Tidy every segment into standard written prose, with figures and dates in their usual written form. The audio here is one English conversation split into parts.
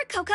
Coco.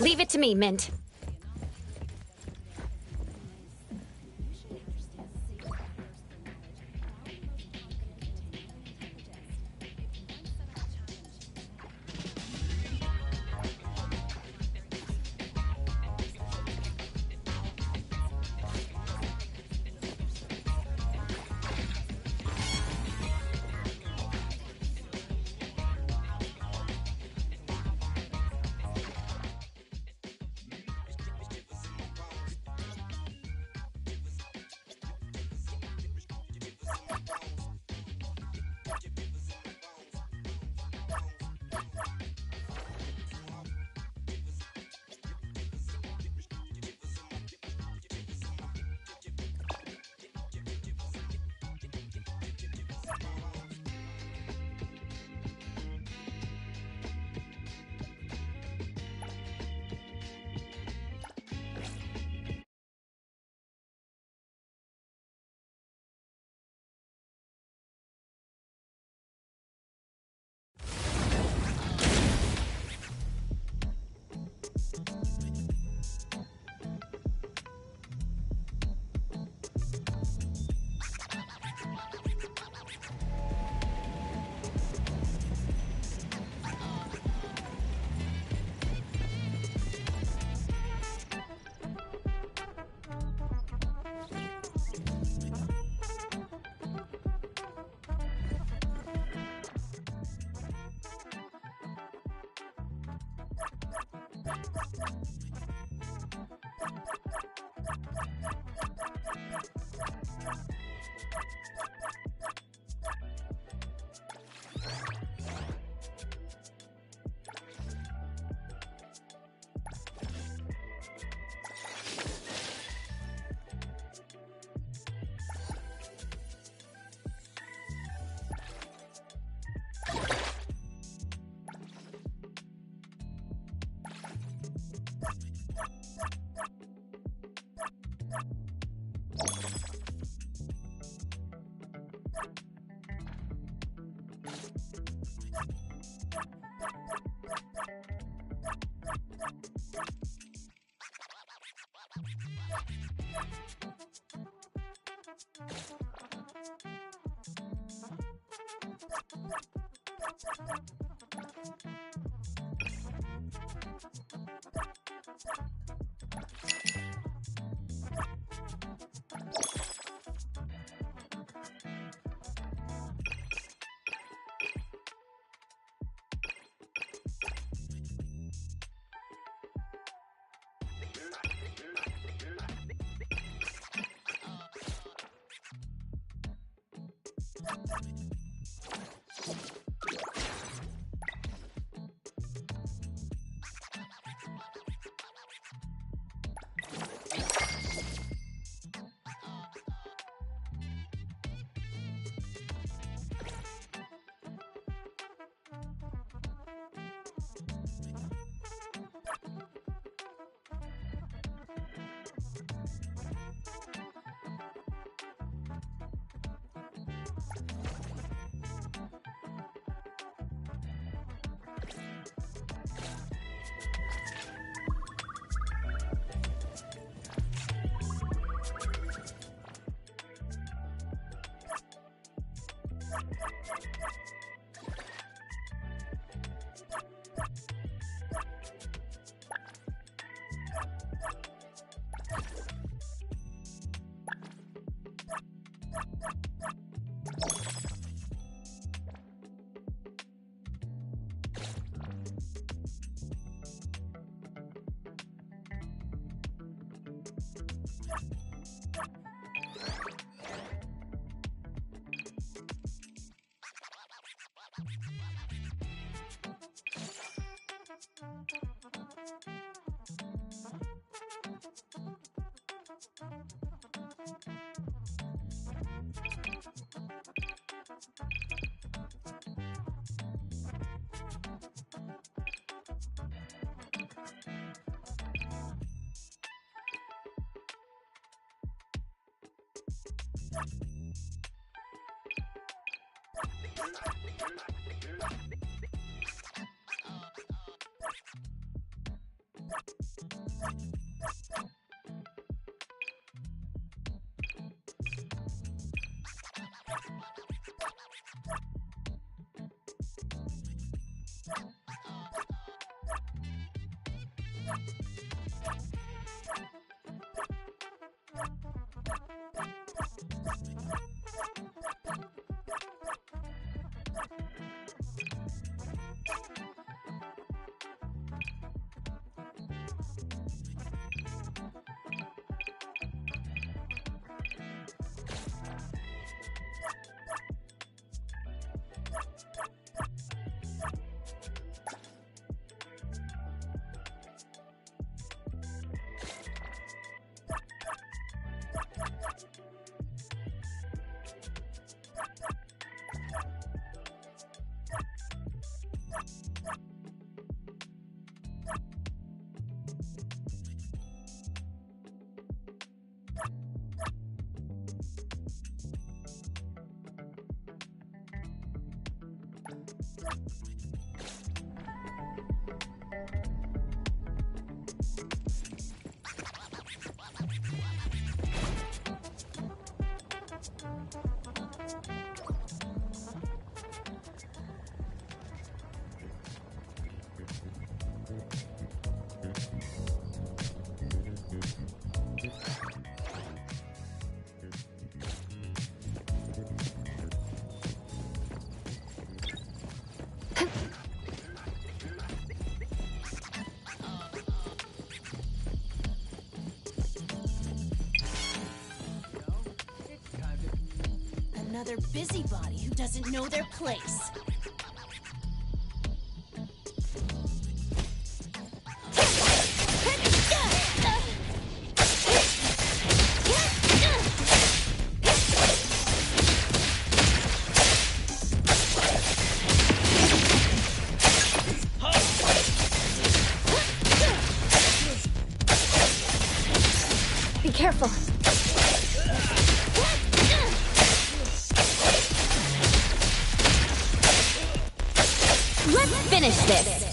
Leave it to me, Mint. Another busybody who doesn't know their place. Be careful. Let's finish this.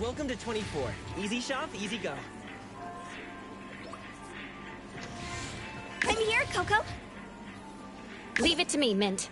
Welcome to 24. Easy shop, easy go. I'm here, Coco. Leave it to me, Mint.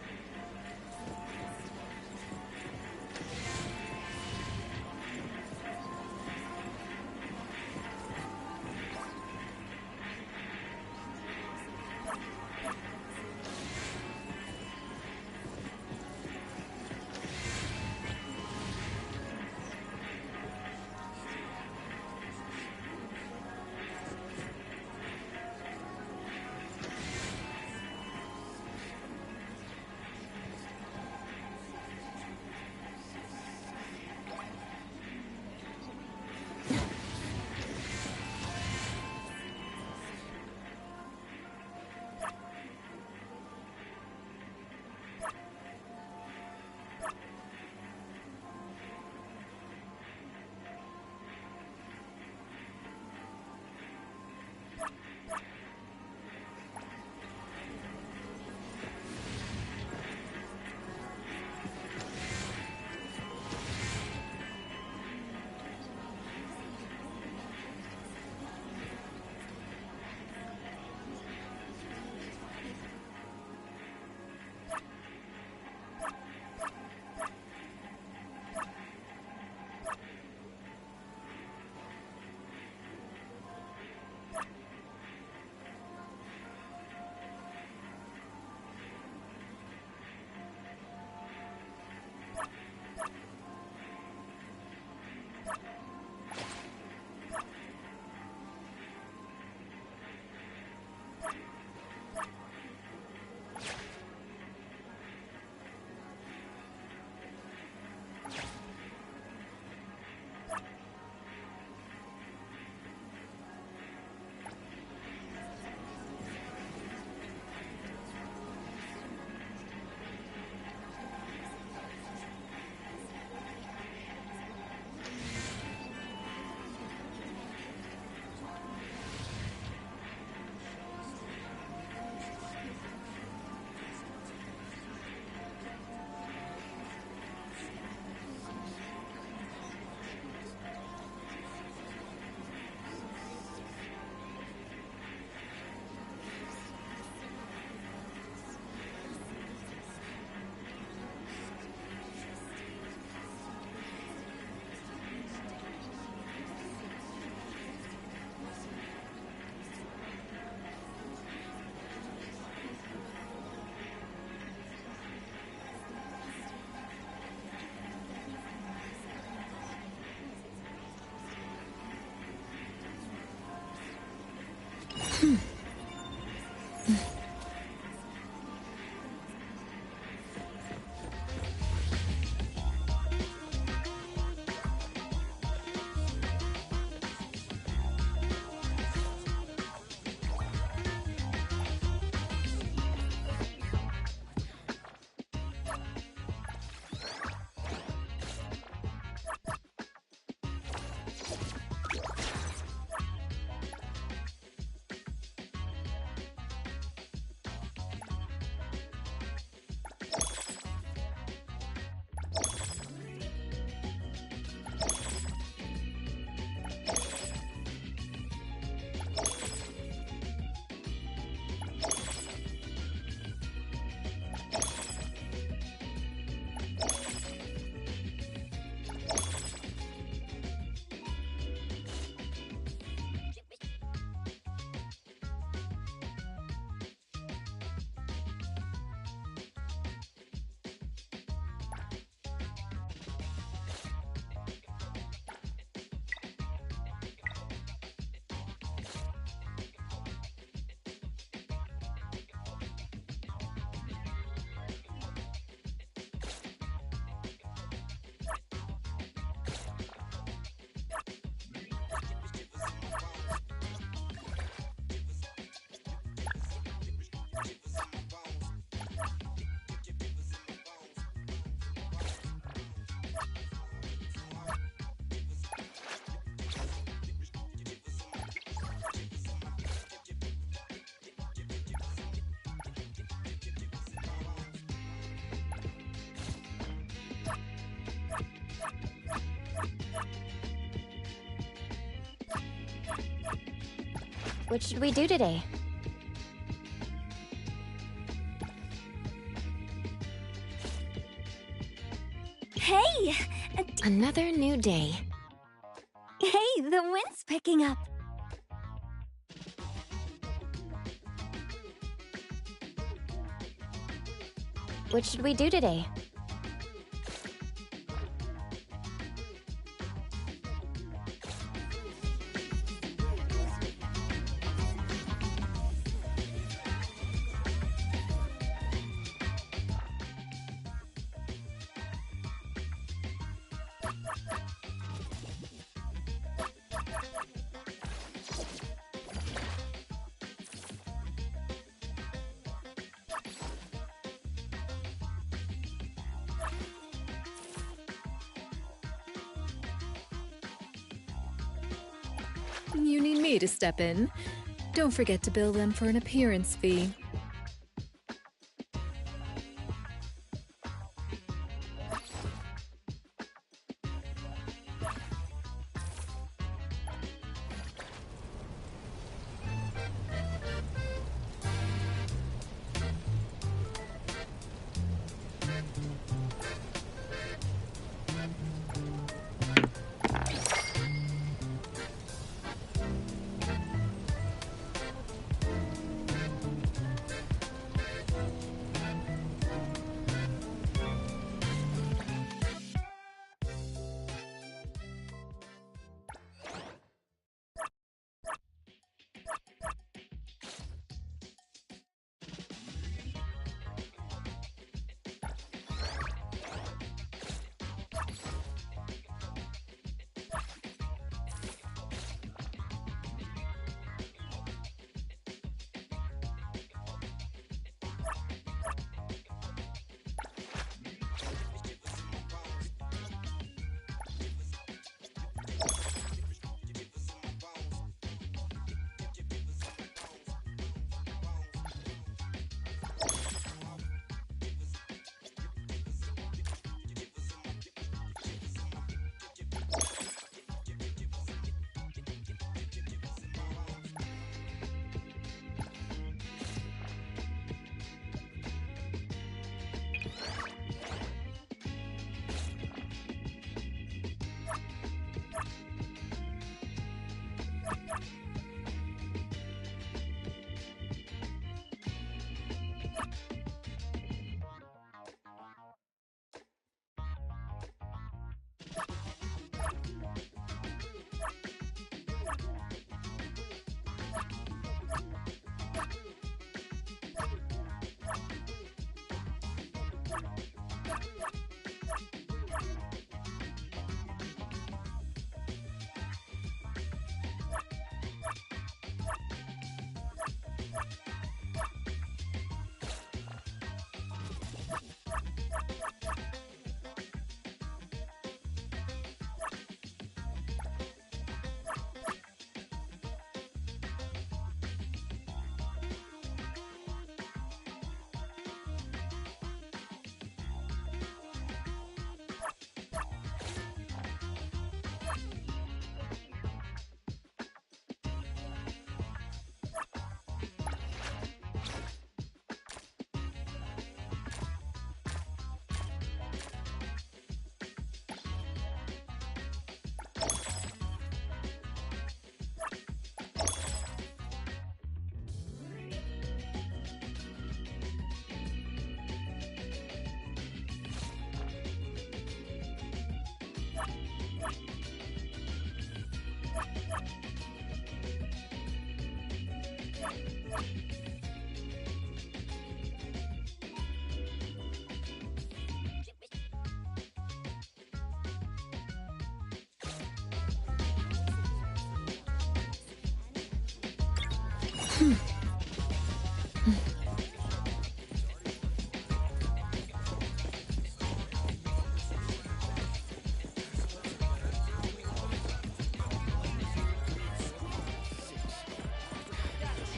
What should we do today? Hey! Another new day. Hey, the wind's picking up. What should we do today? You need me to step in. Don't forget to bill them for an appearance fee.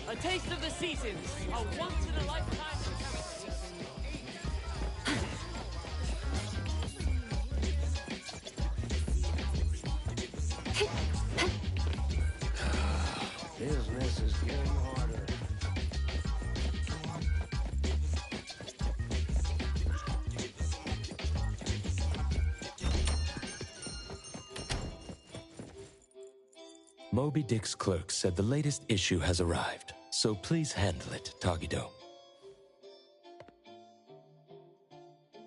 A taste of the seasons, a once-in-a-lifetime Business is getting harder. Moby Dick's clerk said the latest issue has arrived, so please handle it, Tagido.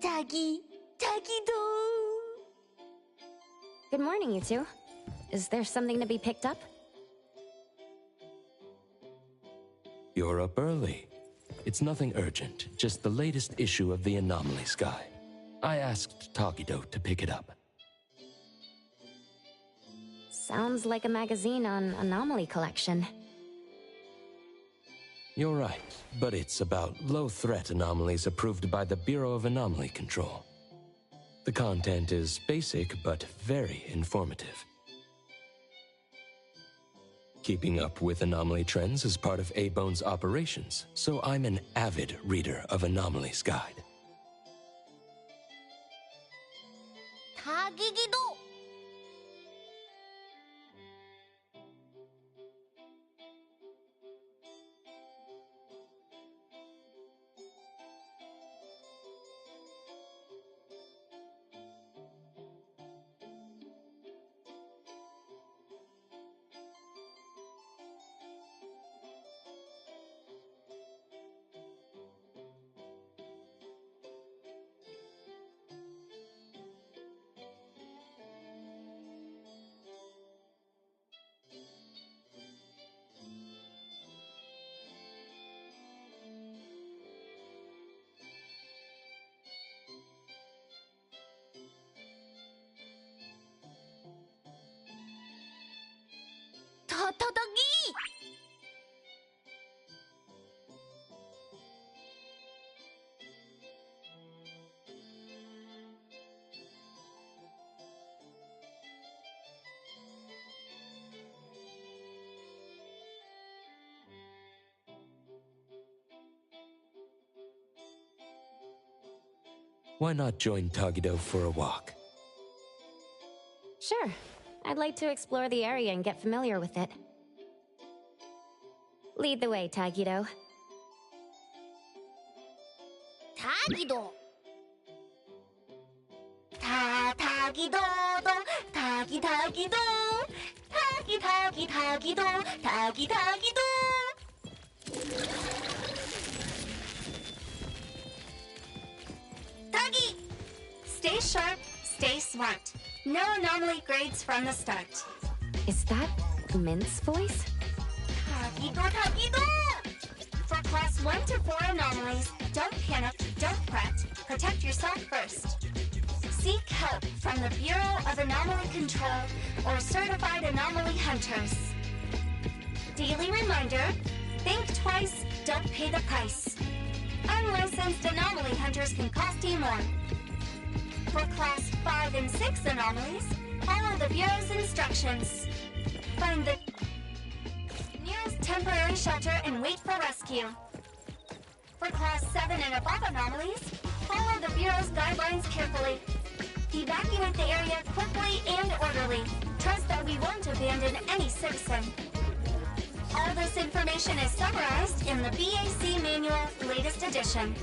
Tagido. Good morning, you two. Is there something to be picked up? You're up early. It's nothing urgent, just the latest issue of the Anomaly Sky. I asked Tagido to pick it up. Sounds like a magazine on anomaly collection. You're right, but it's about low-threat anomalies approved by the Bureau of Anomaly Control. The content is basic, but very informative. Keeping up with anomaly trends is part of A-Bone's operations, so I'm an avid reader of Anomaly's Guide. Tagido. Tatagi. Why not join Tagido for a walk? Sure. I'd like to explore the area and get familiar with it. Lead the way, Tagido. Tagido. Tagido. Tagido. Tagido. Tagi! Stay sharp, stay smart. No anomaly grades from the start. Is that Mint's voice? Tagido! For class 1 to 4 anomalies, don't panic, don't fret. Protect yourself first. Seek help from the Bureau of Anomaly Control or certified anomaly hunters. Daily reminder, think twice, don't pay the price. Unlicensed anomaly hunters can cost you more. For class 5 and 6 anomalies, follow the Bureau's instructions. Find the nearest temporary shelter and wait for rescue. For class 7 and above anomalies, follow the Bureau's guidelines carefully. Evacuate the area quickly and orderly. Trust that we won't abandon any citizen. All this information is summarized in the BAC Manual, latest edition.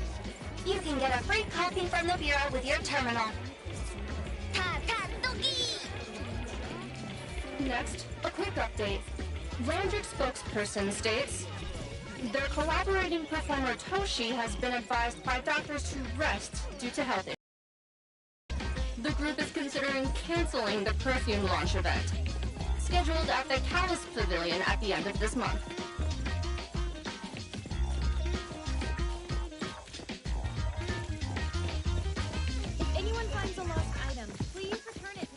You can get a free copy from the Bureau with your terminal. Next, a quick update. Landric spokesperson states, their collaborating performer Toshi has been advised by doctors to rest due to health issues. The group is considering canceling the perfume launch event, scheduled at the Callus Pavilion at the end of this month. If anyone finds a lost item, please return it.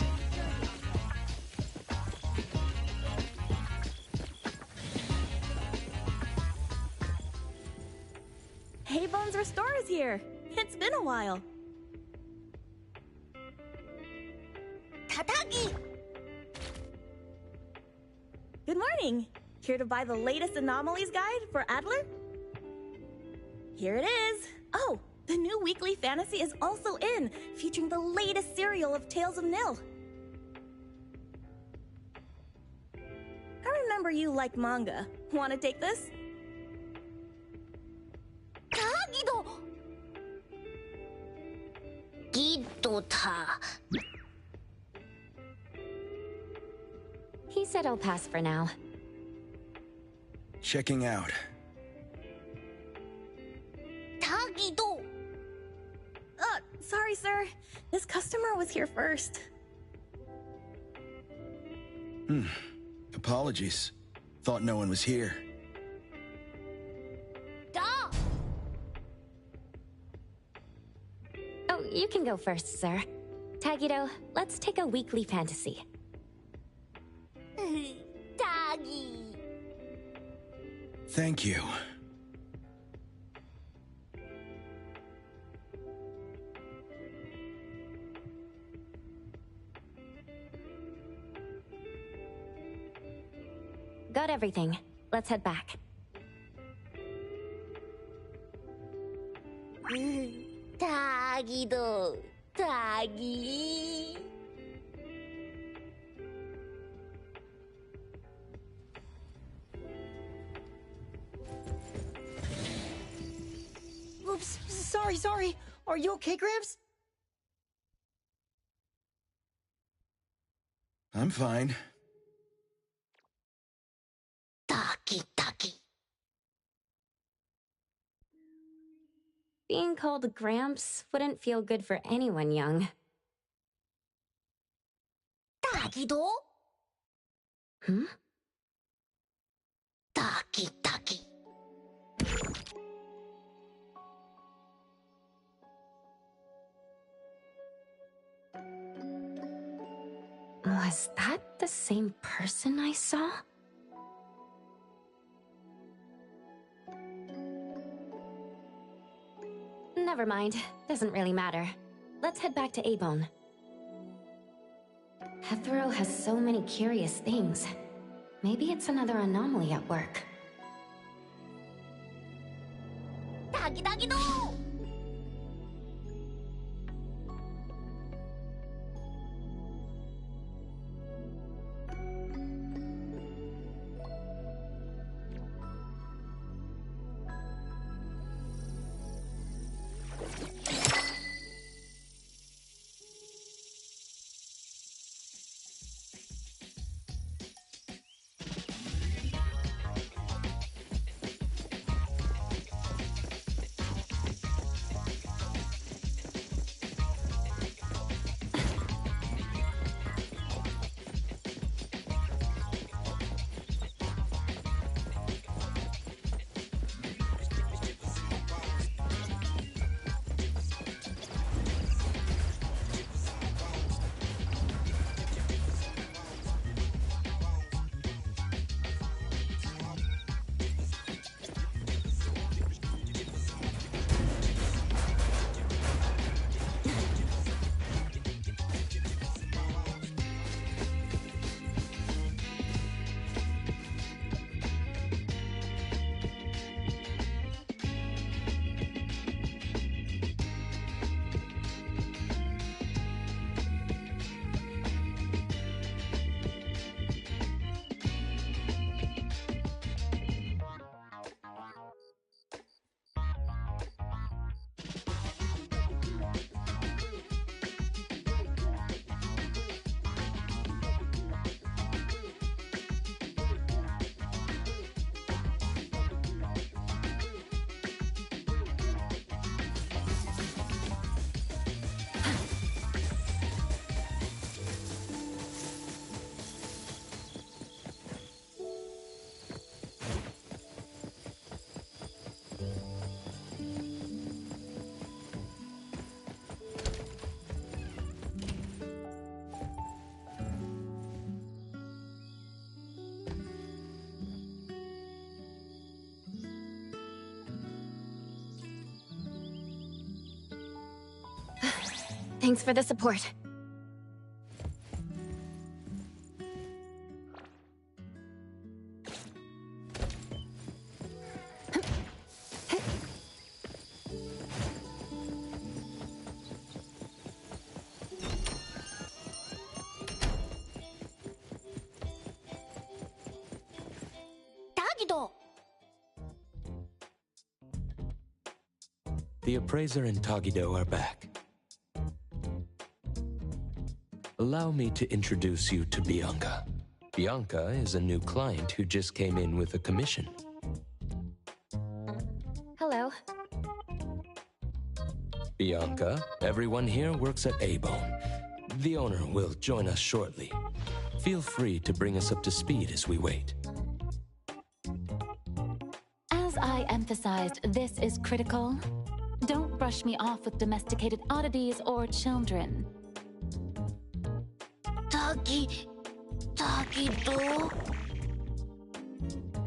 Hey Bones Restore is here. It's been a while. Tatagi! Good morning. Here to buy the latest anomalies guide for Adler? Here it is. Oh, the new weekly fantasy is also in, featuring the latest serial of Tales of Nil. I remember you like manga. Want to take this? Tagido! Gidota. He said I'll pass for now. Checking out. Tagido! Sorry, sir. This customer was here first. Apologies. Thought no one was here. Da! Oh, you can go first, sir. Tagido, let's take a weekly fantasy. Tagi! Thank you. Got everything. Let's head back. Tagido! Tagi! Oops, sorry. Are you okay, Gramps? I'm fine. Taki. Being called Gramps wouldn't feel good for anyone young. Tagido? Hmm? Taki. Was that the same person I saw? Never mind. Doesn't really matter. Let's head back to A-Bone. Hethro has so many curious things. Maybe it's another anomaly at work. Tagido! Thanks for the support. Tagido! The appraiser and Tagido are back. Allow me to introduce you to Bianca. Bianca is a new client who just came in with a commission. Hello. Bianca, everyone here works at A-Bone. The owner will join us shortly. Feel free to bring us up to speed as we wait. As I emphasized, this is critical. Don't brush me off with domesticated oddities or children. Tagido?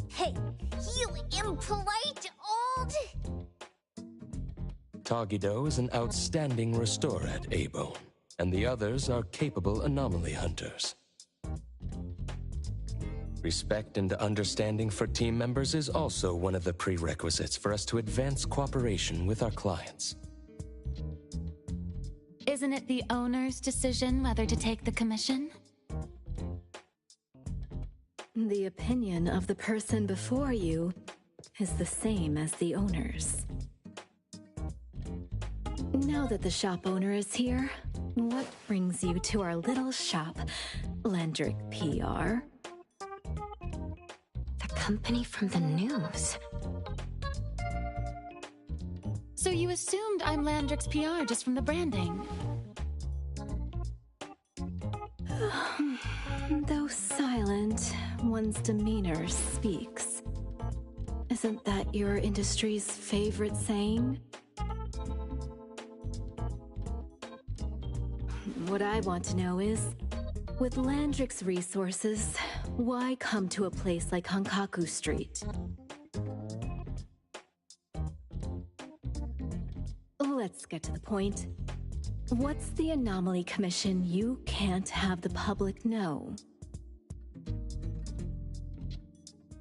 Hey, you impolite old... Tagido is an outstanding restorer at A-Bone, and the others are capable anomaly hunters. Respect and understanding for team members is also one of the prerequisites for us to advance cooperation with our clients. Isn't it the owner's decision whether to take the commission? The opinion of the person before you is the same as the owner's. Now that the shop owner is here, what brings you to our little shop, Landrick PR? The company from the news. So you assumed I'm Landrick's PR just from the branding? Though silent, one's demeanor speaks. Isn't that your industry's favorite saying? What I want to know is, with Landrick's resources, why come to a place like Hankaku Street? Let's get to the point. What's the anomaly commission you can't have the public know?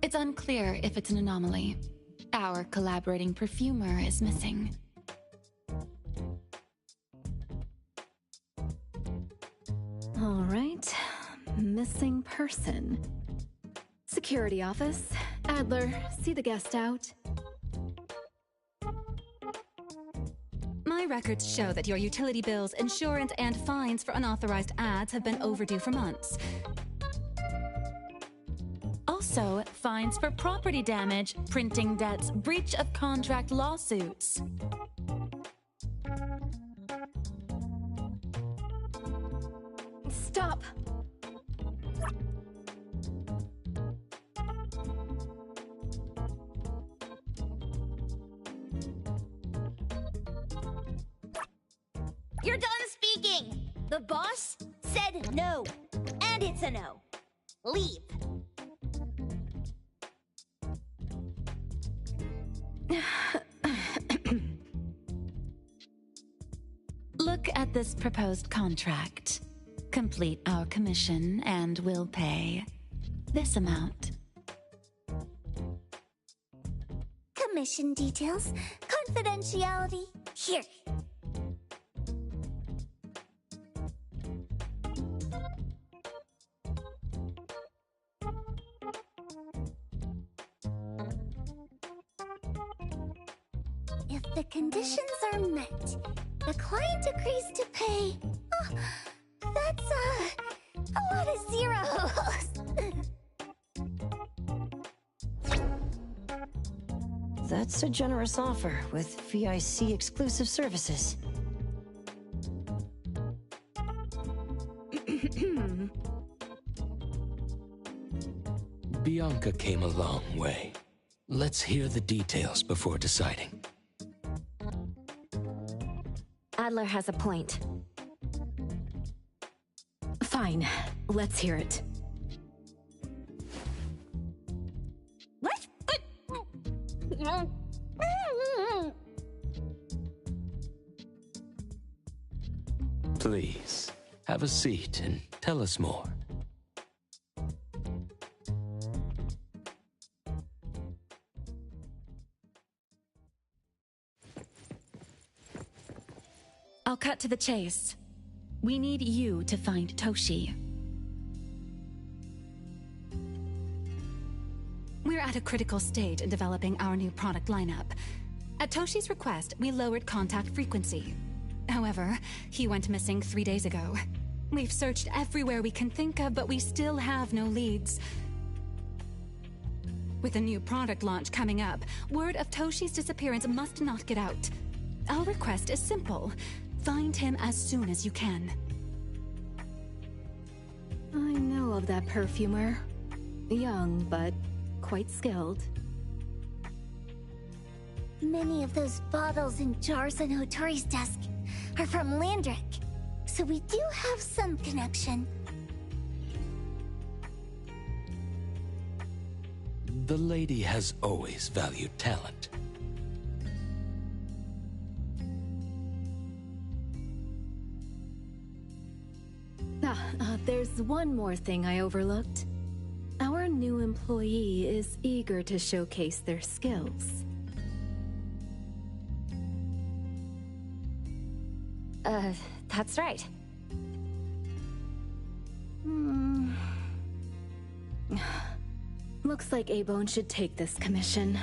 It's unclear if it's an anomaly. Our collaborating perfumer is missing. All right, missing person. Security office. Adler, see the guest out. My records show that your utility bills, insurance, and fines for unauthorized ads have been overdue for months. Also, fines for property damage, printing debts, breach of contract lawsuits. Stop! You're done speaking! The boss said no. And it's a no. Leave. Look at this proposed contract. Complete our commission and we'll pay this amount. Commission details. Confidentiality. Here. If the conditions are met, the client agrees to pay. Oh, that's a lot of zeros. That's a generous offer with VIC exclusive services. Bianca came a long way. Let's hear the details before deciding. Adler has a point. Fine, let's hear it. Please, have a seat and tell us more. I'll cut to the chase. We need you to find Toshi. We're at a critical stage in developing our new product lineup. At Toshi's request, we lowered contact frequency. However, he went missing 3 days ago. We've searched everywhere we can think of, but we still have no leads. With a new product launch coming up, word of Toshi's disappearance must not get out. Our request is simple. Find him as soon as you can. I know of that perfumer. Young, but quite skilled. Many of those bottles and jars on Hotori's desk are from Landrick, so we do have some connection. The lady has always valued talent. There's one more thing I overlooked. Our new employee is eager to showcase their skills. That's right. Looks like A-Bone should take this commission.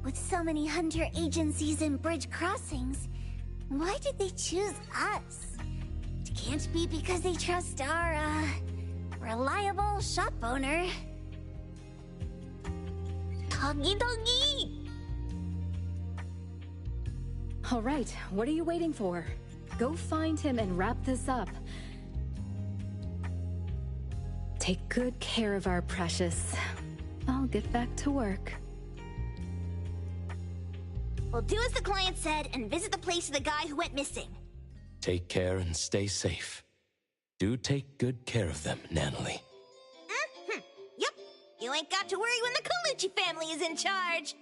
With so many hunter agencies and bridge crossings, why did they choose us? It can't be because they trust our, reliable shop owner. Doggy doggy! All right, what are you waiting for? Go find him and wrap this up. Take good care of our precious. I'll get back to work. We'll do as the client said and visit the place of the guy who went missing. Take care and stay safe. Do take good care of them, Nanalie. Yep. You ain't got to worry when the Colucci family is in charge.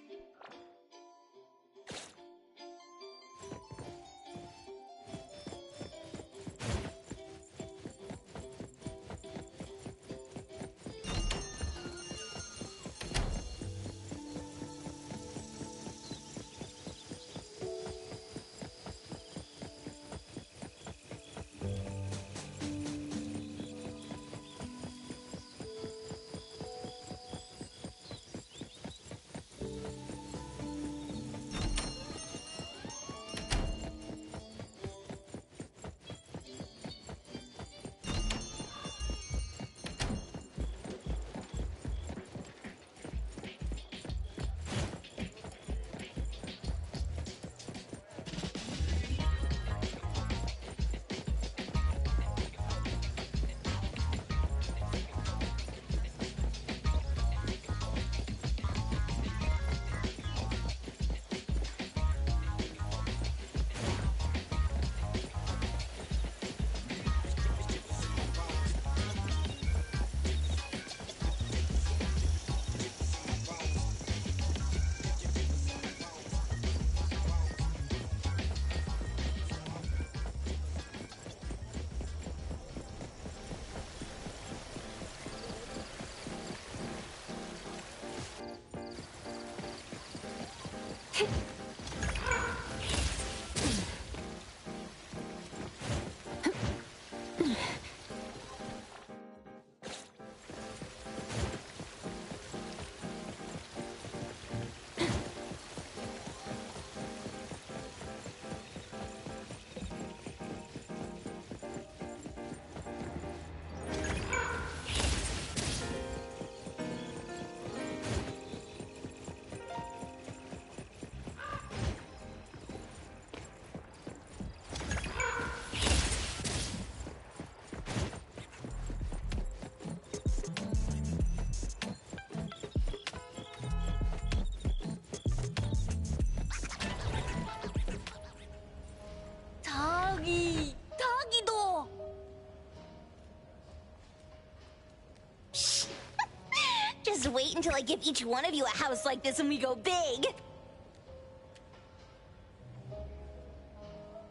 Just wait until I give each one of you a house like this and we go big.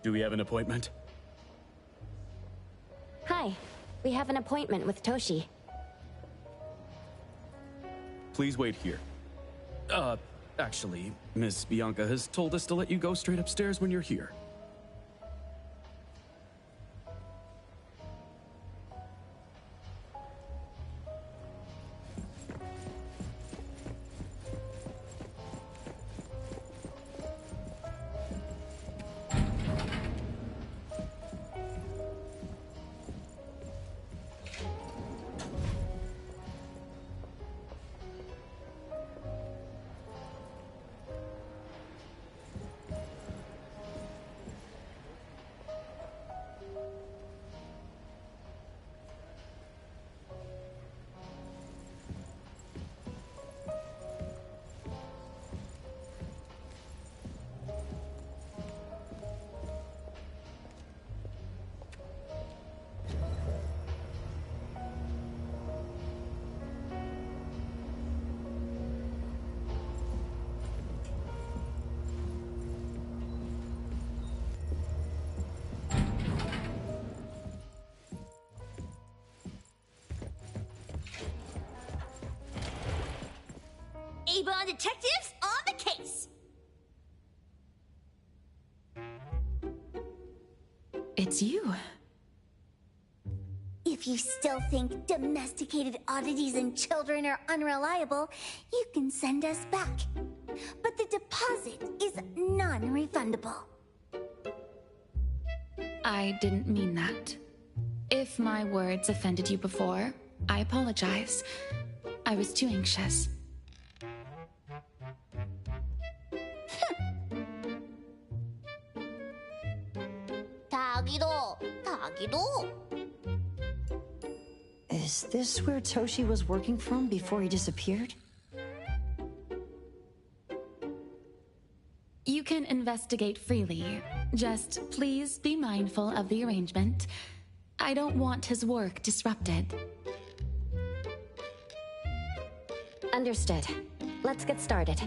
Do we have an appointment? Hi. We have an appointment with Toshi. Please wait here. Actually, Miss Bianca has told us to let you go straight upstairs when you're here. Avon detectives on the case! It's you. If you still think domesticated oddities and children are unreliable, you can send us back. But the deposit is non-refundable. I didn't mean that. If my words offended you before, I apologize. I was too anxious. Tagido. Is this where Toshi was working from before he disappeared? You can investigate freely. Just please be mindful of the arrangement. I don't want his work disrupted. Understood. Let's get started.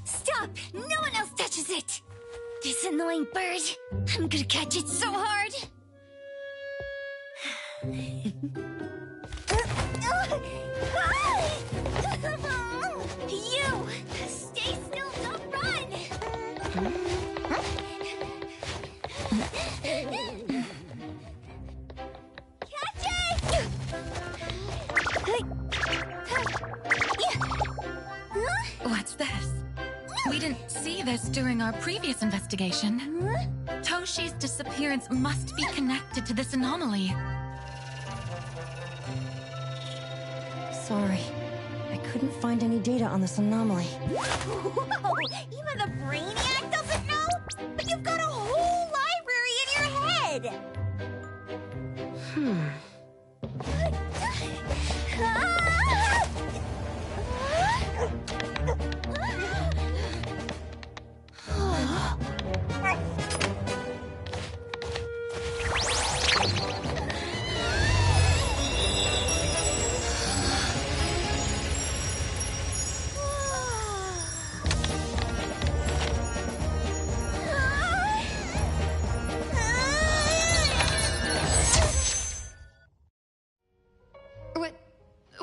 Stop! No one else touches it! This annoying bird. I'm gonna catch it so hard! You! Stay still, don't run! Catch it! What's this? We didn't see this during our previous investigation. Toshi's disappearance must be connected to this anomaly. Sorry. I couldn't find any data on this anomaly. Whoa! Even the brainiac doesn't know? But you've got a whole library in your head!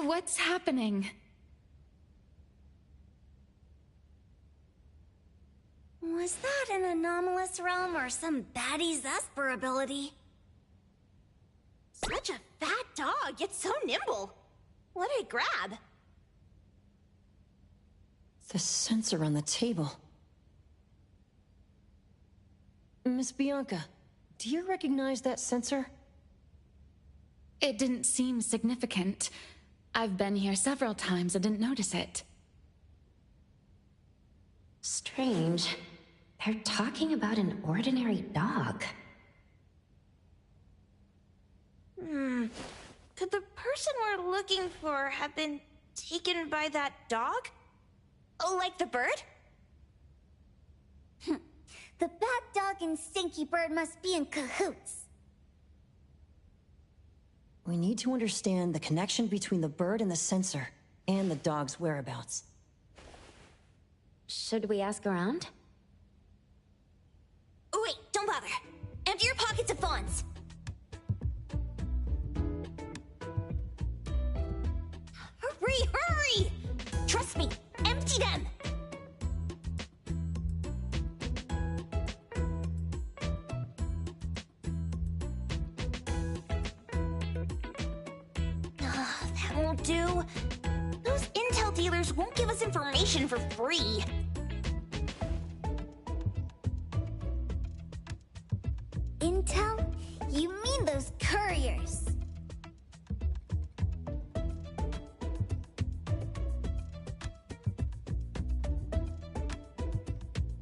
What's happening? Was that an anomalous realm or some baddie's Esper ability? Such a fat dog, yet so nimble. What'd I grab? The sensor on the table. Miss Bianca, do you recognize that sensor? It didn't seem significant. I've been here several times and didn't notice it. Strange. They're talking about an ordinary dog. Could the person we're looking for have been taken by that dog? Oh, like the bird? The bad dog and stinky bird must be in cahoots. We need to understand the connection between the bird and the sensor, and the dog's whereabouts. Should we ask around? Oh, wait, don't bother. Empty your pockets of funds. Hurry, hurry! Trust me, empty them! That won't do. Those intel dealers won't give us information for free. Intel? You mean those couriers?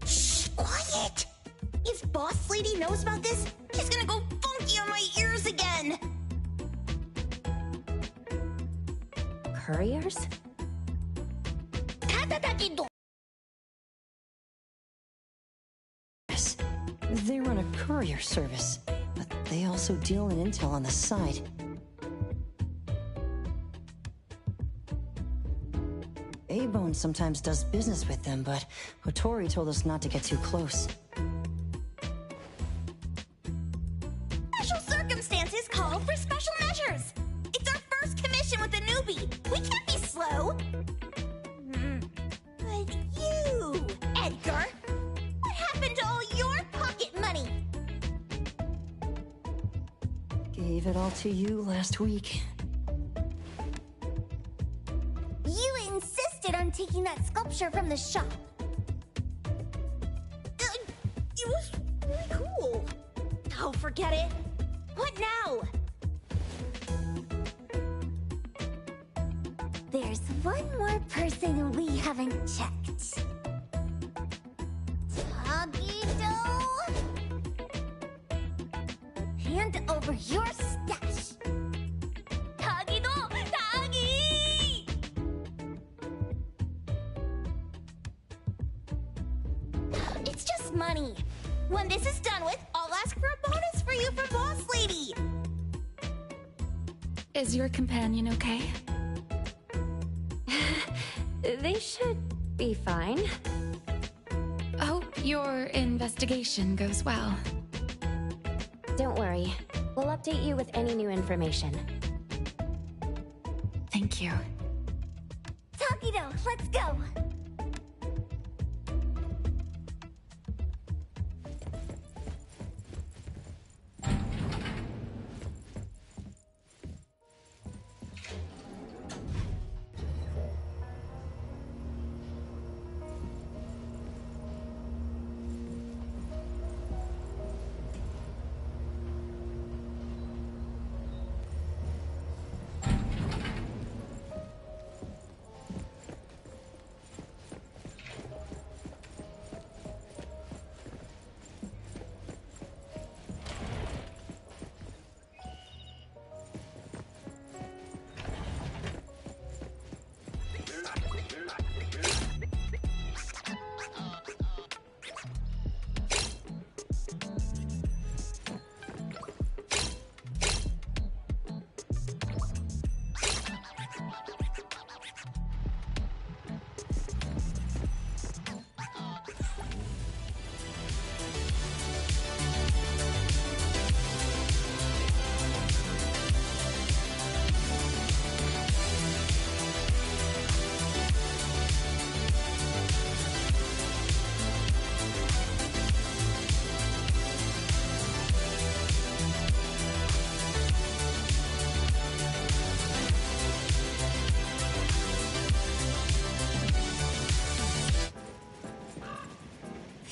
Shh, quiet! If Boss Lady knows about this, she's gonna go funky on my ears again! Couriers? Yes, they run a courier service, but they also deal in intel on the side. A-Bone sometimes does business with them, but Hotori told us not to get too close. Special circumstances call for special measures! It's our first commission with a newbie! We can't be slow! But you, Edgar! What happened to all your pocket money? Gave it all to you last week. You insisted on taking that sculpture from the shop. It was really cool. Oh, forget it. What now? There's one more person we haven't checked. Tagito? Hand over your stash. Tagito! Tagi! It's just money. When this is done with, I'll ask for a bonus for you for Boss Lady. Is your companion okay? They should be fine. Hope your investigation goes well. Don't worry. We'll update you with any new information. Thank you. Takido, let's go.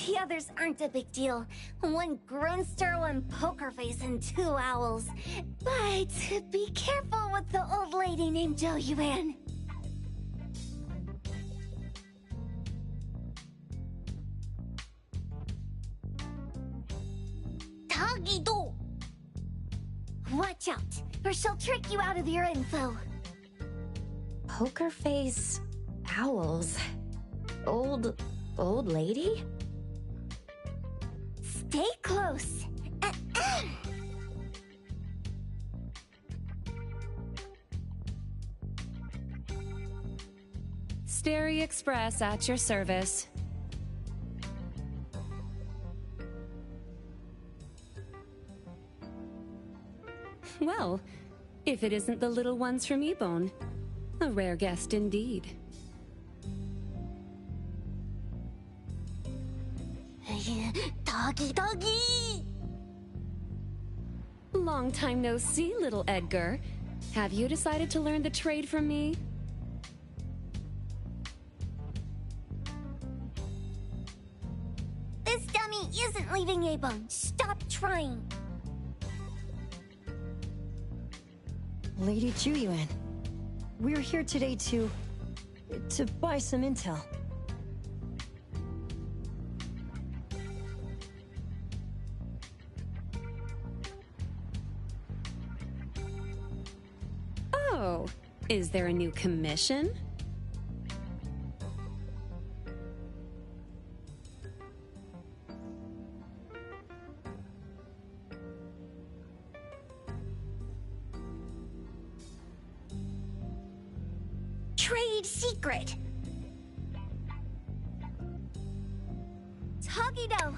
The others aren't a big deal. One Grunster, one Poker Face, and 2 owls. But be careful with the old lady named Jo Yuan. Tagido! Watch out, or she'll trick you out of your info. Poker face, owls, old lady? Stay close. Starry Express at your service. Well, if it isn't the little ones from Ebone. A rare guest indeed. Doggy, doggy! Long time no see, little Edgar. Have you decided to learn the trade from me? This dummy isn't leaving Abone. Stop trying. Lady Juyuan, we're here today to buy some intel. Oh, is there a new commission? Trade secret. Togido.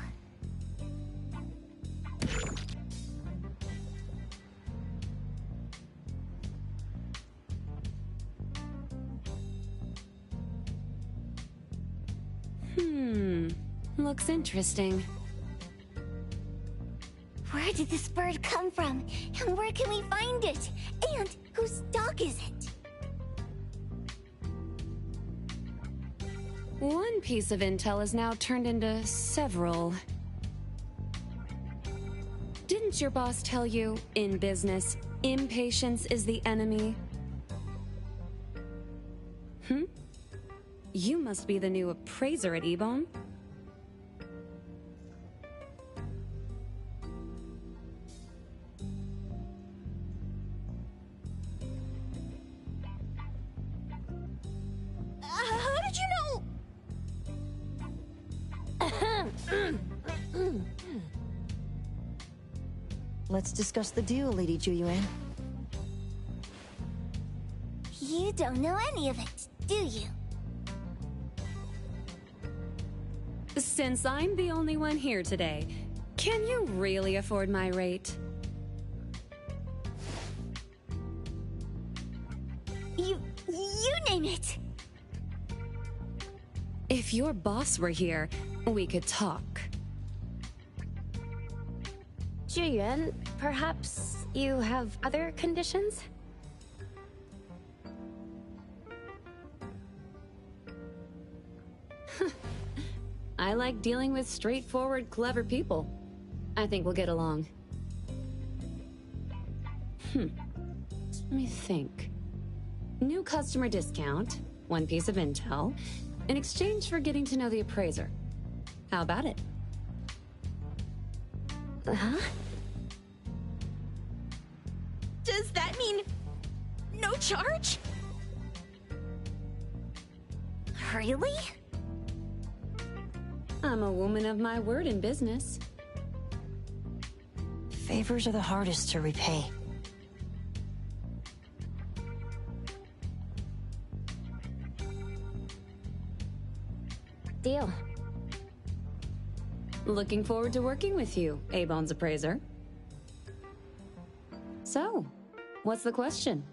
Looks interesting. Where did this bird come from? And where can we find it? And whose dog is it? One piece of intel is now turned into several. Didn't your boss tell you, in business, impatience is the enemy? You must be the new appraiser at Ebone. How did you know? Let's discuss the deal, Lady Juyuan. You don't know any of it, do you? Since I'm the only one here today, can you really afford my rate? You name it! If your boss were here, we could talk. Juyuan, perhaps you have other conditions? I like dealing with straightforward, clever people. I think we'll get along. Let me think. New customer discount, one piece of intel, in exchange for getting to know the appraiser. How about it? Huh? Does that mean no charge? Really? I'm a woman of my word in business. Favors are the hardest to repay. Deal. Looking forward to working with you, Abone's appraiser. So, what's the question?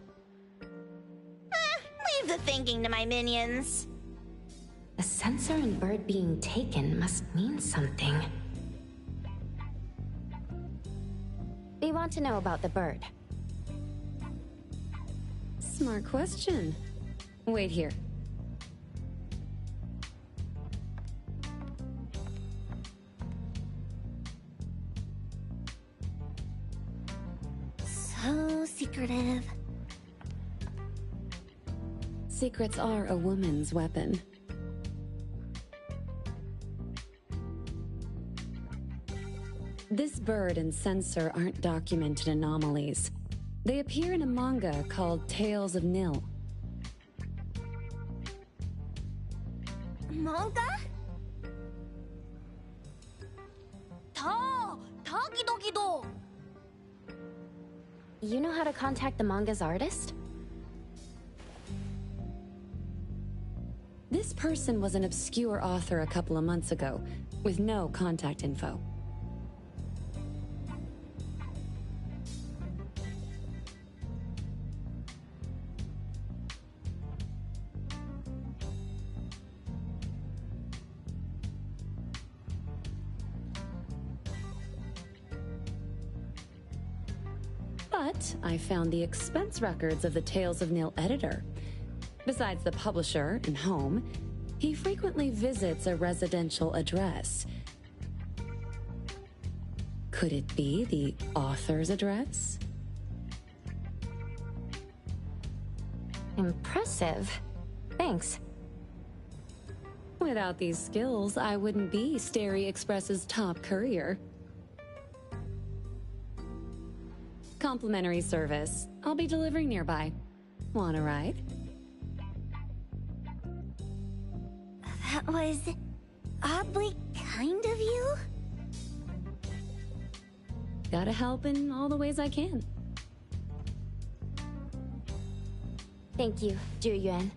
Leave the thinking to my minions. The sensor and bird being taken must mean something. We want to know about the bird. Smart question. Wait here. So secretive. Secrets are a woman's weapon. This bird and sensor aren't documented anomalies. They appear in a manga called Tales of Nil. Manga? Togido. You know how to contact the manga's artist? This person was an obscure author a couple of months ago, with no contact info. But I found the expense records of the Tales of Nil editor. Besides the publisher and home, he frequently visits a residential address. Could it be the author's address? Impressive. Thanks. Without these skills, I wouldn't be Starry Express's top courier. Complimentary service. I'll be delivering nearby. Want a ride? That was oddly kind of you. Gotta help in all the ways I can. Thank you, Zhu Yuan.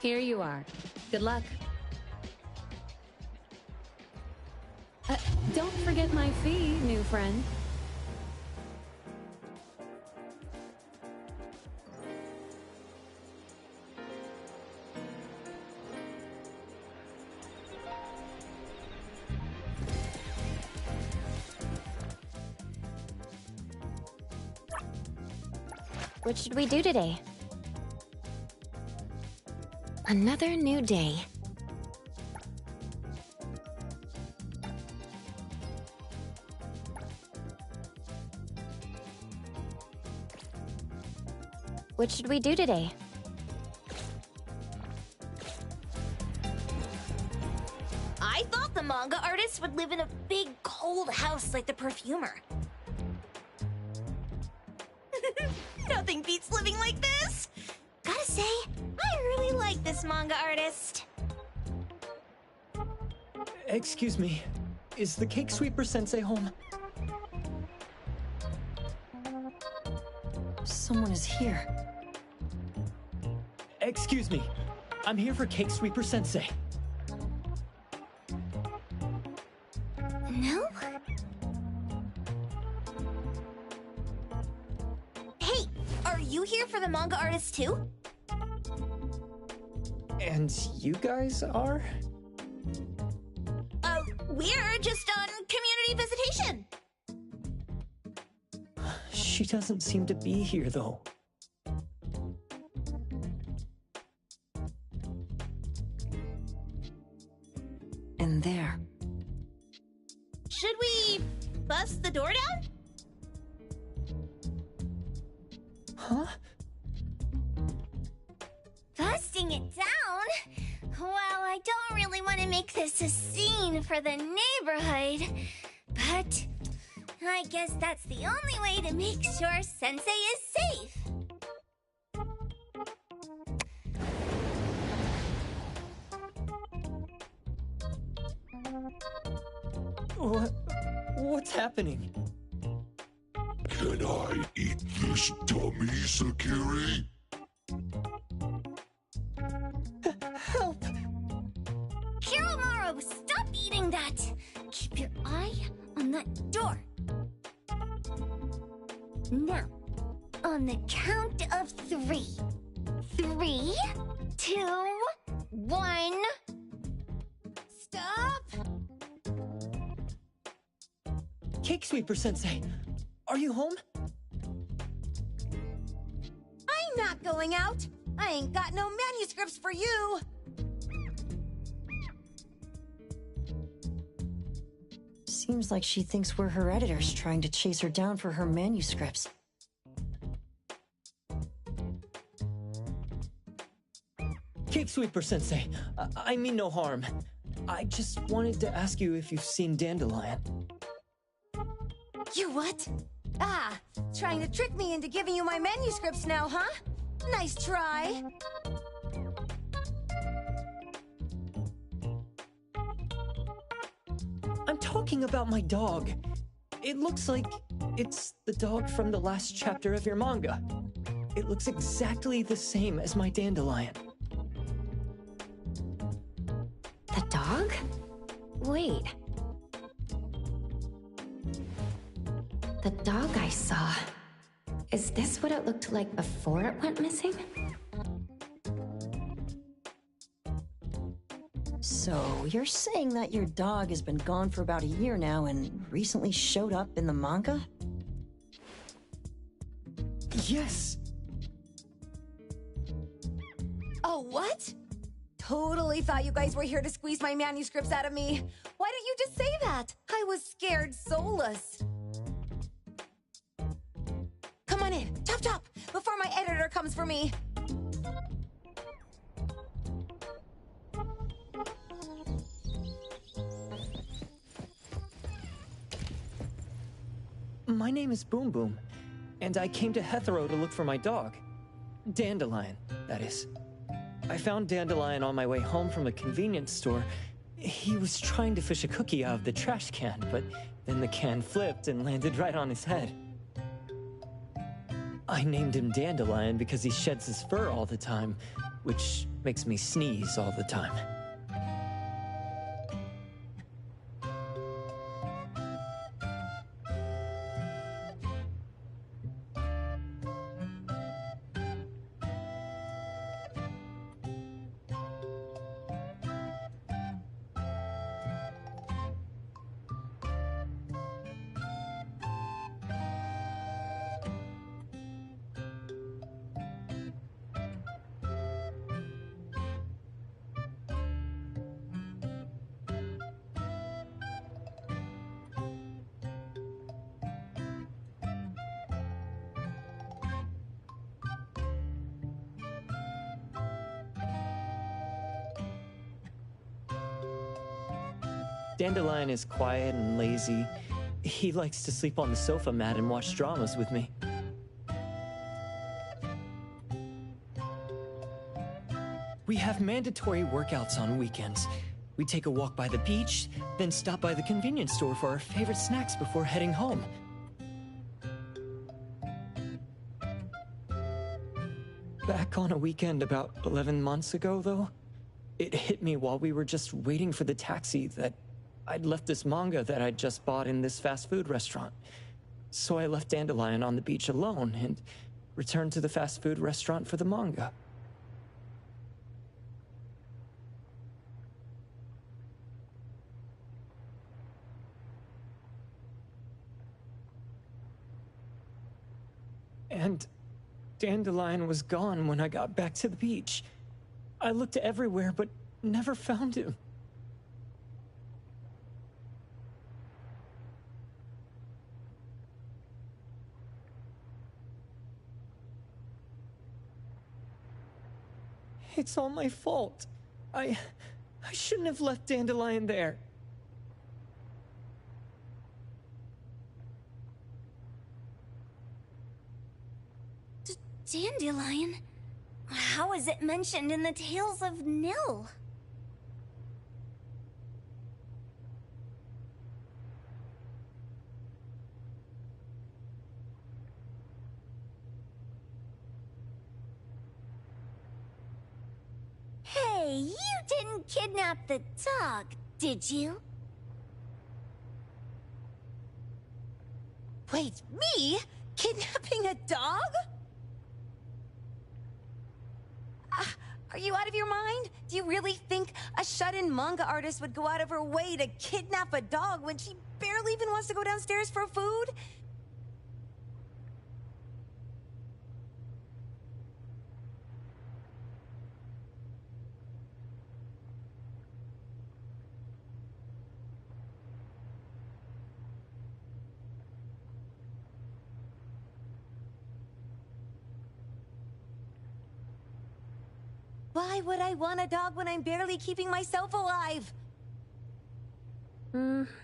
Here you are. Good luck. Don't forget my fee, new friend. What should we do today? Another new day. What should we do today? I thought the manga artist would live in a big, cold house like the perfumer. Nothing beats living like this! Gotta say, I really like this manga artist. Excuse me, is the Cake Sweeper Sensei home? Someone is here. Excuse me, I'm here for Cake Sweeper Sensei. No? Hey, are you here for the manga artist too? And you guys are? We're just on community visitation. She doesn't seem to be here, though. And there. Should we bust the door down? Huh? Busting it down? Well, I don't really want to make this a scene for the neighborhood, but I guess that's the only way to make sure Sensei is safe. What's happening? Can I eat this dummy, Sakiri? gross! Stop eating that! Keep your eye on that door. Now, on the count of 3. 3, 2, 1... Stop! Cake Sweeper Sensei, are you home? I'm not going out. I ain't got no manuscripts for you. Seems like she thinks we're her editors trying to chase her down for her manuscripts. Cake Sweeper Sensei, I mean no harm. I just wanted to ask you if you've seen Dandelion. You what? Ah, trying to trick me into giving you my manuscripts now, huh? Nice try. I'm talking about my dog. It looks like it's the dog from the last chapter of your manga. It looks exactly the same as my Dandelion. The dog? Wait. The dog I saw. Is this what it looked like before it went missing? So, you're saying that your dog has been gone for about a year now and recently showed up in the manga? Yes! Oh, what? Totally thought you guys were here to squeeze my manuscripts out of me. Why didn't you just say that? I was scared soulless. Come on in, chop chop, before my editor comes for me. My name is Boom Boom, and I came to Hethero to look for my dog. Dandelion, that is. I found Dandelion on my way home from a convenience store. He was trying to fish a cookie out of the trash can, but then the can flipped and landed right on his head. I named him Dandelion because he sheds his fur all the time, which makes me sneeze all the time. Dandelion is quiet and lazy. He likes to sleep on the sofa mat and watch dramas with me. We have mandatory workouts on weekends. We take a walk by the beach, then stop by the convenience store for our favorite snacks before heading home. Back on a weekend about 11 months ago, though, it hit me while we were just waiting for the taxi that I'd left this manga that I'd just bought in this fast food restaurant. So I left Dandelion on the beach alone and returned to the fast food restaurant for the manga. And Dandelion was gone when I got back to the beach. I looked everywhere, but never found him. It's all my fault. I shouldn't have left Dandelion there. Dandelion? How is it mentioned in the Tales of Nil? Hey, you didn't kidnap the dog, Did you? Wait, me? Kidnapping a dog? Are you out of your mind? Do you really think a shut-in manga artist would go out of her way to kidnap a dog when she barely even wants to go downstairs for food? Why would I want a dog when I'm barely keeping myself alive?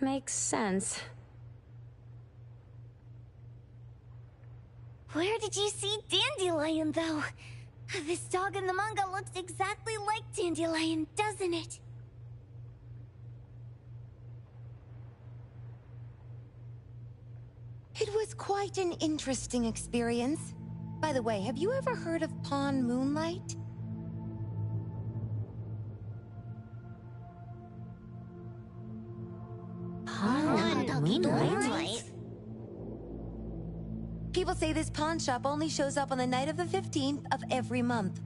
Makes sense. Where did you see Dandelion, though? This dog in the manga looks exactly like Dandelion, doesn't it? It was quite an interesting experience. By the way, have you ever heard of Pawn Moonlight? Moonlight? People say this pawn shop only shows up on the night of the 15th of every month.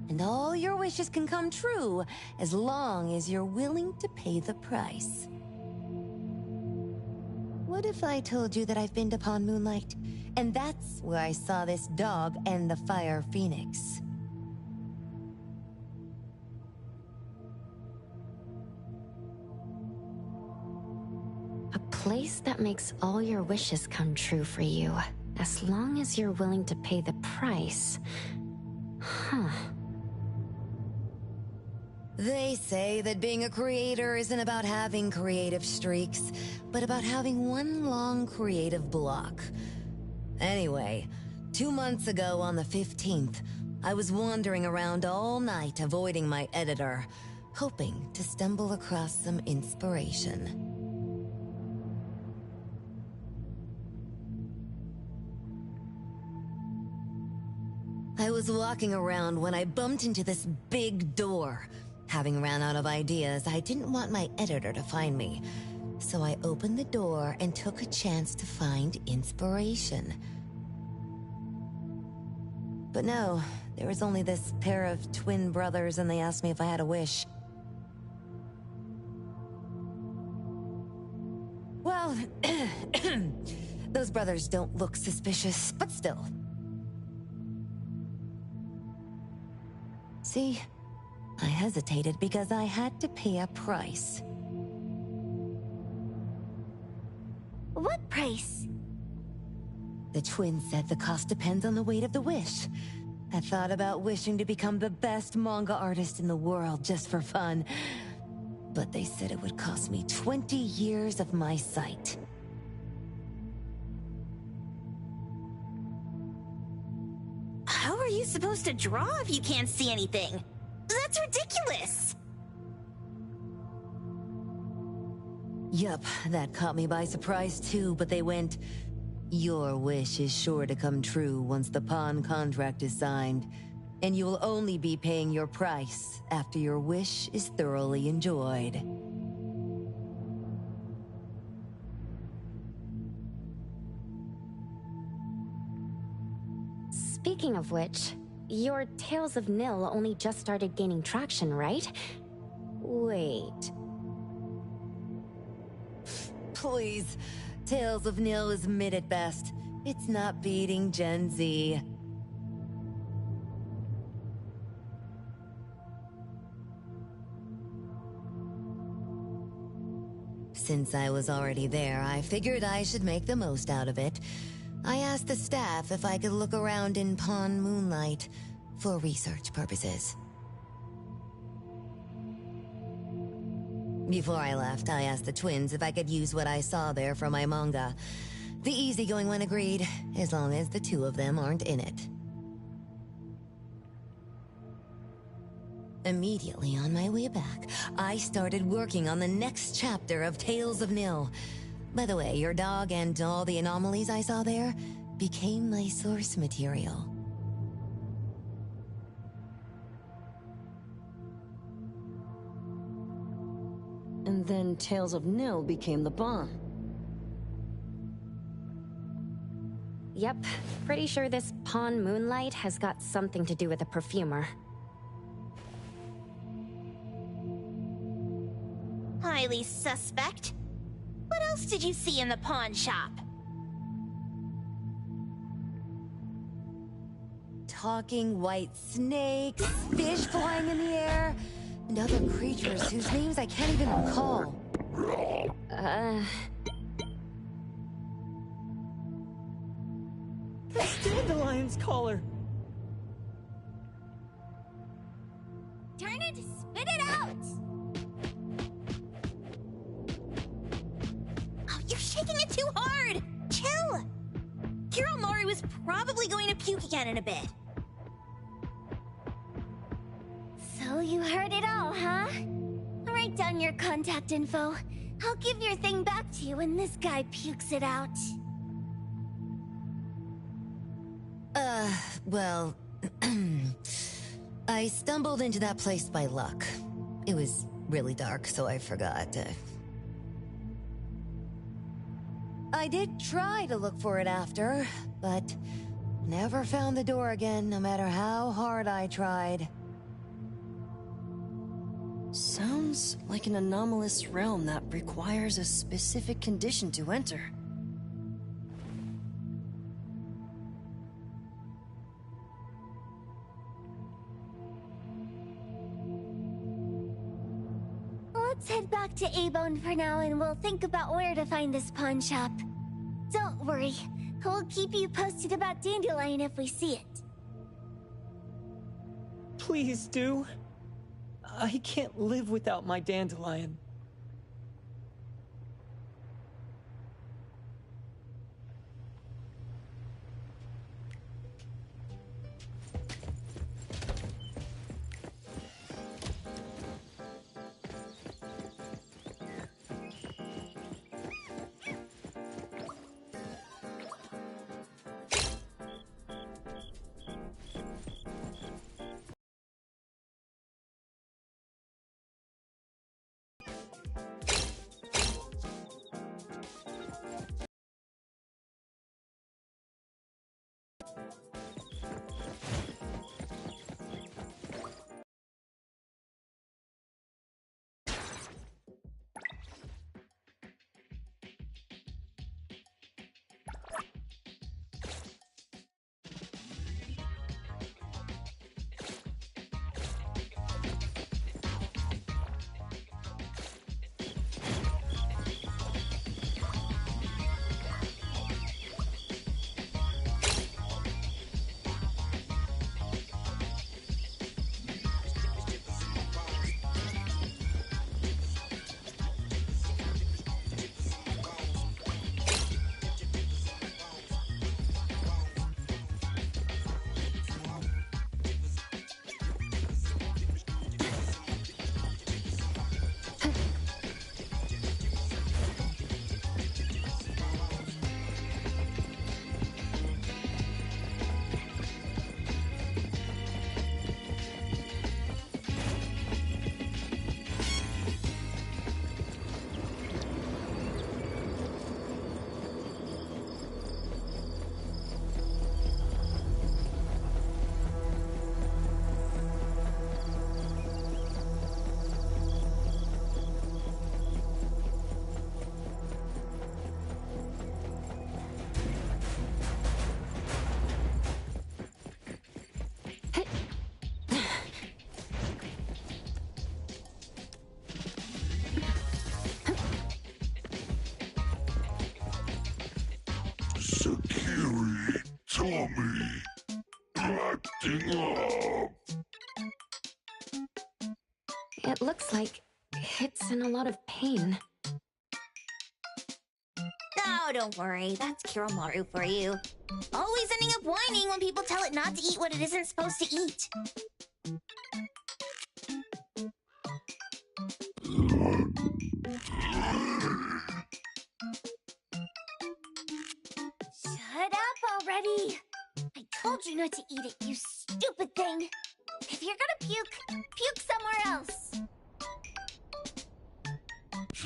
And all your wishes can come true as long as you're willing to pay the price. What if I told you that I've been to Pawn Moonlight? And that's where I saw this dog and the Fire Phoenix. A place that makes all your wishes come true for you, as long as you're willing to pay the price. Huh. They say that being a creator isn't about having creative streaks, but about having one long creative block. Anyway, 2 months ago on the 15th, I was wandering around all night avoiding my editor, hoping to stumble across some inspiration. I was walking around when I bumped into this big door. Having ran out of ideas, I didn't want my editor to find me. So I opened the door and took a chance to find inspiration. But no, there was only this pair of twin brothers and they asked me if I had a wish. Well, those brothers don't look suspicious, but still. See, I hesitated because I had to pay a price. What price? The twins said the cost depends on the weight of the wish. I thought about wishing to become the best manga artist in the world just for fun. But they said it would cost me 20 years of my sight. How are you supposed to draw if you can't see anything? That's ridiculous! Yup, that caught me by surprise too, but they went, "Your wish is sure to come true once the pawn contract is signed, and you'll only be paying your price after your wish is thoroughly enjoyed." Speaking of which, your Tales of Nil only just started gaining traction, right? Wait. Please, Tales of Nil is mid at best. It's not beating Gen Z. Since I was already there, I figured I should make the most out of it. I asked the staff if I could look around in Pawn Moonlight for research purposes. Before I left, I asked the twins if I could use what I saw there for my manga. The easygoing one agreed, as long as the two of them aren't in it. Immediately on my way back, I started working on the next chapter of Tales of Nil. By the way, your dog and all the anomalies I saw there became my source material. And then Tales of Nil became the bomb. Yep, pretty sure this pawn Moonlight has got something to do with the perfumer. Highly suspect. What else did you see in the pawn shop? Talking white snakes, fish flying in the air, and other creatures whose names I can't even recall. That's Dandelion's collar! Darn it! Spit it out! Oh, you're shaking it too hard! Chill! Kiromaru was probably going to puke again in a bit. So you heard it all, huh? Write down your contact info. I'll give your thing back to you when this guy pukes it out. Well... I stumbled into that place by luck. It was really dark, so I forgot. I did try to look for it after, but never found the door again, no matter how hard I tried. Sounds like an anomalous realm that requires a specific condition to enter. Let's head back to A-Bone for now and we'll think about where to find this pawn shop. Don't worry, we'll keep you posted about Dandelion if we see it. Please do. I can't live without my Dandelion. Sakiri, Tommy, acting up. It looks like it's in a lot of pain. Oh, don't worry. That's Kiromaru for you. Always ending up whining when people tell it not to eat what it isn't supposed to eat. Shut up already! I told you not to eat it, you stupid thing! If you're gonna puke, puke somewhere else!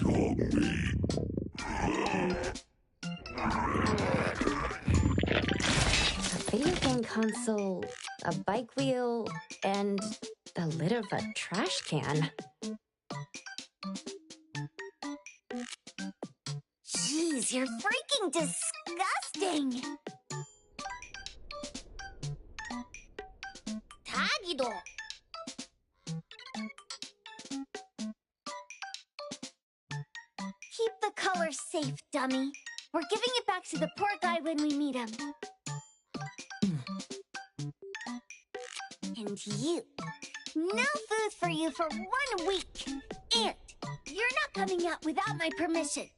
Tommy. A video game console, a bike wheel, and the lid of a trash can. Jeez, you're freaking disgusting! Tagido! Keep the color safe, dummy. We're giving it back to the poor guy when we meet him. And you. No food for you for 1 week. And you're not coming out without my permission.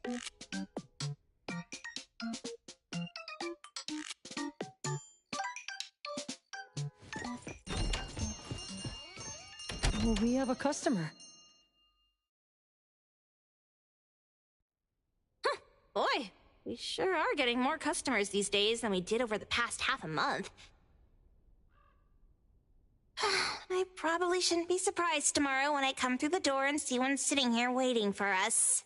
Well, we have a customer. Boy, we sure are getting more customers these days than we did over the past half a month. I probably shouldn't be surprised tomorrow when I come through the door and see one sitting here waiting for us.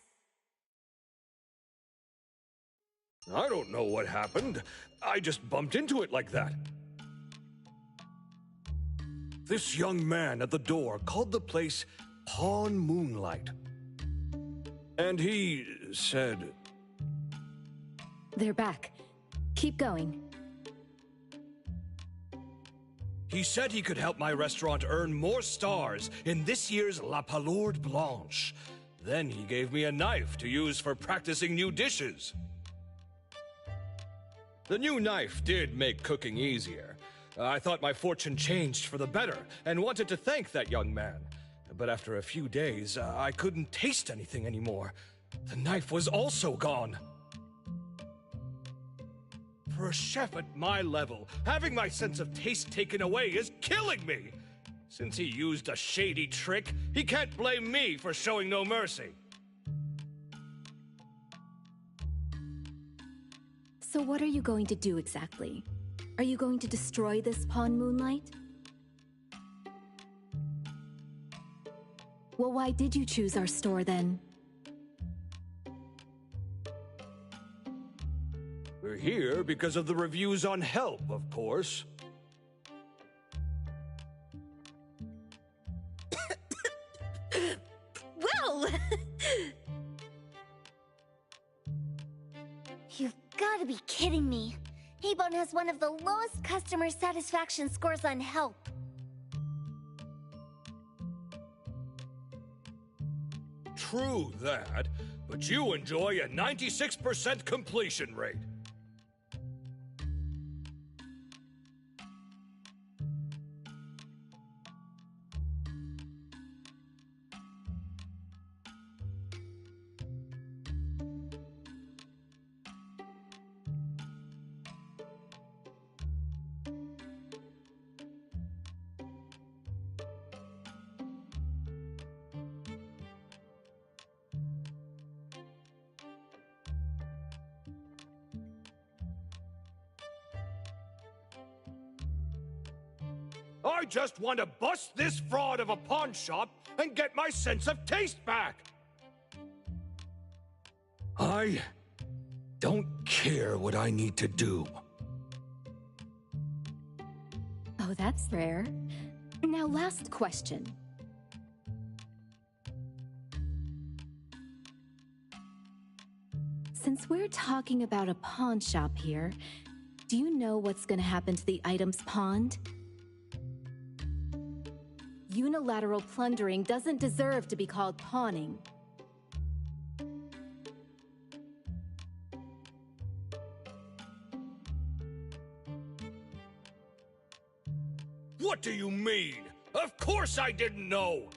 I don't know what happened. I just bumped into it like that. This young man at the door called the place Pawn Moonlight. And he said... They're back. Keep going. He said he could help my restaurant earn more stars in this year's La Palourde Blanche. Then he gave me a knife to use for practicing new dishes. The new knife did make cooking easier. I thought my fortune changed for the better and wanted to thank that young man. But after a few days, I couldn't taste anything anymore. The knife was also gone. For a chef at my level, having my sense of taste taken away is killing me. Since he used a shady trick, he can't blame me for showing no mercy. So what are you going to do exactly? Are you going to destroy this Pawn Moonlight? Well, why did you choose our store then? We're here because of the reviews on Help, of course. Well! You've got to be kidding me. Habon has one of the lowest customer satisfaction scores on Help. True that, but you enjoy a 96% completion rate. I just want to bust this fraud of a pawn shop and get my sense of taste back. I don't care what I need to do. Oh, that's rare. Now, last question. Since we're talking about a pawn shop here, do you know what's gonna happen to the items pawned? Unilateral plundering doesn't deserve to be called pawning. What do you mean? Of course I didn't know!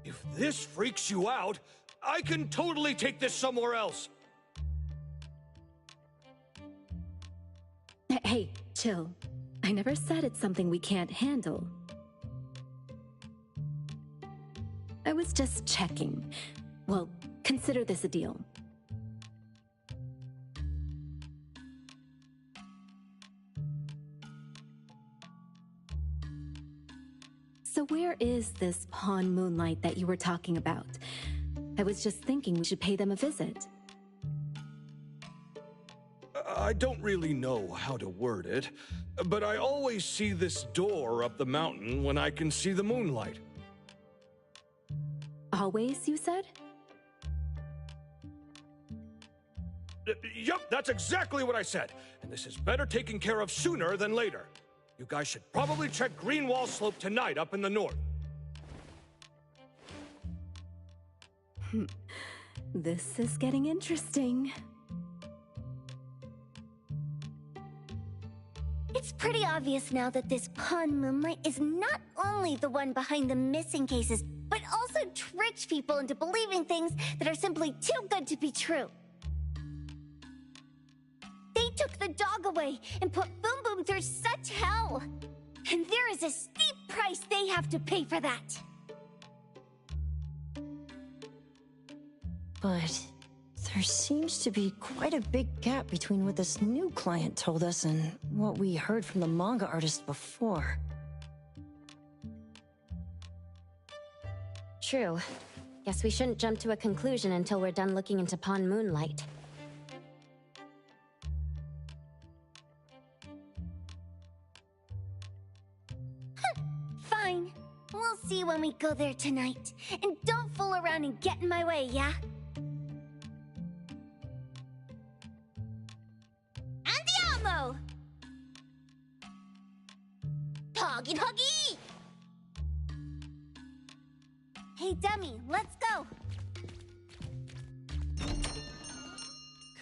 If this freaks you out, I can totally take this somewhere else. Hey, chill. I never said it's something we can't handle. I was just checking. Well, consider this a deal. So where is this Pawn Moonlight that you were talking about? I was just thinking we should pay them a visit. I don't really know how to word it, but I always see this door up the mountain when I can see the moonlight. Always, you said? Yup, that's exactly what I said. And this is better taken care of sooner than later. You guys should probably check Greenwall Slope tonight up in the north. This is getting interesting. It's pretty obvious now that this Pawn Moonlight is not only the one behind the missing cases, but also tricks people into believing things that are simply too good to be true. They took the dog away and put Boom Boom through such hell. And there is a steep price they have to pay for that. But there seems to be quite a big gap between what this new client told us and what we heard from the manga artist before. True. Guess we shouldn't jump to a conclusion until we're done looking into Pawn Moonlight. Fine. We'll see when we go there tonight. And don't fool around and get in my way, yeah? Andiamo! Doggy doggy! Hey, dummy, let's go!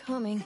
Coming.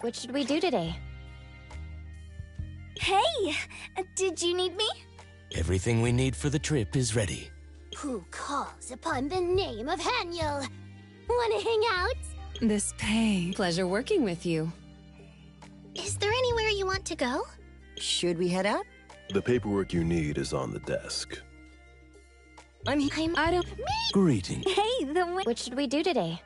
What should we do today? Hey! Did you need me? Everything we need for the trip is ready. Who calls upon the name of Haniel? Wanna hang out? This pay. Pleasure working with you. Is there anywhere you want to go? Should we head out? The paperwork you need is on the desk. I don't... Greetings. Hey, What should we do today?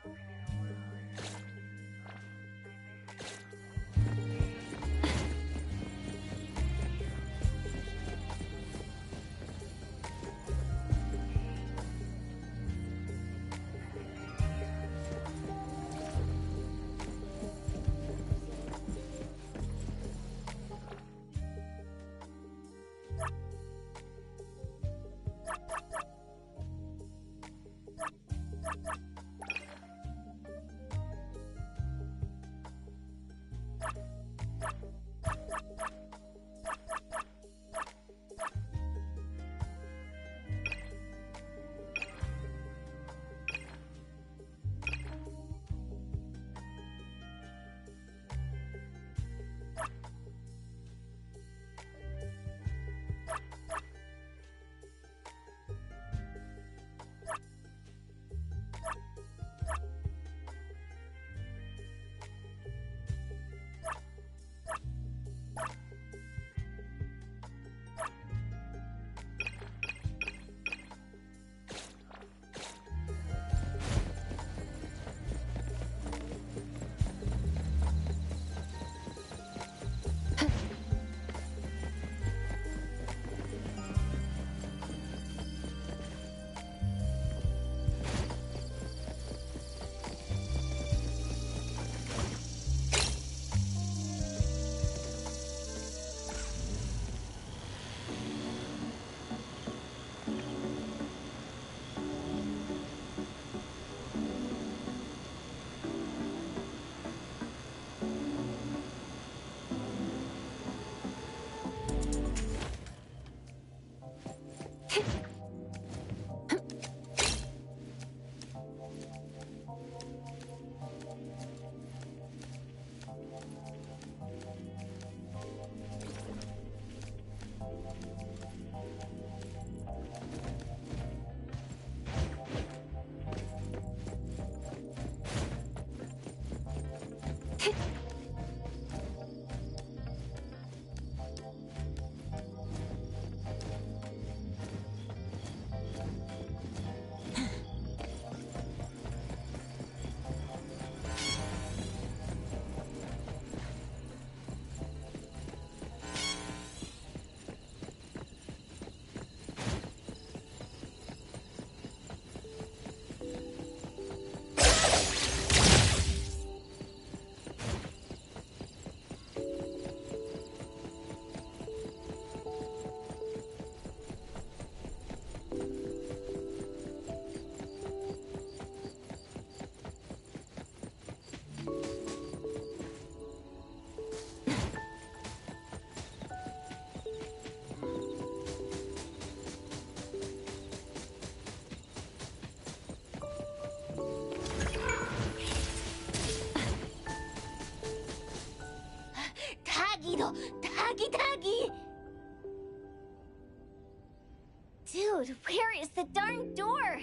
Dude, where is the darn door?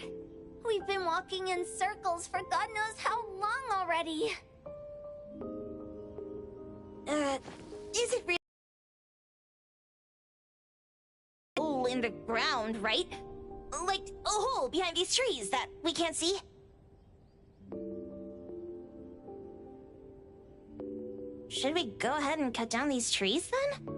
We've been walking in circles for God knows how long already. Is it really a hole in the ground, right? Like a hole behind these trees that we can't see? Should we go ahead and cut down these trees then?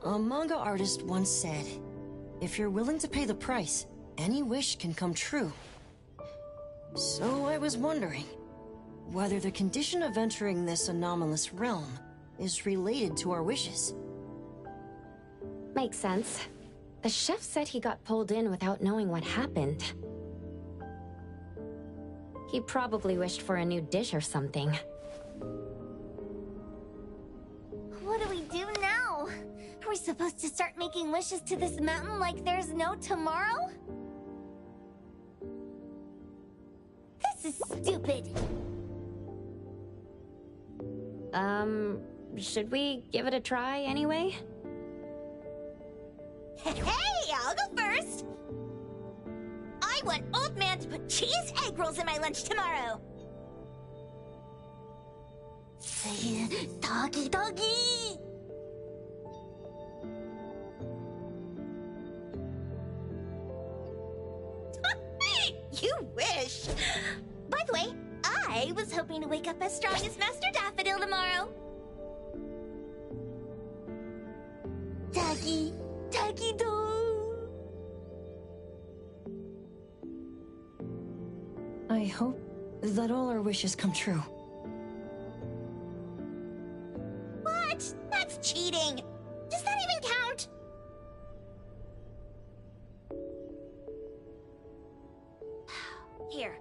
A manga artist once said, if you're willing to pay the price, any wish can come true. So I was wondering whether the condition of entering this anomalous realm is related to our wishes. Makes sense. The chef said he got pulled in without knowing what happened. He probably wished for a new dish or something. What do we do now? Are we supposed to start making wishes to this mountain like there's no tomorrow? This is stupid. Should we give it a try anyway? Hey, I'll go first! I want Old Man to put cheese egg rolls in my lunch tomorrow! Doggy, doggy! You wish! By the way, I was hoping to wake up as strong as Master Daffodil tomorrow. Doggy, doggy do. I hope that all our wishes come true. What? That's cheating! Does that even count? Here,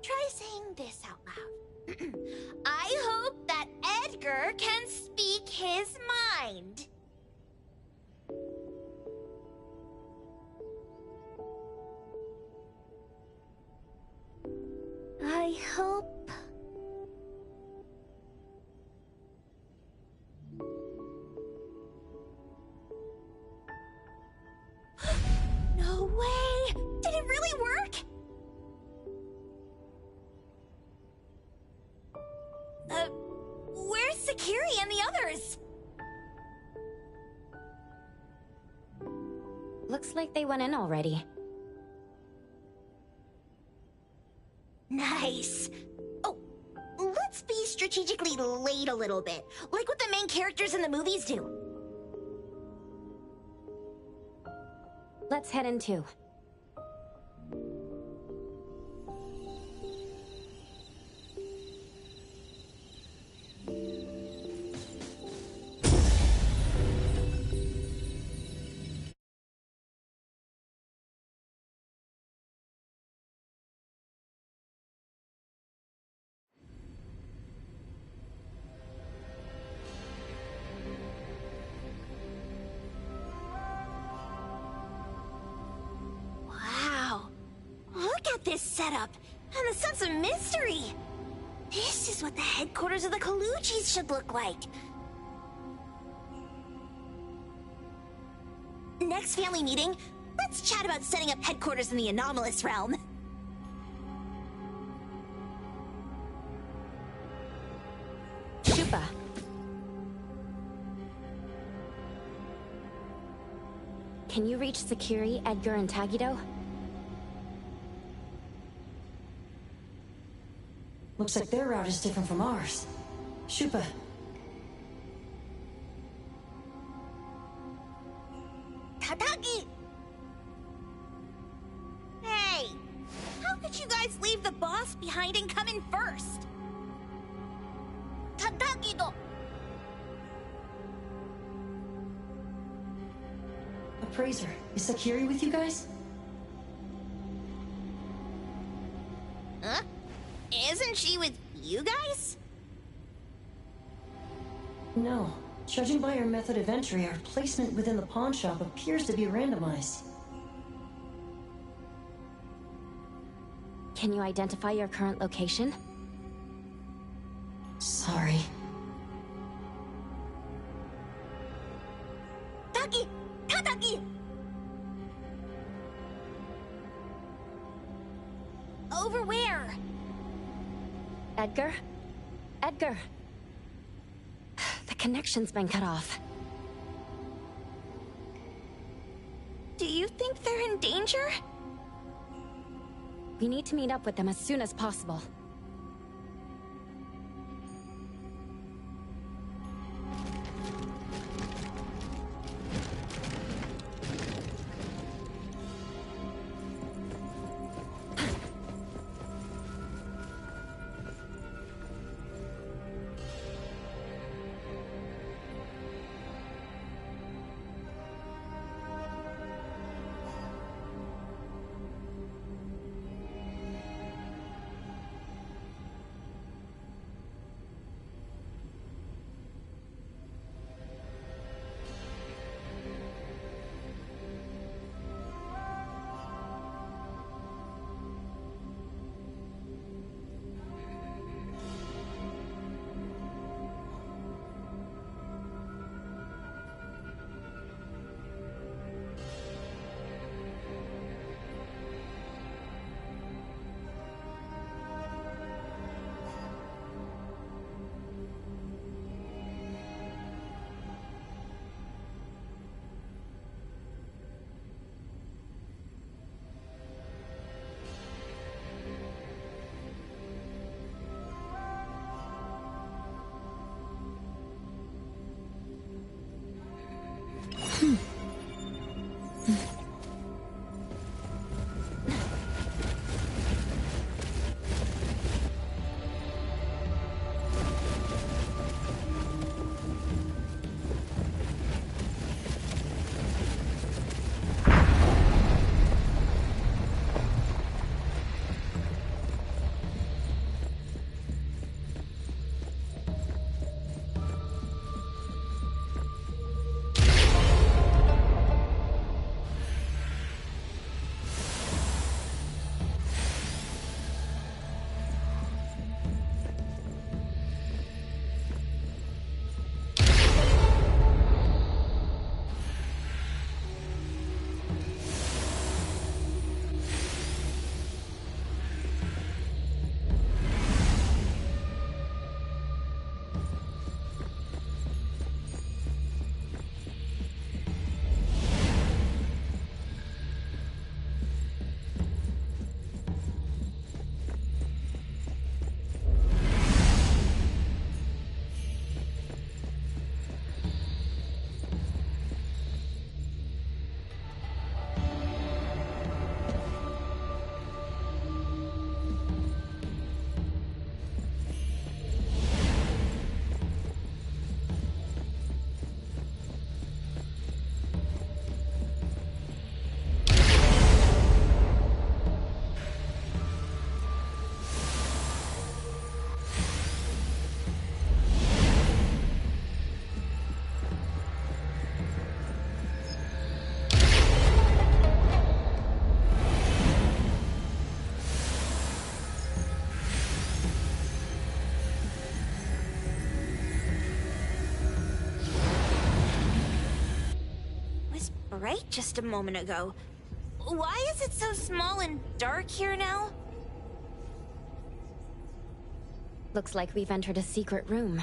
try saying this out loud. I hope that Edgar can speak his mind. I hope... No way! Did it really work? Where's Sakiri and the others? Looks like they went in already. Nice. Oh, let's be strategically late a little bit, like what the main characters in the movies do. Let's head in too. Wow. Look at this setup, and the sense of mystery. This is what the headquarters of the Kaluchis should look like. Next family meeting, let's chat about setting up headquarters in the anomalous realm. Chupa. Can you reach Sakiri, Edgar, and Tagido? Looks like their route is different from ours. Shupa. Tatagi! Hey! How could you guys leave the boss behind and come in first? Tatagi-do! Appraiser, is Sakiri with you guys? Huh? Isn't she with you guys? No. Judging by our method of entry, our placement within the pawn shop appears to be randomized. Can you identify your current location? Sorry. Tataki! Tataki! Over where? Edgar? Edgar! The connection's been cut off. Do you think they're in danger? We need to meet up with them as soon as possible. Bright just a moment ago. Why is it so small and dark here now? Looks like we've entered a secret room.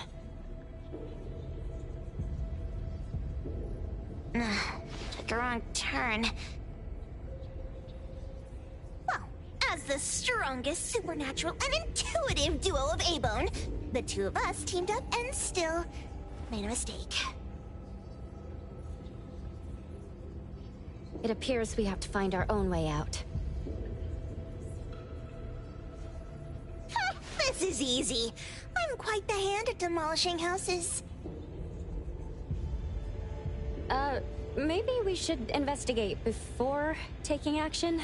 Took a wrong turn. Well, as the strongest supernatural and intuitive duo of A-Bone, the two of us teamed up and still made a mistake. It appears we have to find our own way out. This is easy. I'm quite the hand at demolishing houses. Maybe we should investigate before taking action?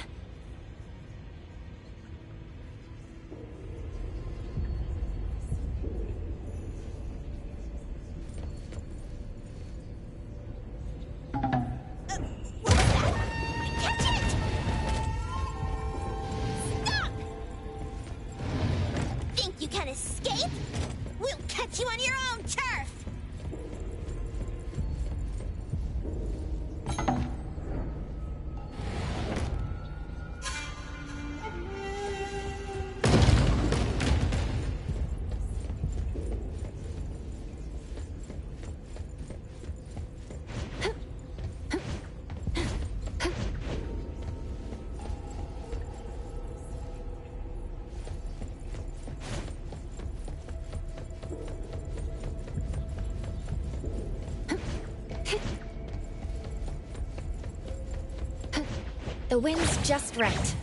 The wind's just right.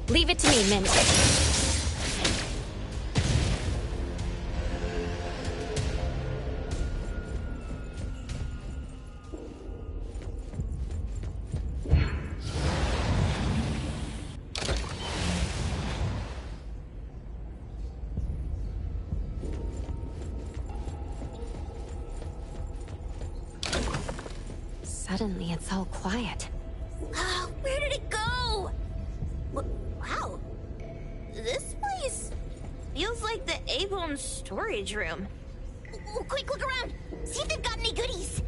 Leave it to me, Mint. Suddenly, it's all quiet. Where did it go? Wow. This place feels like the A-Bone storage room. Quick, look around. See if they've got any goodies.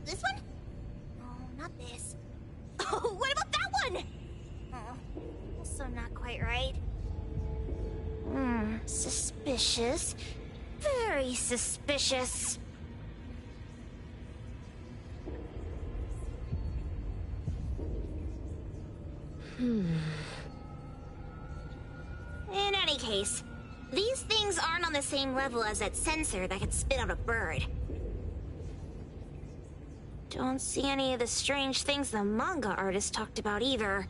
This one? Oh, not this. Oh, what about that one? Oh, also not quite right. Suspicious. Very suspicious. In any case, these things aren't on the same level as that sensor that could spit out a bird. Don't see any of the strange things the manga artist talked about either.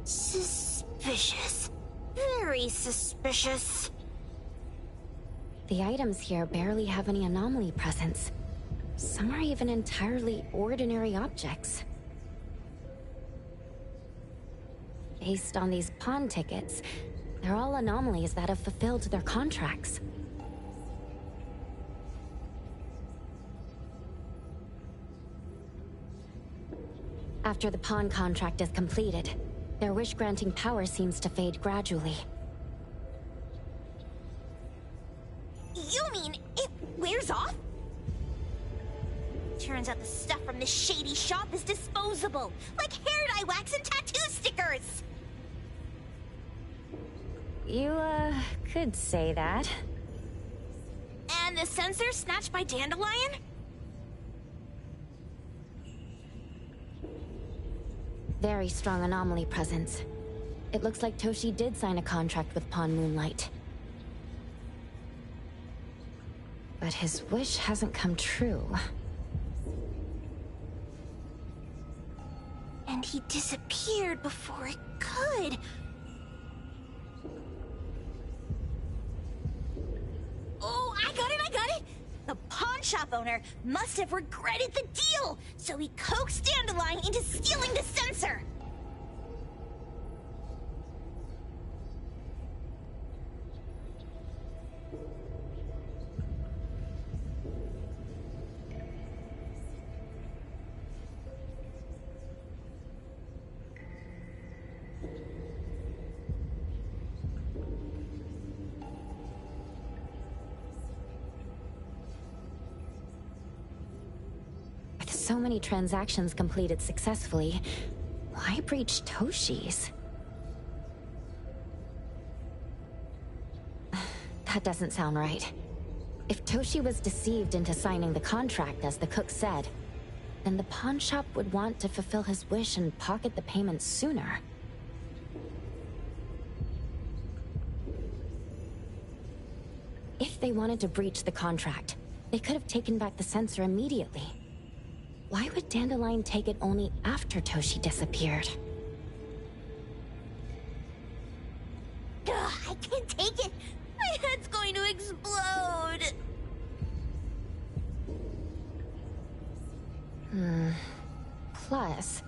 Suspicious. Very suspicious. The items here barely have any anomaly presence. Some are even entirely ordinary objects. Based on these pawn tickets, they're all anomalies that have fulfilled their contracts. After the pawn contract is completed, their wish-granting power seems to fade gradually. You mean it wears off? Turns out the stuff from this shady shop is disposable, like hair dye wax and tattoo stickers! You, could say that. And the sensor snatched by Dandelion? Very strong anomaly presence. It looks like Toshi did sign a contract with Pawn Moonlight. But his wish hasn't come true. And he disappeared before it could. Oh, I got it! The pawn shop owner must have regretted the deal, so he coaxed Dandelion into stealing the sensor. With so many transactions completed successfully, why breach Toshi's? That doesn't sound right. If Toshi was deceived into signing the contract, as the cook said, then the pawn shop would want to fulfill his wish and pocket the payment sooner. If they wanted to breach the contract, they could have taken back the sensor immediately. Why would Dandelion take it only after Toshi disappeared? Ugh, I can't take it! My head's going to explode! Plus,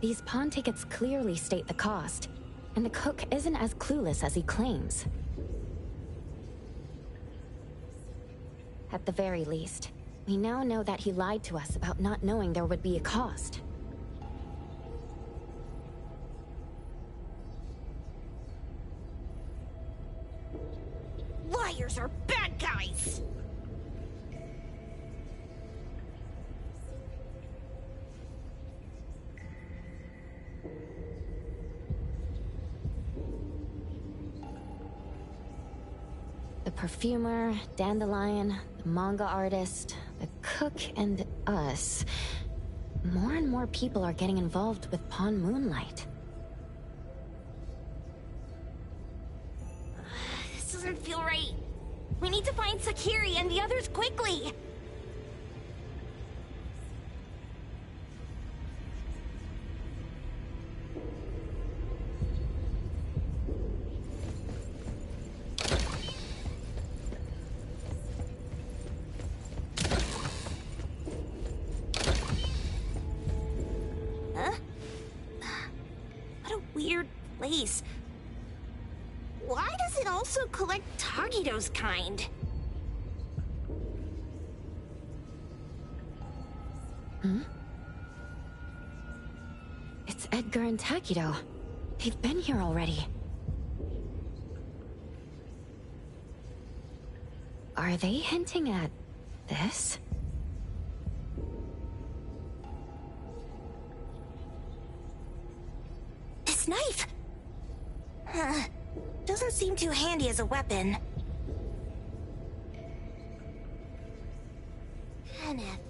these pawn tickets clearly state the cost, and the cook isn't as clueless as he claims. At the very least, we now know that he lied to us about not knowing there would be a cost. Liars are bad guys! The perfumer, Dandelion, the manga artist, the cook, and us. More and more people are getting involved with Pawn Moonlight. This doesn't feel right. We need to find Sakiri and the others quickly! Place. Why does it also collect Tagido's kind? It's Edgar and Tagido. They've been here already. Are they hinting at this? This knife! Doesn't seem too handy as a weapon. Kenneth.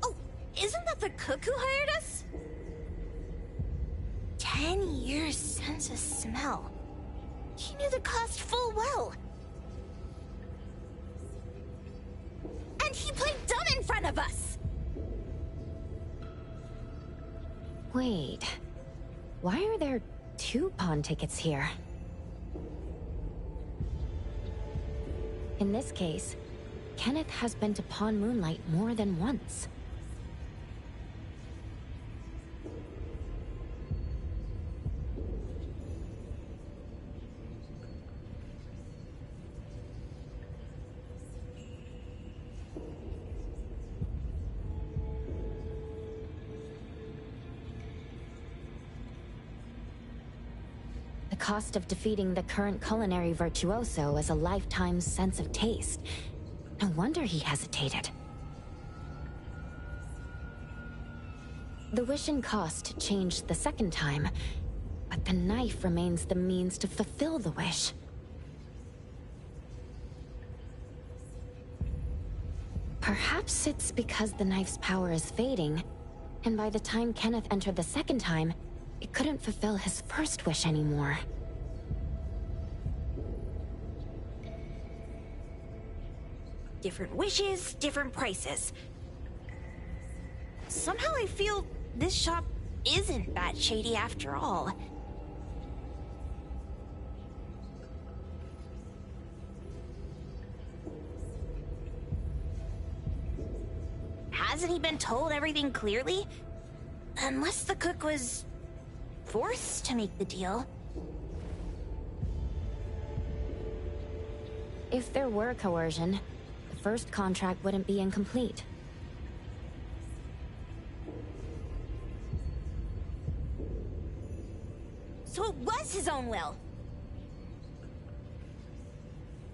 Oh, isn't that the cook who hired us? 10 years sense of smell. He knew the cost full well. And he played dumb in front of us! Wait. Why are there 2 pawn tickets here? In this case, Kenneth has been to Pawn Moonlight more than once. The cost of defeating the current culinary virtuoso is a lifetime's sense of taste. No wonder he hesitated. The wish and cost changed the second time, but the knife remains the means to fulfill the wish. Perhaps it's because the knife's power is fading, and by the time Kenneth entered the second time, it couldn't fulfill his first wish anymore. Different wishes, different prices. Somehow I feel this shop isn't that shady after all. Hasn't he been told everything clearly? Unless the cook was forced to make the deal. If there were coercion, the first contract wouldn't be incomplete. So it was his own will.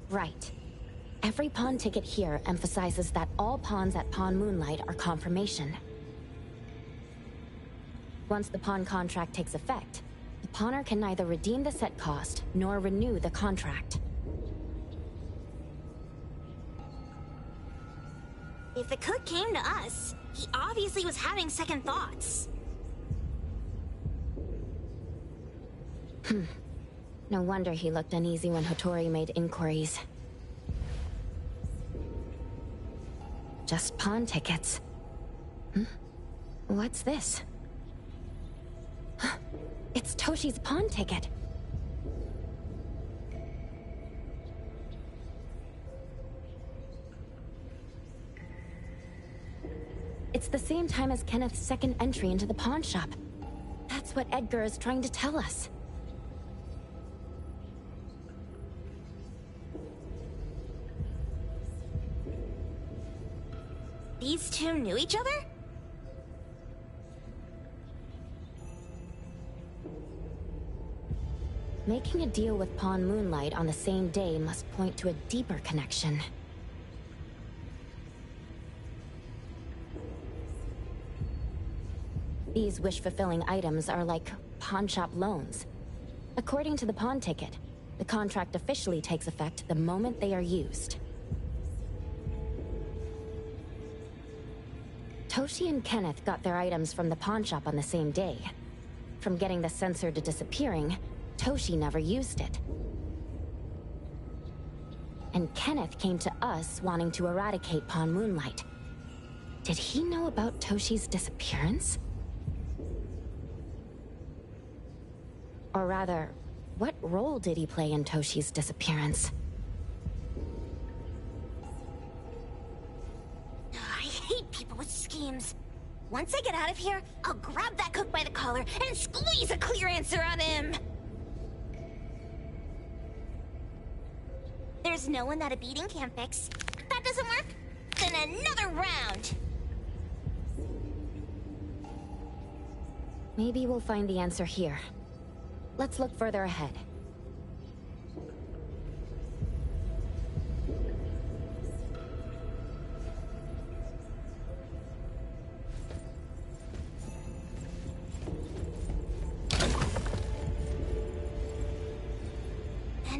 Right. Every pawn ticket here emphasizes that all pawns at Pawn Moonlight are confirmation. Once the pawn contract takes effect, the pawner can neither redeem the set cost nor renew the contract. If the cook came to us, he obviously was having second thoughts. No wonder he looked uneasy when Hotori made inquiries. Just pawn tickets. What's this? It's Toshi's pawn ticket. It's the same time as Kenneth's second entry into the pawn shop. That's what Edgar is trying to tell us. These two knew each other? Making a deal with Pawn Moonlight on the same day must point to a deeper connection. These wish-fulfilling items are like pawn shop loans. According to the pawn ticket, the contract officially takes effect the moment they are used. Toshi and Kenneth got their items from the pawn shop on the same day. From getting the sensor to disappearing, Toshi never used it. And Kenneth came to us wanting to eradicate Pawn Moonlight. Did he know about Toshi's disappearance? Or rather, what role did he play in Toshi's disappearance? I hate people with schemes. Once I get out of here, I'll grab that cook by the collar and squeeze a clear answer on him! There's no one that a beating can't fix. That doesn't work? Then another round! Maybe we'll find the answer here. Let's look further ahead.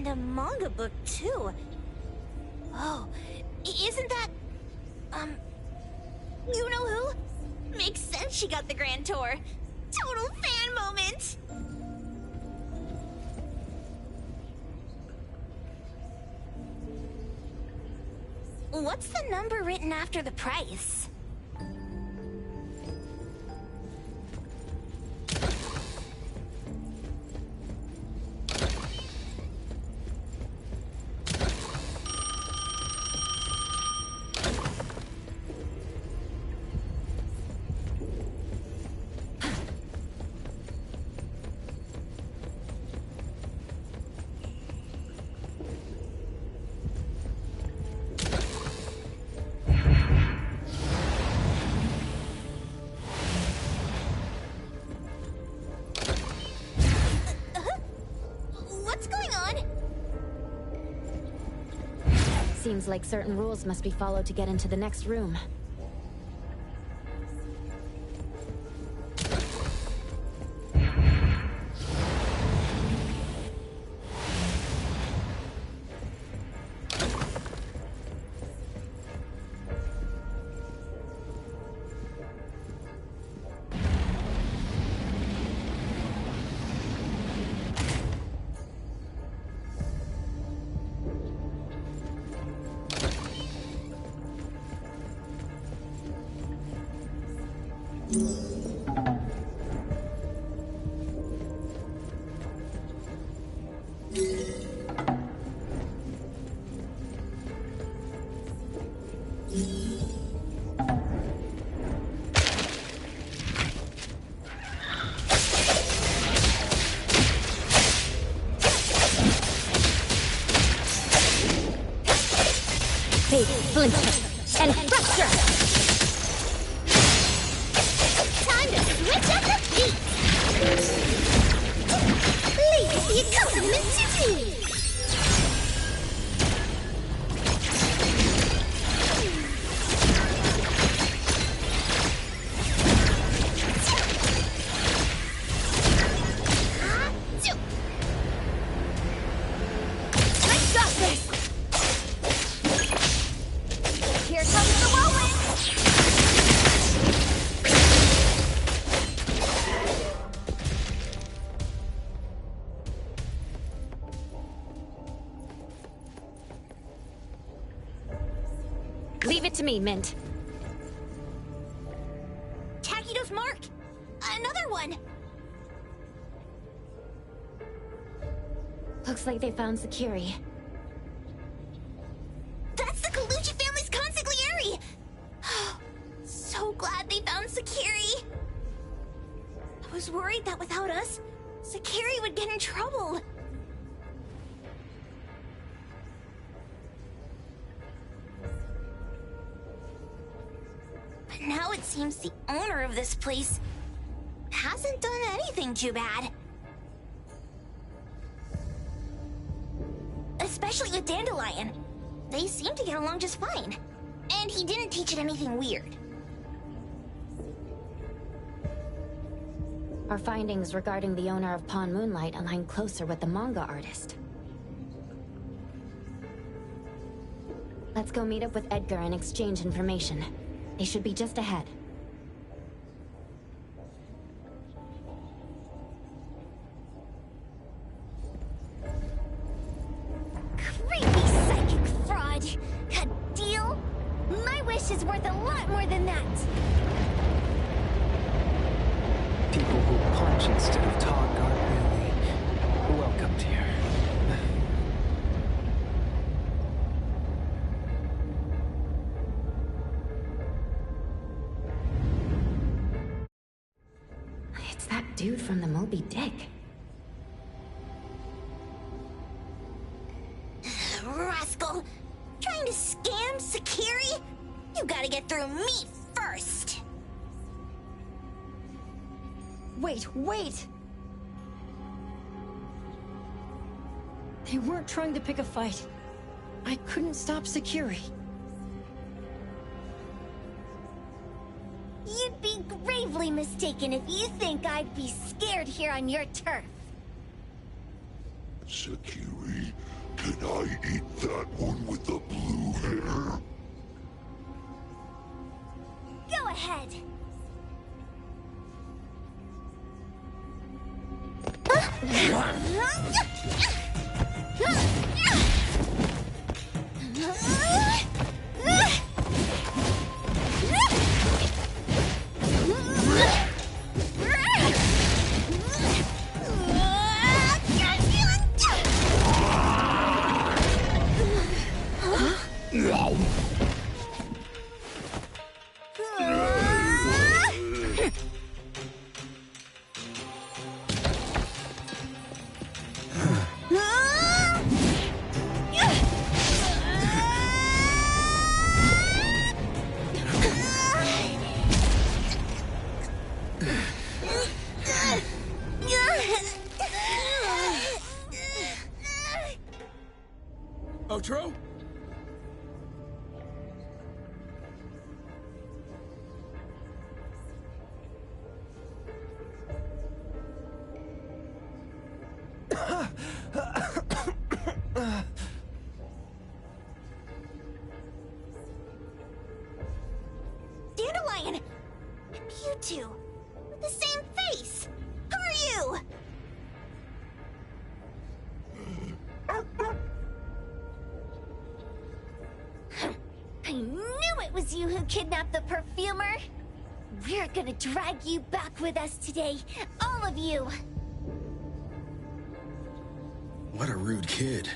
And a manga book, too. Oh, isn't that... you know who? Makes sense she got the grand tour. Total fan moment! What's the number written after the price? Seems like certain rules must be followed to get into the next room. Flincher and fracture! Time to switch up the beat! Please the accompaniment to me! I got this! Here comes the whirlwind! Leave it to me, Mint. Takido's mark! Another one! Looks like they found Sakiri. That's the Colucci family's consigliere! So glad they found Sakiri! I was worried that without us, Sakiri would get in trouble. But now it seems the owner of this place hasn't done anything too bad. Especially with Dandelion. They seem to get along just fine. And he didn't teach it anything weird. Our findings regarding the owner of Pawn Moonlight align closer with the manga artist. Let's go meet up with Edgar and exchange information. They should be just ahead. Creepy psychic fraud! A deal? My wish is worth a lot more than that! People who punch instead of talk aren't really welcomed here. It's that dude from the Moby Dick. Rascal! Trying to scam Sakiri? You gotta get through me first! Wait! They weren't trying to pick a fight. I couldn't stop Sakiri. You'd be gravely mistaken if you think I'd be scared here on your turf. Sakiri, Can I eat that one with the blue hair? Go ahead. Outro? Dandelion! You two, with the same face! Who are you? I knew it was you who kidnapped the perfumer! We're gonna drag you back with us today, all of you! What a rude kid.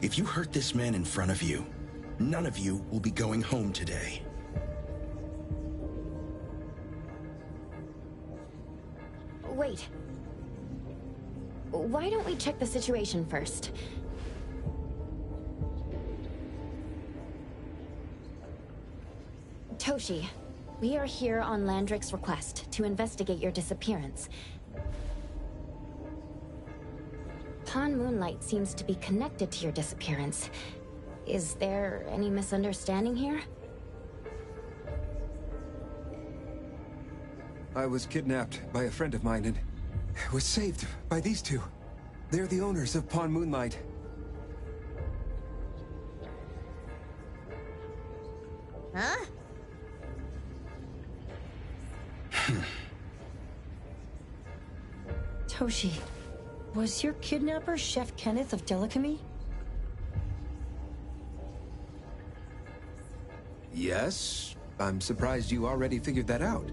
If you hurt this man in front of you, none of you will be going home today. Wait. Why don't we check the situation first? Toshi, we are here on Landrick's request to investigate your disappearance. Pawn Moonlight seems to be connected to your disappearance. Is there any misunderstanding here? I was kidnapped by a friend of mine and was saved by these two. They're the owners of Pawn Moonlight. Huh? Toshi, was your kidnapper Chef Kenneth of Delicamy? Yes? I'm surprised you already figured that out.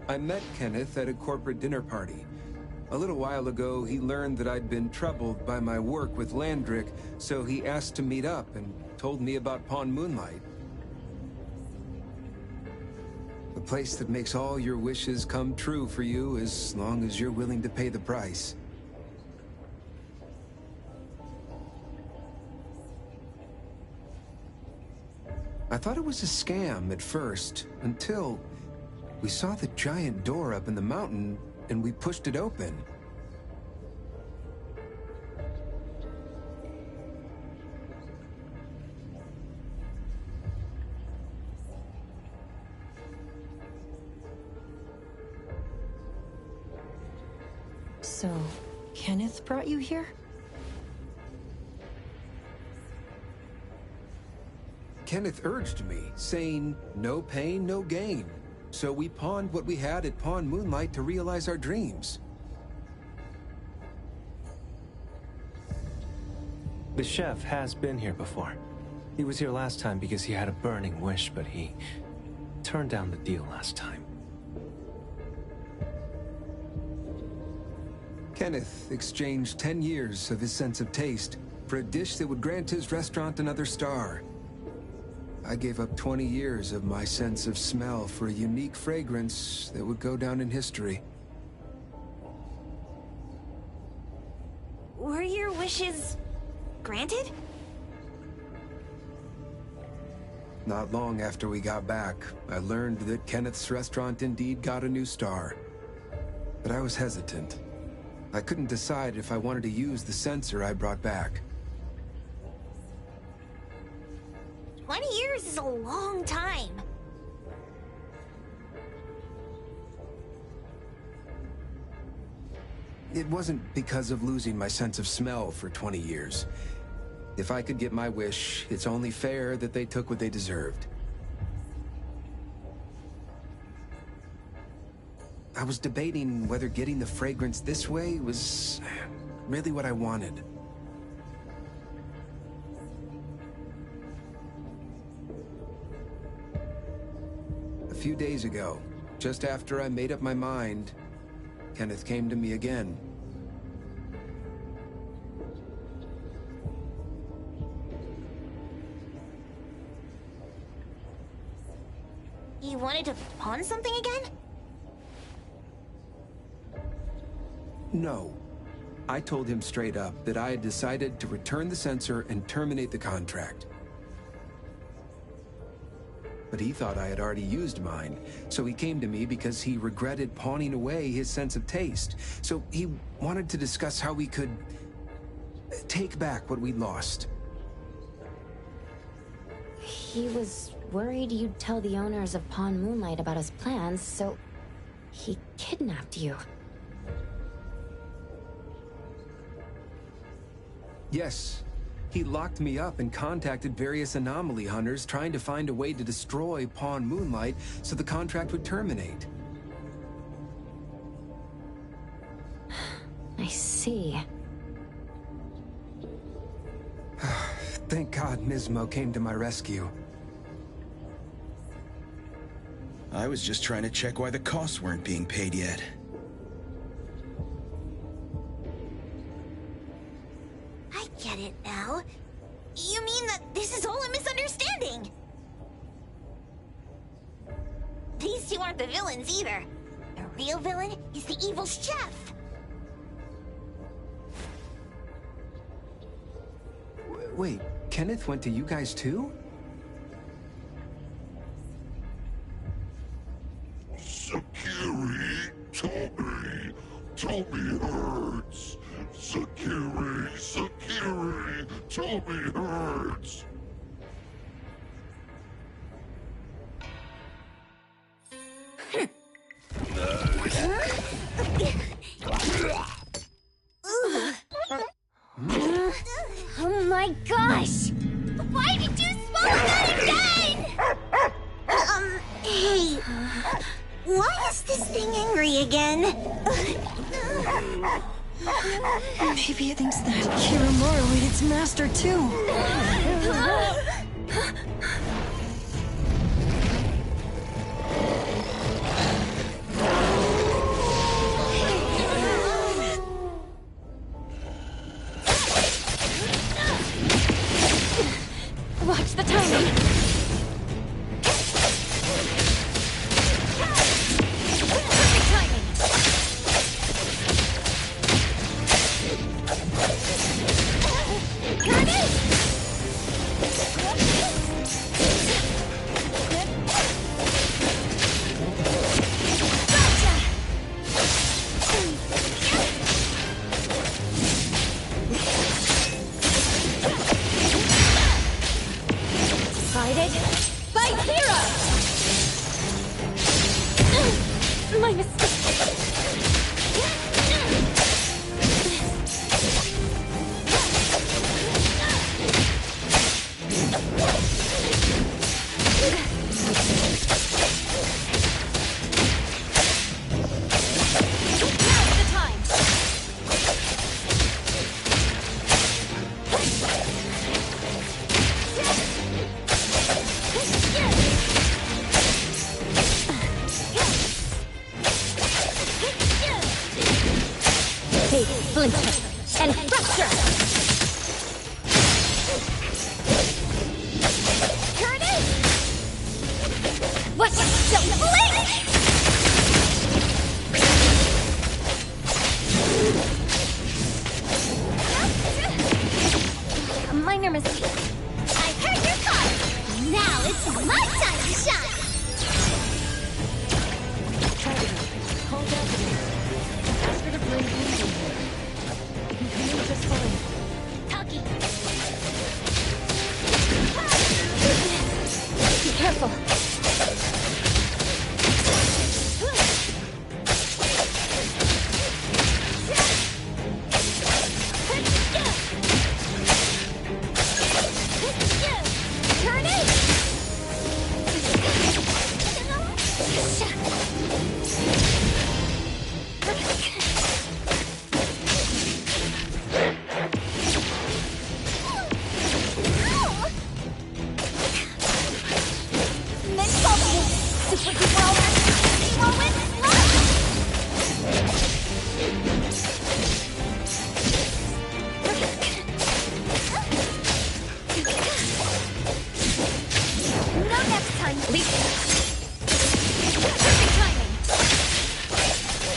I met Kenneth at a corporate dinner party. A little while ago, he learned that I'd been troubled by my work with Landrick, so he asked to meet up and told me about Pawn Moonlight. The place that makes all your wishes come true for you as long as you're willing to pay the price. I thought it was a scam at first, until we saw the giant door up in the mountain and we pushed it open. So, Kenneth brought you here? Kenneth urged me, saying, no pain, no gain. So we pawned what we had at Pawn Moonlight to realize our dreams. The chef has been here before. He was here last time because he had a burning wish, but he turned down the deal last time. Kenneth exchanged 10 years of his sense of taste for a dish that would grant his restaurant another star. I gave up 20 years of my sense of smell for a unique fragrance that would go down in history. Were your wishes granted? Not long after we got back, I learned that Kenneth's restaurant indeed got a new star. But I was hesitant. I couldn't decide if I wanted to use the sensor I brought back. 20 years is a long time. It wasn't because of losing my sense of smell for 20 years. If I could get my wish, it's only fair that they took what they deserved. I was debating whether getting the fragrance this way was really what I wanted. A few days ago, just after I made up my mind, Kenneth came to me again. You wanted to pawn something again? No. I told him straight up that I had decided to return the sensor and terminate the contract. But he thought I had already used mine, so he came to me because he regretted pawning away his sense of taste. So he wanted to discuss how we could take back what we'd lost. He was worried you'd tell the owners of Pawn Moonlight about his plans, so he kidnapped you. Yes. He locked me up and contacted various anomaly hunters trying to find a way to destroy Pawn Moonlight so the contract would terminate. I see. Thank God Nismo came to my rescue. I was just trying to check why the costs weren't being paid yet. I get it now. You mean that this is all a misunderstanding? These two aren't the villains either. The real villain is the evil chef. Wait, Kenneth went to you guys too? Sakiri, Toby hurts. Sakiri, Toby hurts. Oh my gosh! Why did you swallow that again? Hey. Why is this thing angry again? Maybe it thinks that Kiramura ate its master too. Watch the timing!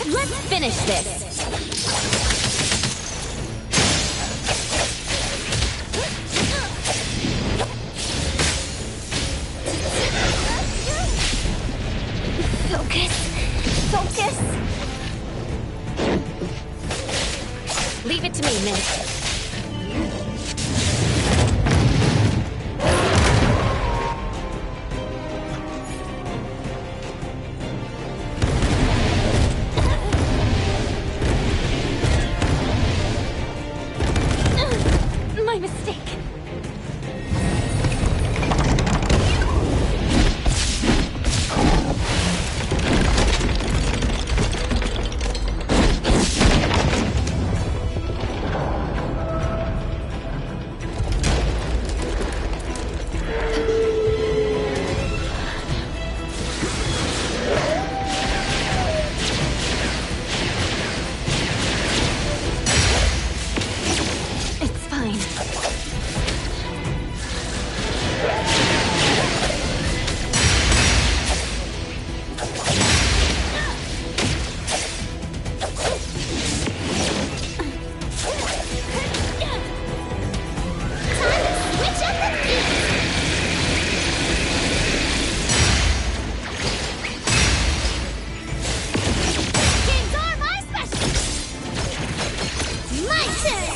Let's finish this! Focus. Focus. Leave it to me, Mint. My mistake. It's fine. Games are my specialty. My turn.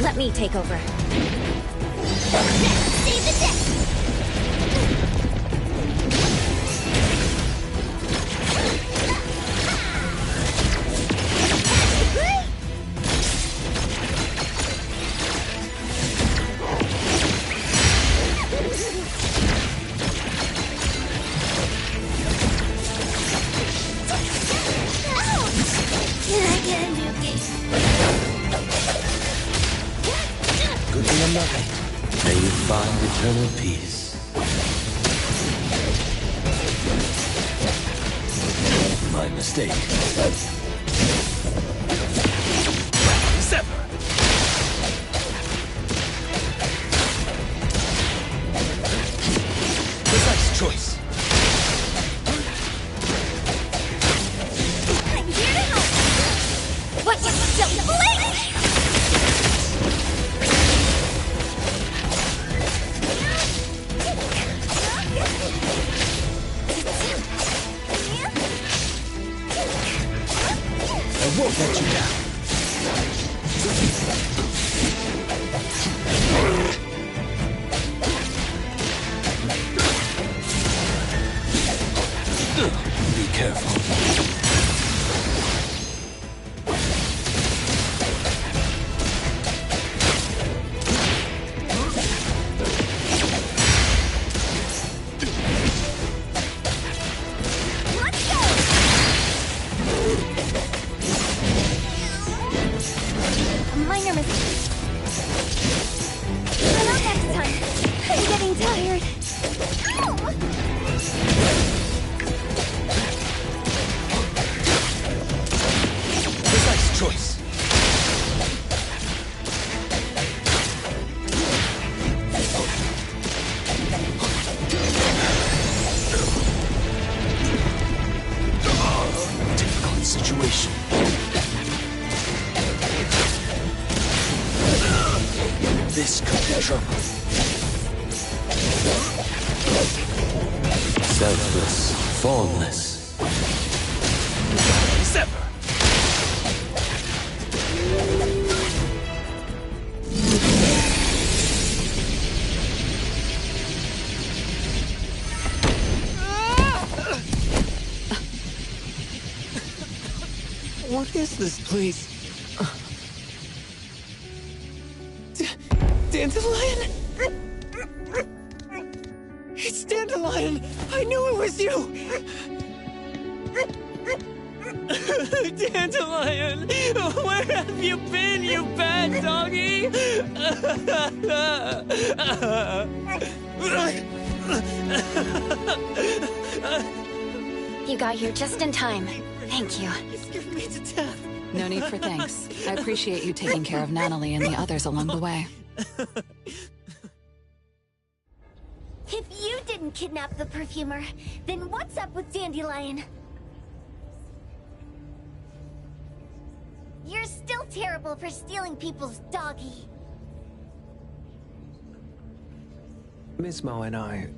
Let me take over. Save the day. Can I get a new game? Good thing I'm nothing. May you find eternal peace. My mistake. Sever. Precise choice. I'm here to help. What you don't blink? I won't let you down. Be careful. Let's go. A minor mistake. Not next time. I'm getting tired. Ow! Precise choice. Difficult situation. This could be trouble. Selfless, formless. Sever. What is this place? Dandelion? It's Dandelion! I knew it was you! Dandelion! doggy! You got here just in time. Thank you. You scared me to death. No need for thanks. I appreciate you taking care of Natalie and the others along the way. If you didn't kidnap the perfumer, then what's up with Dandelion? You're still terrible for stealing people's doggy. Ms. Mo and I,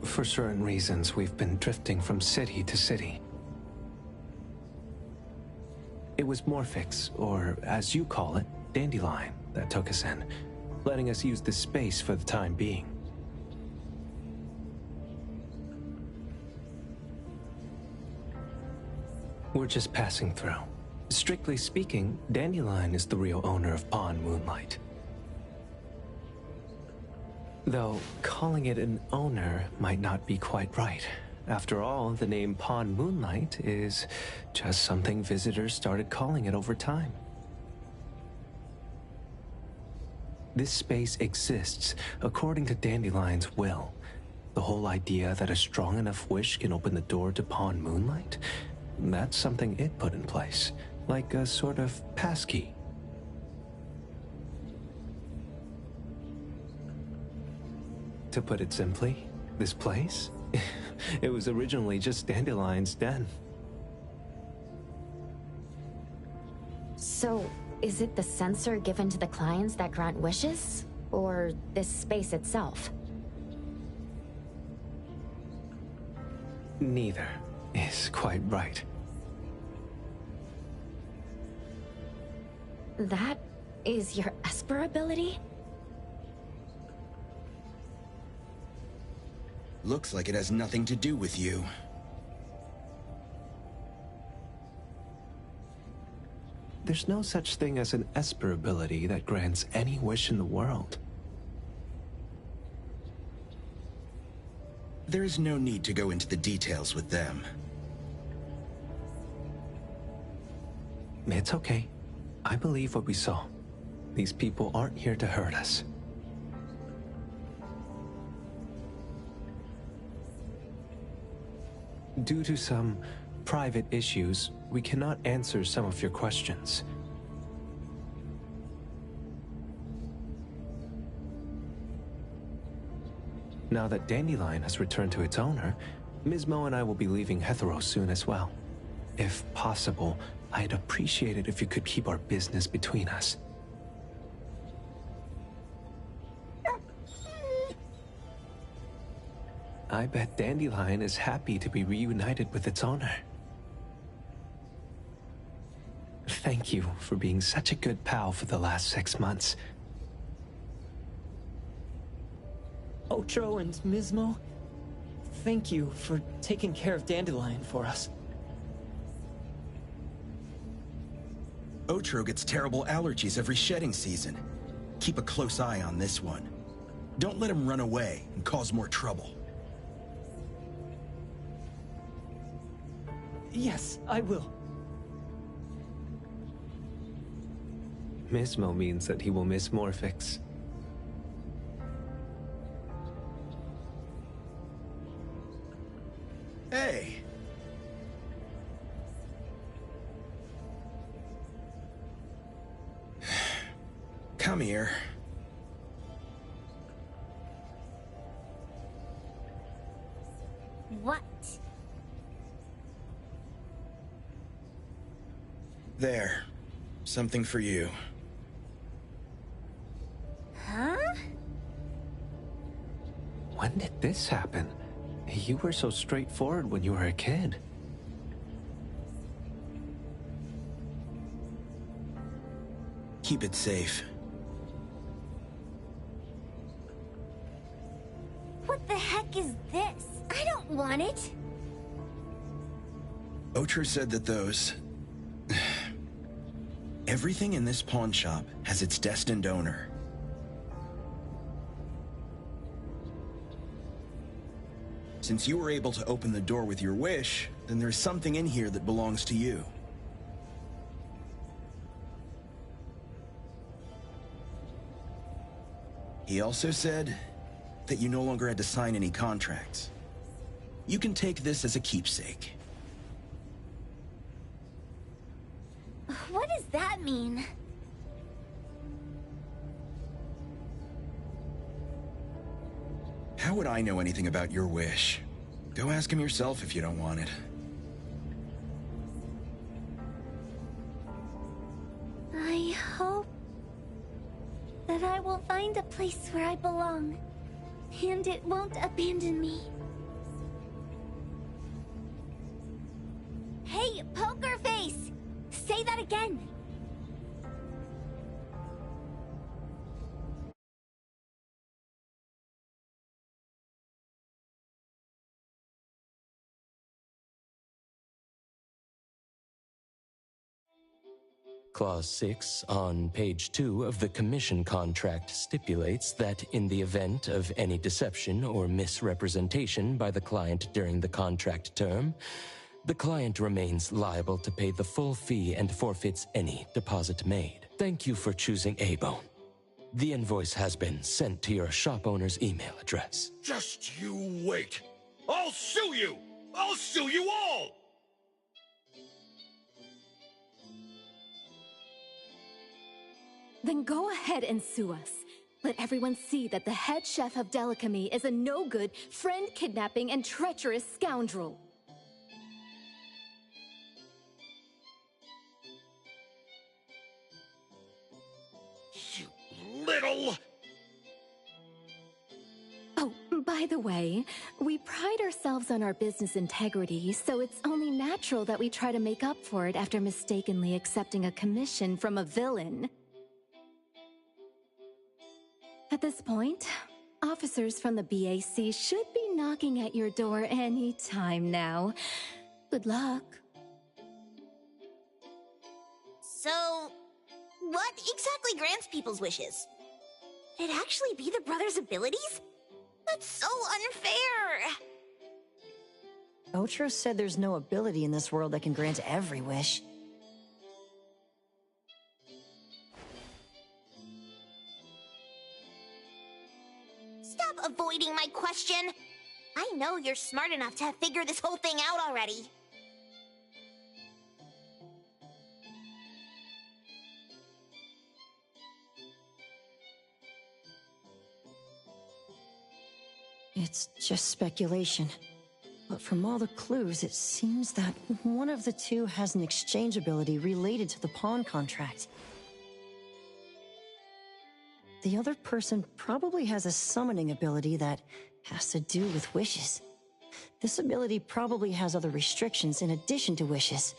for certain reasons, we've been drifting from city to city. It was Morphix, or as you call it, Dandelion, that took us in, letting us use this space for the time being. We're just passing through. Strictly speaking, Dandelion is the real owner of Pawn Moonlight. Though, calling it an owner might not be quite right. After all, the name Pawn Moonlight is just something visitors started calling it over time. This space exists according to Dandelion's will. The whole idea that a strong enough wish can open the door to Pawn Moonlight? That's something it put in place, like a sort of passkey. To put it simply, this place? It was originally just Dandelion's den. So, is it the sensor given to the clients that grant wishes? Or this space itself? Neither is quite right. That is your Esper ability? Looks like it has nothing to do with you. There's no such thing as an Esper ability that grants any wish in the world. There is no need to go into the details with them. It's okay. I believe what we saw. These people aren't here to hurt us. Due to some private issues, we cannot answer some of your questions. Now that Dandelion has returned to its owner, Ms. Mo and I will be leaving Hetero soon as well. If possible, I'd appreciate it if you could keep our business between us. I bet Dandelion is happy to be reunited with its owner. Thank you for being such a good pal for the last 6 months. Otro and Mismo, thank you for taking care of Dandelion for us. Otro gets terrible allergies every shedding season. Keep a close eye on this one. Don't let him run away and cause more trouble. Yes, I will. Mismo means that he will miss Morphix. Hey! Come here. What? There. Something for you. Huh? When did this happen? You were so straightforward when you were a kid. Keep it safe. What the heck is this? I don't want it. Otro said that those... Everything in this pawn shop has its destined owner. Since you were able to open the door with your wish, then there's something in here that belongs to you. He also said that you no longer had to sign any contracts. You can take this as a keepsake. What does that mean? How would I know anything about your wish? Go ask him yourself if you don't want it. I hope that I will find a place where I belong, and it won't abandon me. Hey, Poker Face! Say that again! Clause 6 on page 2 of the commission contract stipulates that in the event of any deception or misrepresentation by the client during the contract term, the client remains liable to pay the full fee and forfeits any deposit made. Thank you for choosing A-Bone. The invoice has been sent to your shop owner's email address. Just you wait. I'll sue you! I'll sue you all! Then go ahead and sue us. Let everyone see that the head chef of Delicamy is a no-good, friend-kidnapping, and treacherous scoundrel. You little... Oh, by the way, we pride ourselves on our business integrity, so it's only natural that we try to make up for it after mistakenly accepting a commission from a villain. At this point, officers from the BAC should be knocking at your door any time now. Good luck. So, what exactly grants people's wishes? Could it actually be the brothers' abilities? That's so unfair! Otro said there's no ability in this world that can grant every wish. Stop avoiding my question! I know you're smart enough to have figured this whole thing out already. It's just speculation. But from all the clues, it seems that one of the two has an exchange ability related to the pawn contract. The other person probably has a summoning ability that has to do with wishes. This ability probably has other restrictions in addition to wishes.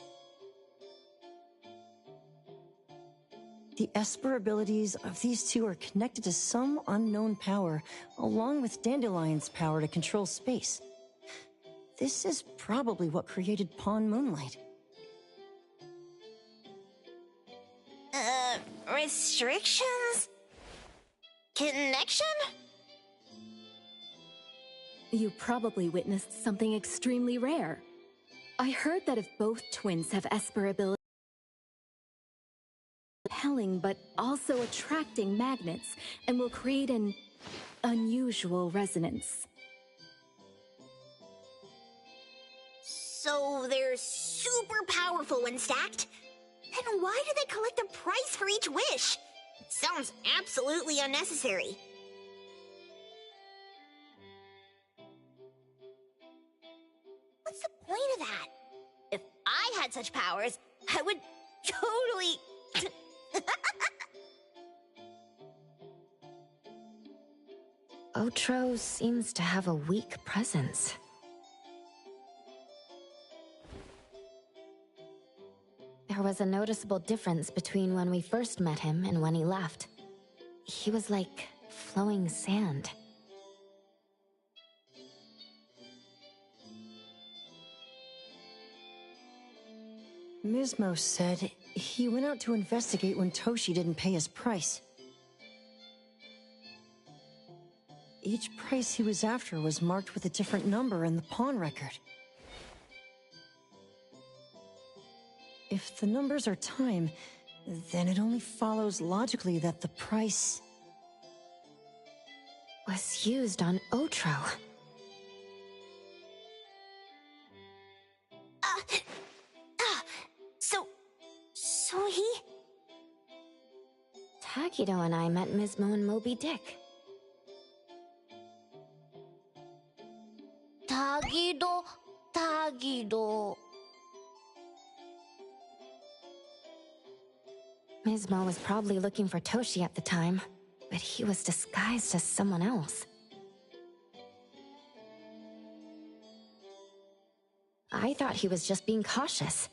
The Esper abilities of these two are connected to some unknown power, along with Dandelion's power to control space. This is probably what created Pawn Moonlight. Restrictions? Connection? You probably witnessed something extremely rare. I heard that if both twins have Esper ability, repelling but also attracting magnets, and will create an unusual resonance. So they're super powerful when stacked? Then why do they collect a price for each wish? It sounds absolutely unnecessary. What's the point of that? If I had such powers, I would totally... Otro seems to have a weak presence. There was a noticeable difference between when we first met him and when he left. He was like flowing sand. Mismo said he went out to investigate when Toshi didn't pay his price. Each price he was after was marked with a different number in the pawn record. If the numbers are time, then it only follows logically that the price... was used on Otro. So he... Tagido and I met Mismo and Moby Dick. Tagido... Mismo was probably looking for Toshi at the time, but he was disguised as someone else. I thought he was just being cautious.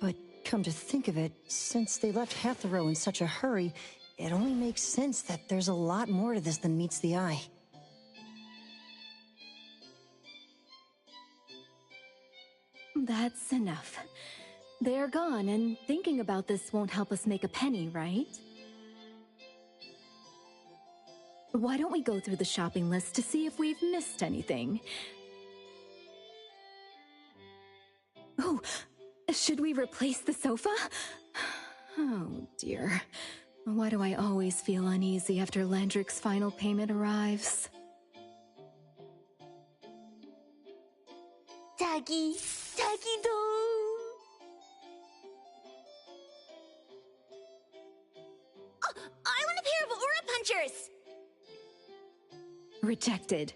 But come to think of it, since they left Hatharo in such a hurry, it only makes sense that there's a lot more to this than meets the eye. That's enough. They're gone, and thinking about this won't help us make a penny, right? Why don't we go through the shopping list to see if we've missed anything? Oh, should we replace the sofa? Oh dear. Why do I always feel uneasy after Landrick's final payment arrives? Tagido! Oh, I want a pair of Aura Punchers! Rejected.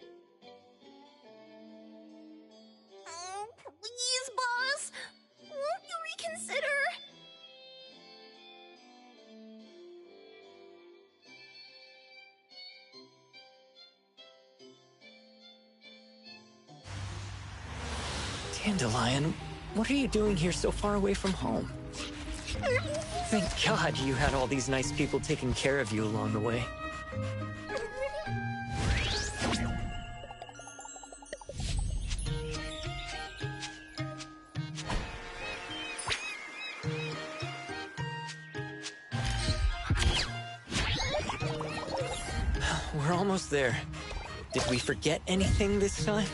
Oh, please, boss! Won't you reconsider? Dandelion, what are you doing here so far away from home? Thank God you had all these nice people taking care of you along the way. We're almost there. Did we forget anything this time?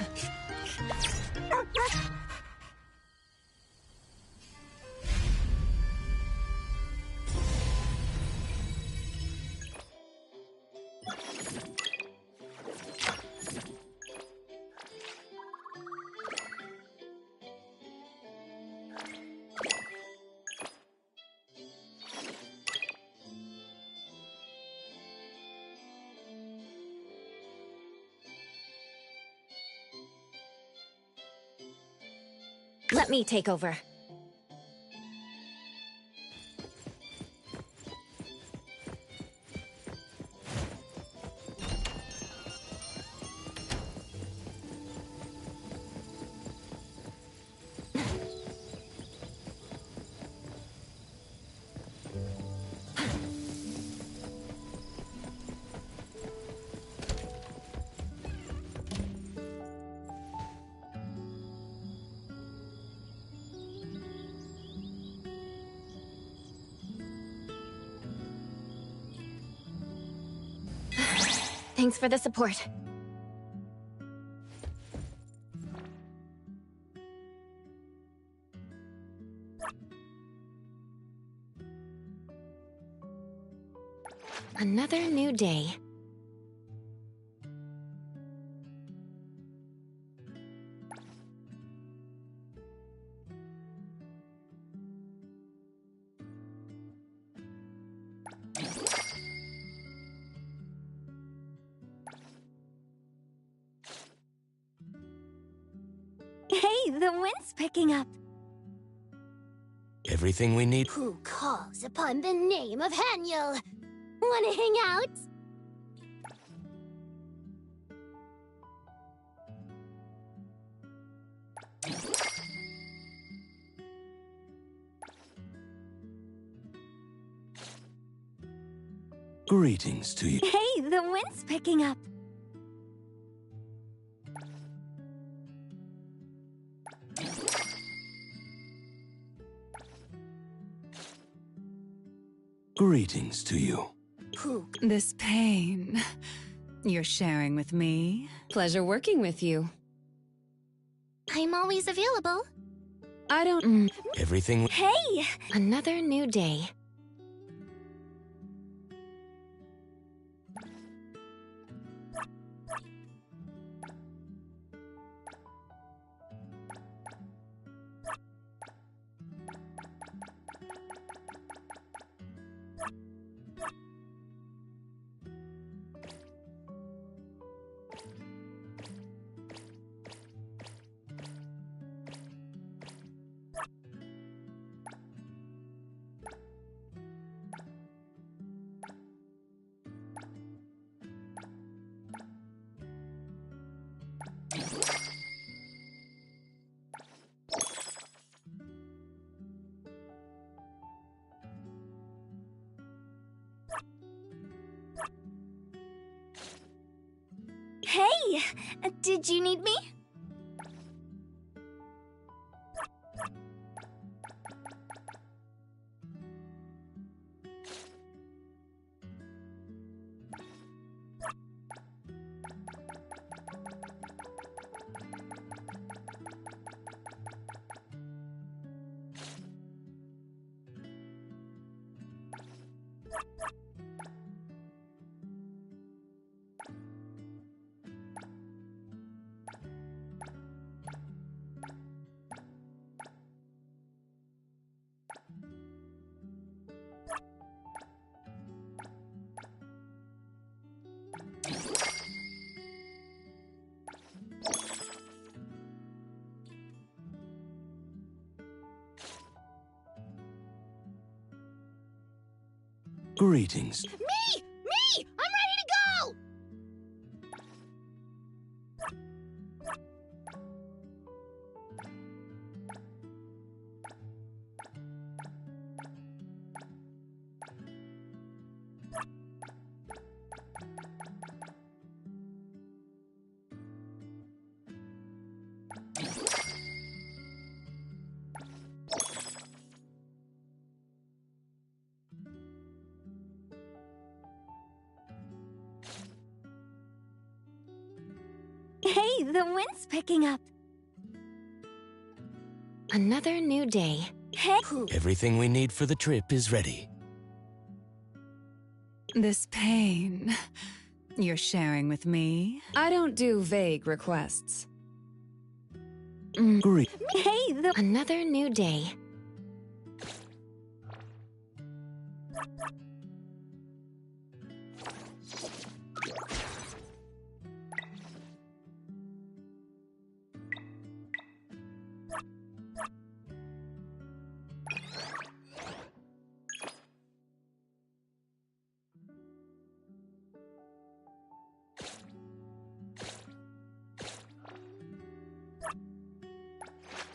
Let me take over. Thanks for the support. Another new day. Hey, the wind's picking up. Everything we need. Who calls upon the name of Haniel? Wanna hang out? Greetings to you. Hey, the wind's picking up. Greetings to you. This pain you're sharing with me? Pleasure working with you. I'm always available. I don't... Everything... Hey! Another new day. Hi! Did you need me? Greetings. Me! Me! I'm ready to go! Hey, the wind's picking up. Another new day. Hey! Everything we need for the trip is ready. This pain you're sharing with me? I don't do vague requests. Great. Hey, Another new day.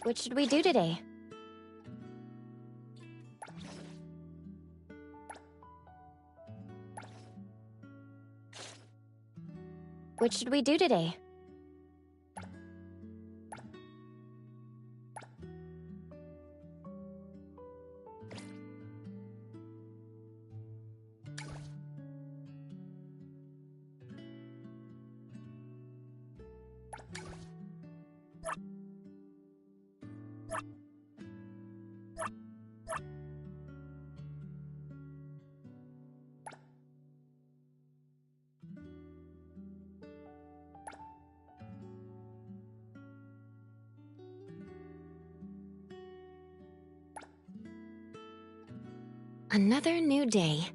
What should we do today? What should we do today? Another new day.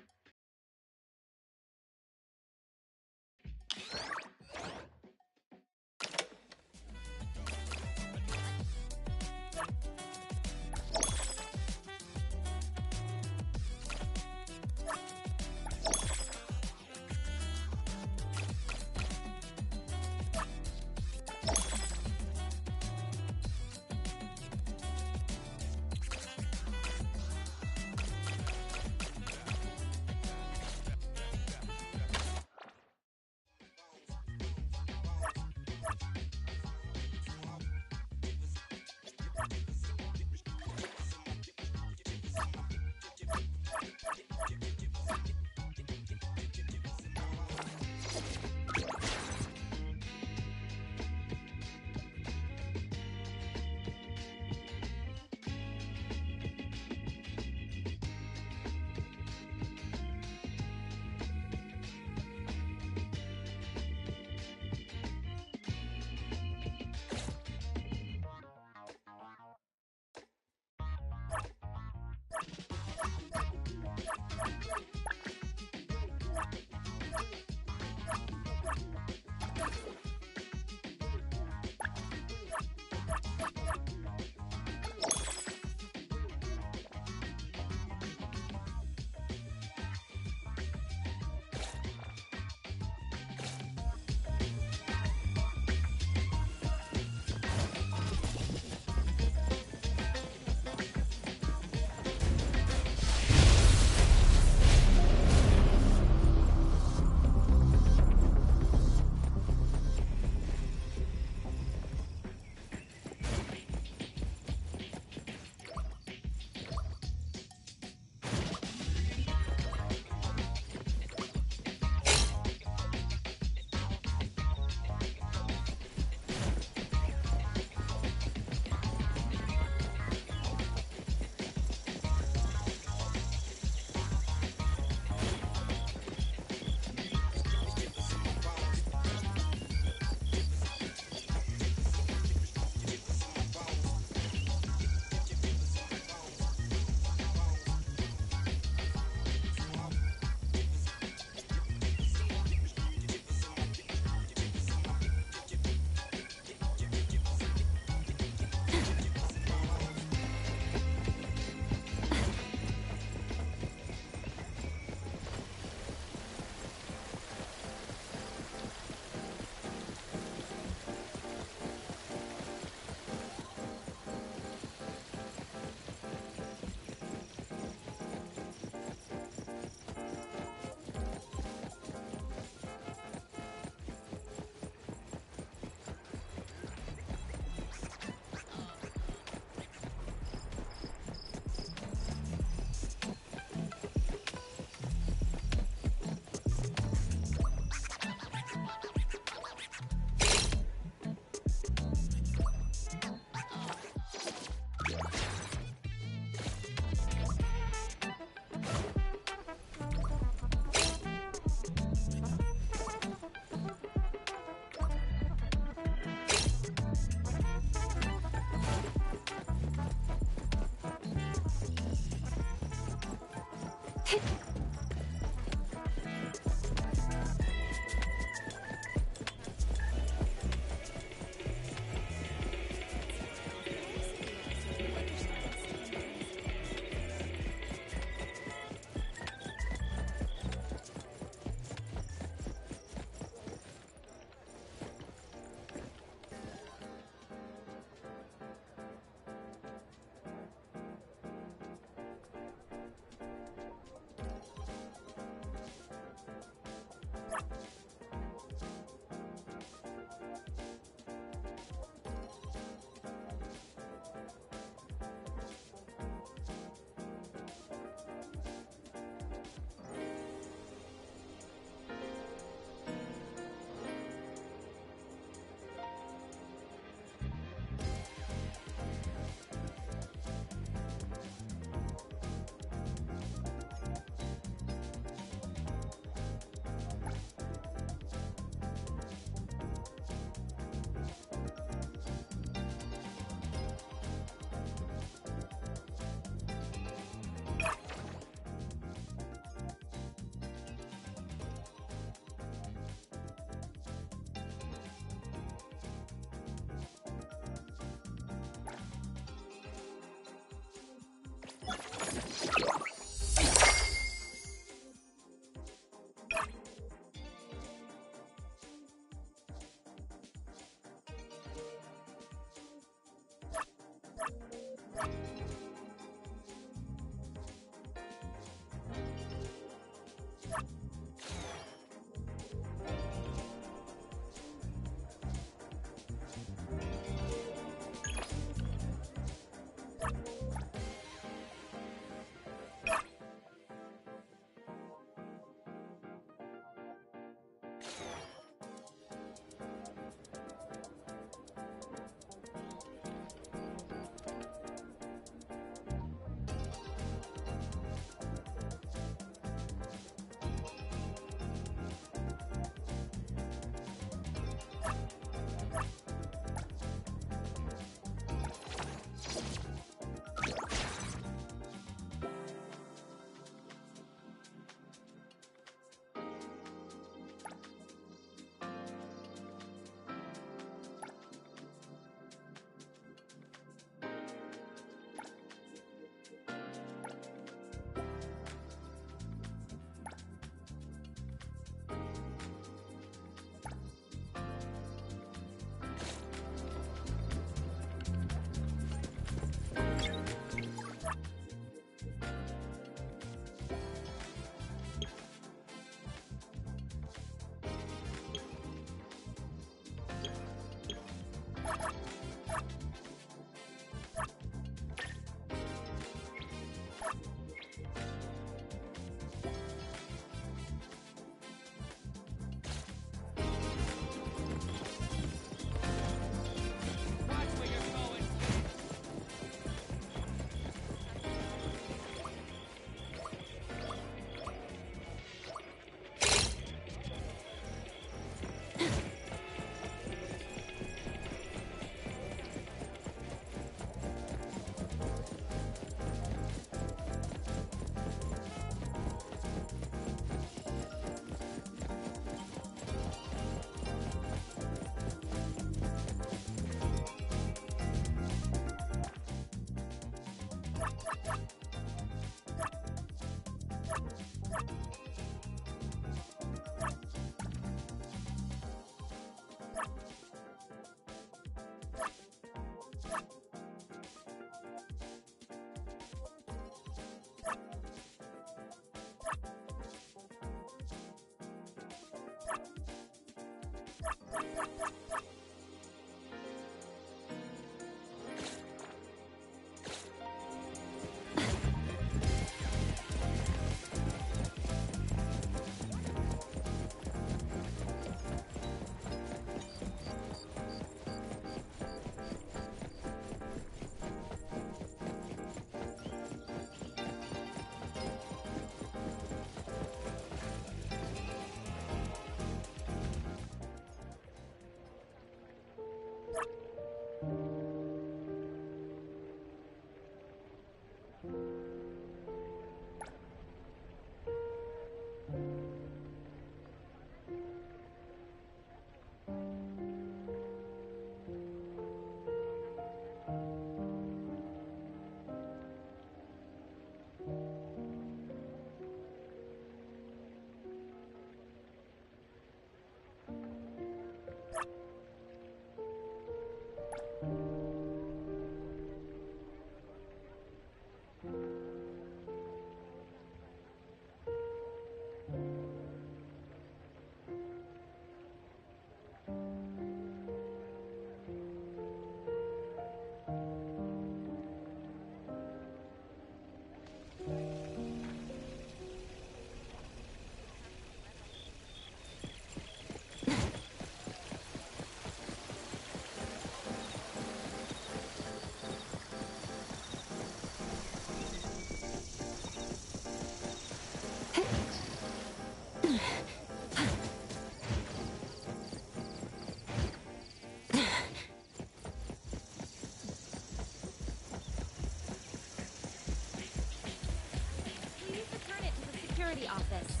security office.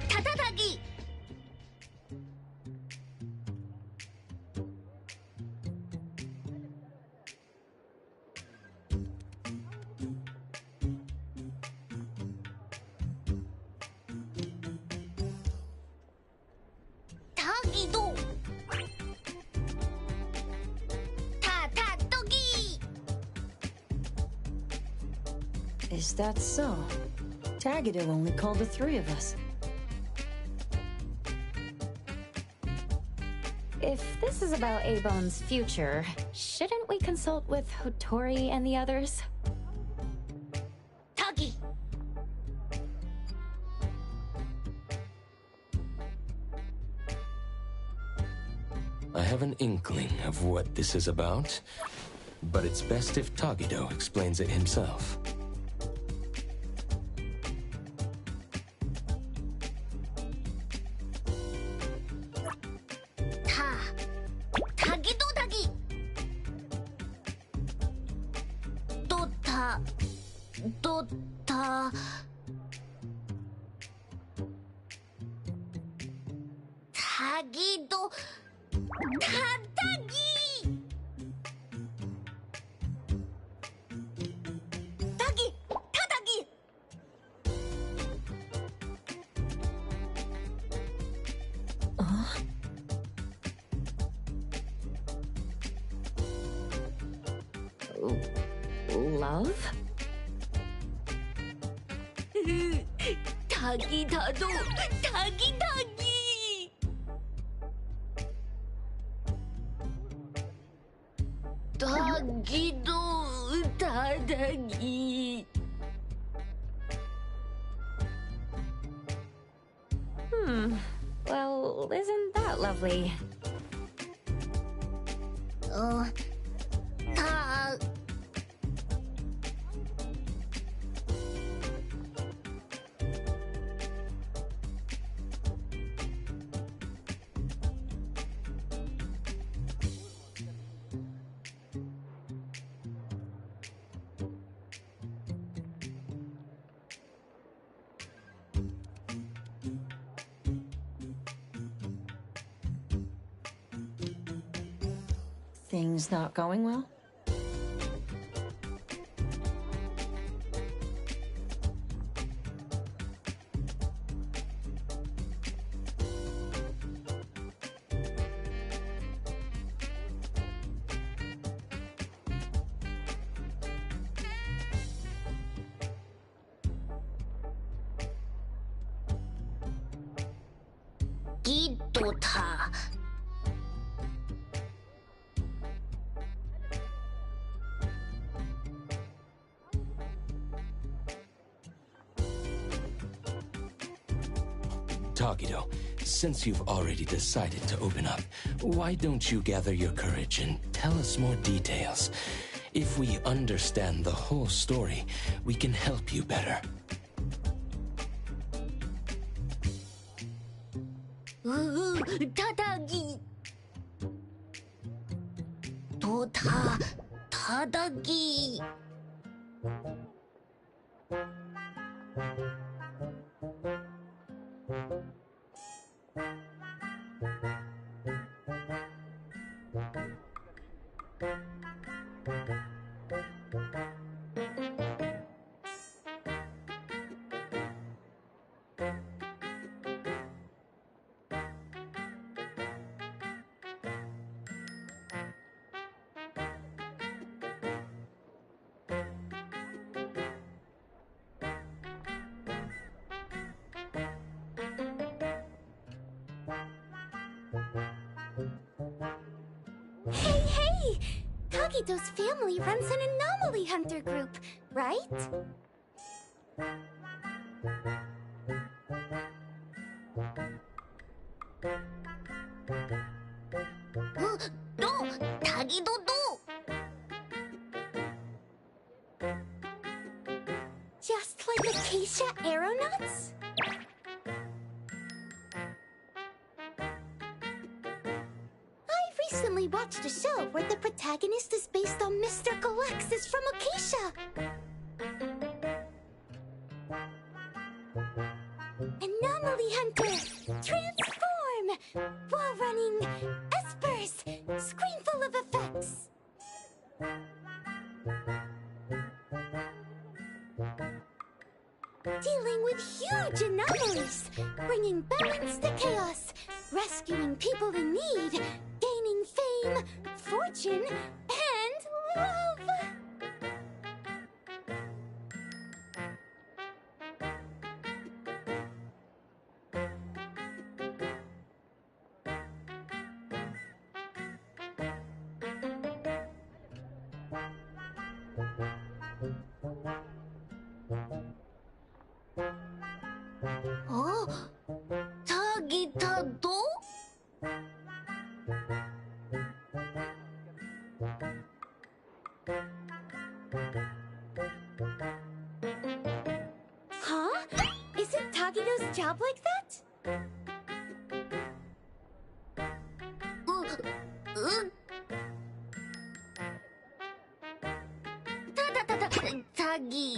타다다기! 타기도! 타다떡이! Is that so? Tagado only called the three of us. If this is about A-Bone's future, shouldn't we consult with Hotori and the others? 타기! I have an inkling of what this is about, but it's best if Tagido explains it himself. 타기도 타기! 또 타... 타기도... 타타기! 타기! 타타기! Love? 타기 다도 타기 타기 타기도 타다기 Well, isn't that lovely? 타 Things not going well? 기도타 Tagido, since you've already decided to open up, why don't you gather your courage and tell us more details? If we understand the whole story, we can help you better. 타다기 타다기 Hey! Kagido's family runs an anomaly hunter group, right? 또! 타기도 또! Just like Acacia Aeronauts? I recently watched a show where the protagonist is based on Mr. Galaxis from Acacia. Anomaly Hunter! Transform! While running Espers! Screen full of effects! Dealing with huge anomalies! Bringing balance to chaos! Rescuing people in need! Gaining fame, fortune, and love! Oh? 타기타도? Huh? Isn't Tagido's job like that? 타기.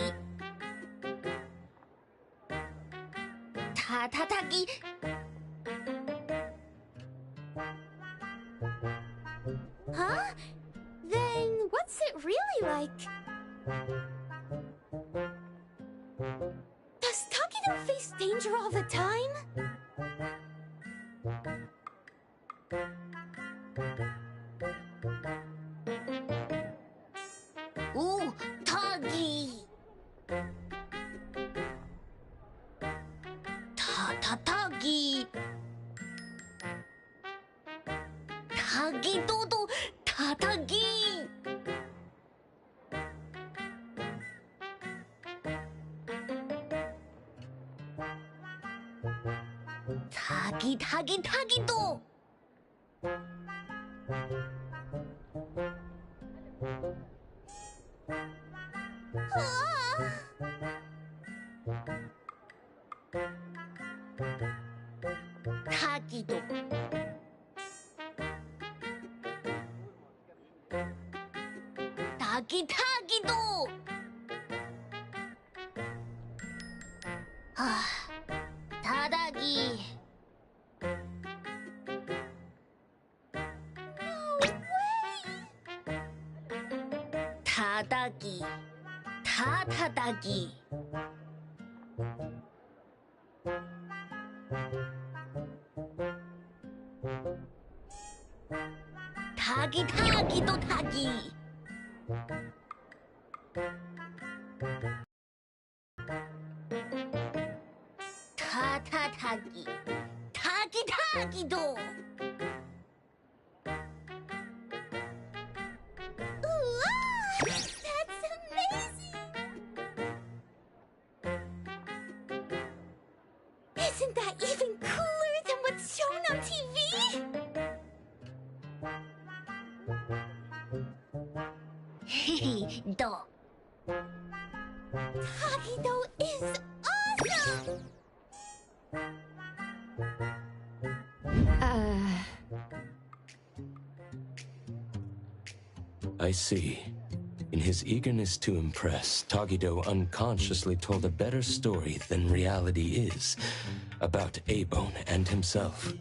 타기. Huh? Then what's it really like? Does Tagido face danger all the time? Ooh, Tagi! Tagi! Tagido도 Tagi! 타기도! 타기도. 타기도. 다다기. No way. 다다기. 타다기. 타기도 타기. 타기. 타기도. 우와! That's amazing! Isn't that even cooler than what's shown on TV? Tagido is awesome! I see. In his eagerness to impress, Tagido unconsciously told a better story than reality is about A-Bone and himself.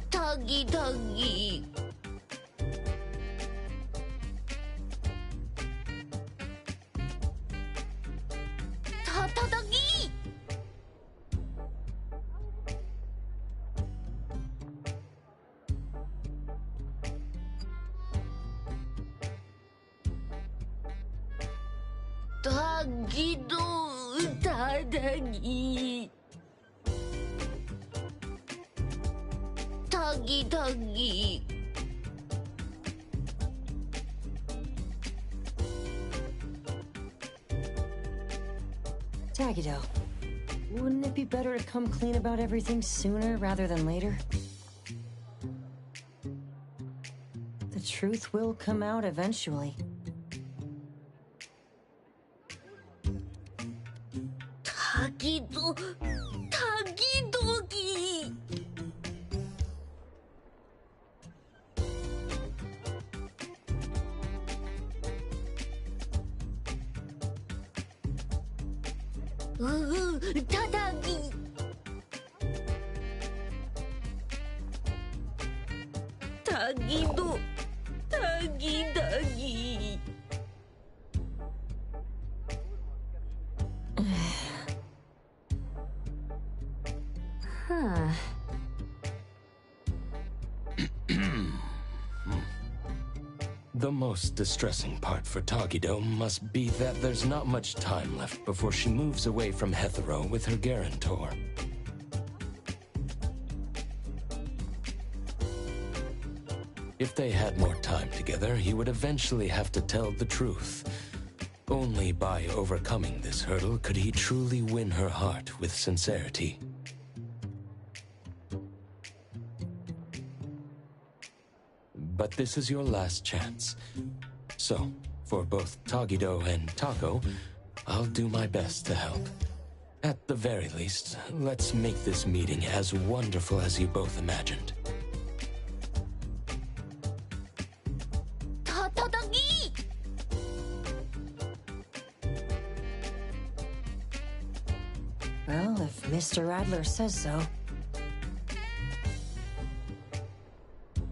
타기. 타다기. 타기도 타다기. 타기. Tagido, wouldn't it be better to come clean about everything sooner rather than later? The truth will come out eventually. 타기도기. 타다기. 닭이도 닭이. Huh. The most distressing part for Tagido must be that there's not much time left before she moves away from Hetero with her guarantor. If they had more time together, he would eventually have to tell the truth. Only by overcoming this hurdle could he truly win her heart with sincerity. But this is your last chance. So, for both Tagido and Taco, I'll do my best to help. At the very least, let's make this meeting as wonderful as you both imagined. 타다기. Well, if Mr. Adler says so.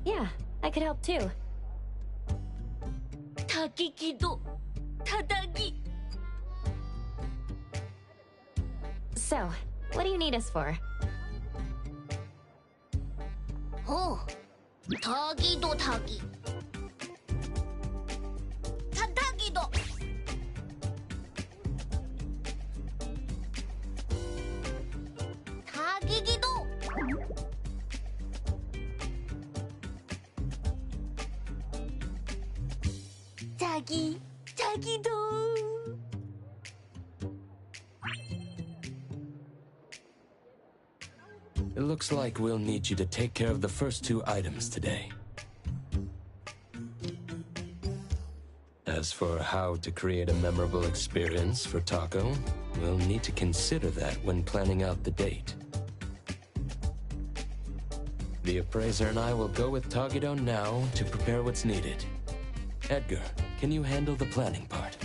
Yeah, I could help too. 타기기도 타다기. So, what do you need us for? 닭이도 닭이. 닭이도. 닭이기도. 자기도. It looks like we'll need you to take care of the first two items today. As for how to create a memorable experience for Taco, we'll need to consider that when planning out the date. The appraiser and I will go with Tagido now to prepare what's needed. Edgar, can you handle the planning part?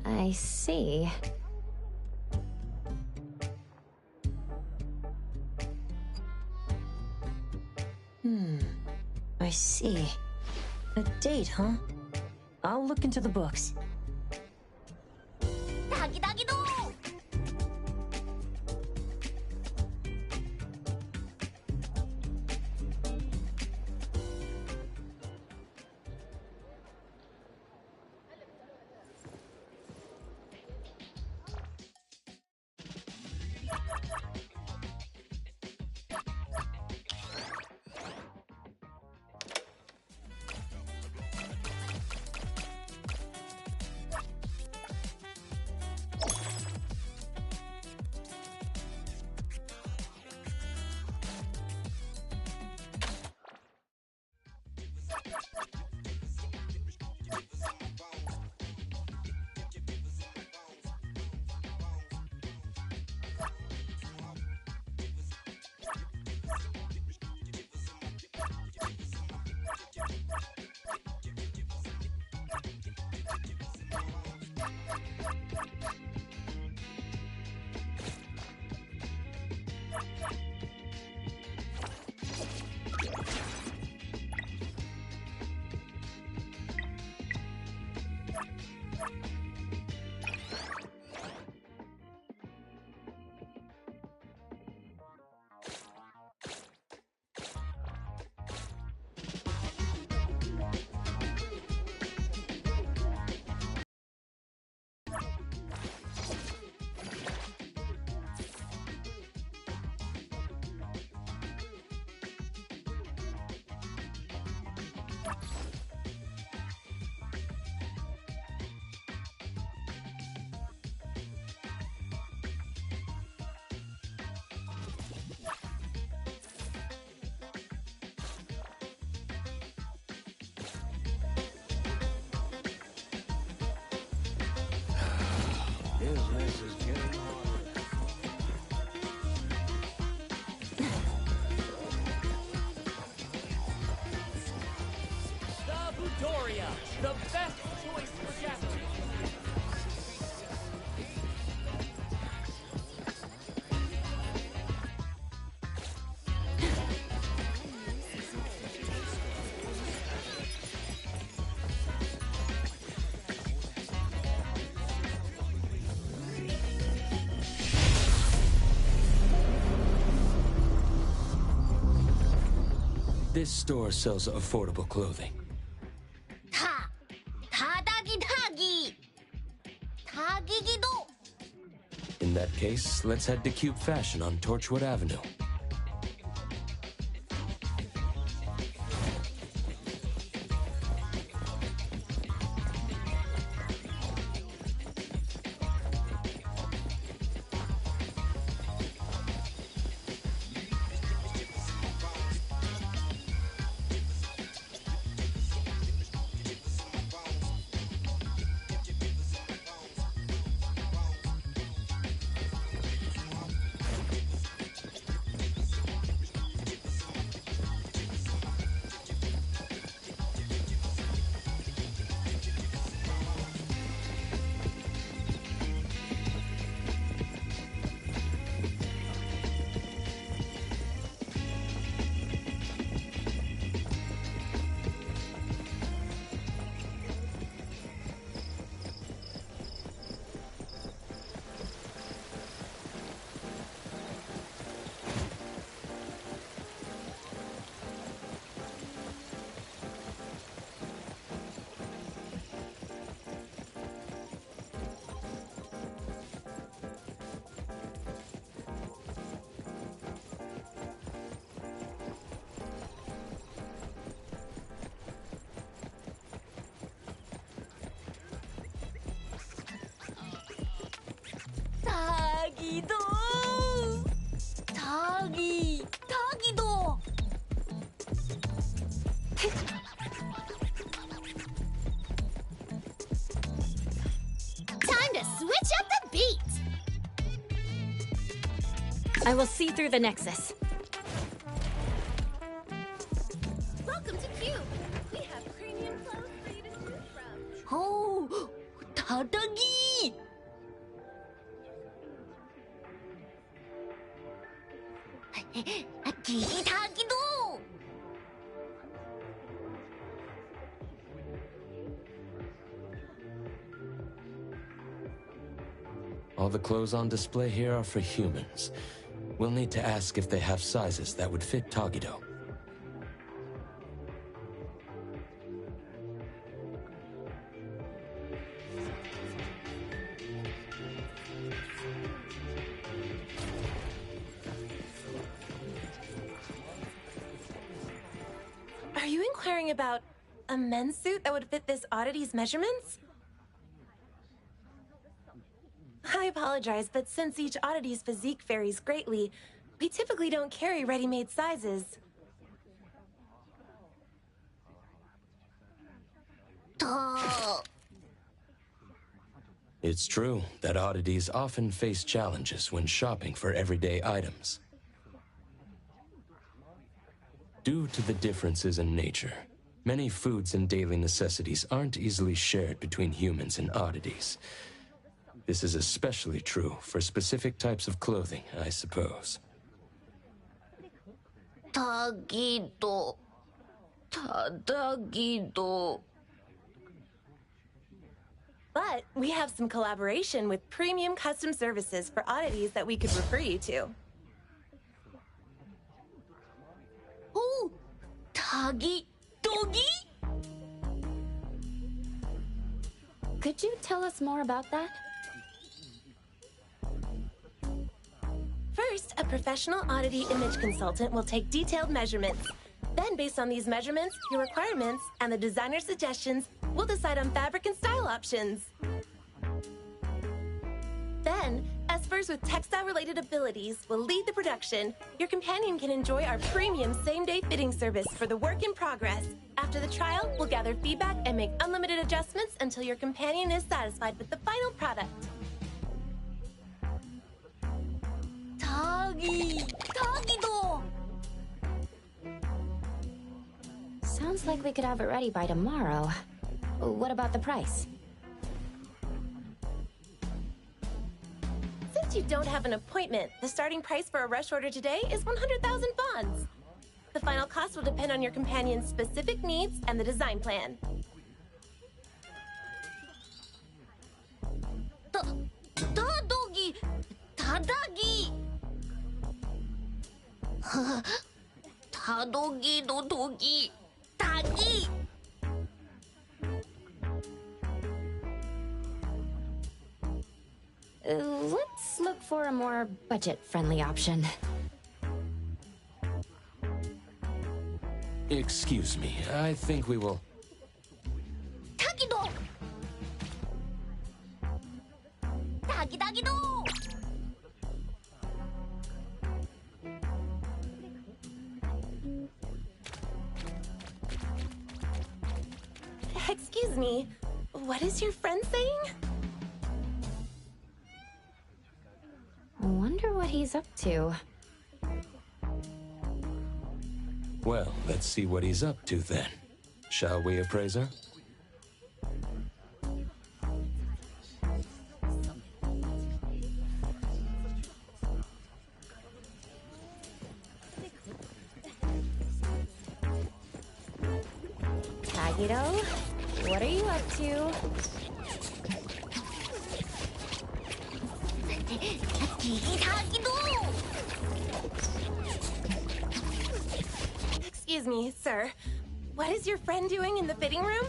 I see. I see. A date, huh? I'll look into the books. 닭이도. Business is getting Stabudoria, the best choice for gas This store sells affordable clothing. Tadagi. Tagigido. In that case, let's head to Cube Fashion on Torchwood Avenue. Tagido. Time to switch up the beat. I will see through the Nexus. Welcome to Cube. We have premium clothes for you to choose from. Oh, Tadagi. Tagido. All the clothes on display here are for humans. We'll need to ask if they have sizes that would fit Tagido. Are you inquiring about a men's suit that would fit this oddity's measurements? I apologize, but since each oddity's physique varies greatly, we typically don't carry ready-made sizes. It's true that oddities often face challenges when shopping for everyday items. Due to the differences in nature, many foods and daily necessities aren't easily shared between humans and oddities. This is especially true for specific types of clothing, I suppose. Tagido. Tadagido. But we have some collaboration with premium custom services for oddities that we could refer you to. Oh, Tagi Dogi? Could you tell us more about that? First, a professional oddity image consultant will take detailed measurements. Then, based on these measurements, your requirements, and the designer's suggestions, we'll decide on fabric and style options. Then, espers with textile-related abilities will lead the production. Your companion can enjoy our premium same-day fitting service for the work in progress. After the trial, we'll gather feedback and make unlimited adjustments until your companion is satisfied with the final product. Tagido. Sounds like we could have it ready by tomorrow. What about the price? Since you don't have an appointment, the starting price for a rush order today is 100,000 bonds. The final cost will depend on your companion's specific needs and the design plan. Tadagi. 다독이도 독이 닭이. Let's look for a more budget-friendly option. Excuse me, I think we will... 닭이도. 닭이도. Excuse me, what is your friend saying? Wonder what he's up to. Well, let's see what he's up to then. Shall we, appraiser? Tagito, what are you up to? Excuse me, sir. What is your friend doing in the fitting room?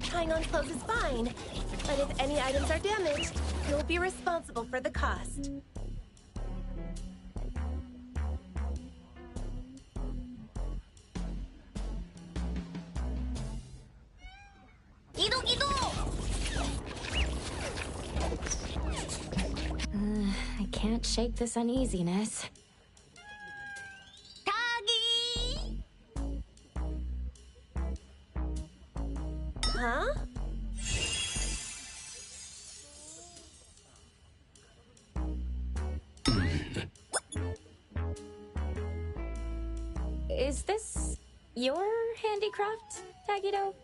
Trying on clothes is fine, but if any items are damaged, you'll be responsible for the cost. I can't shake this uneasiness. Huh? Is this your handicraft, Tagito?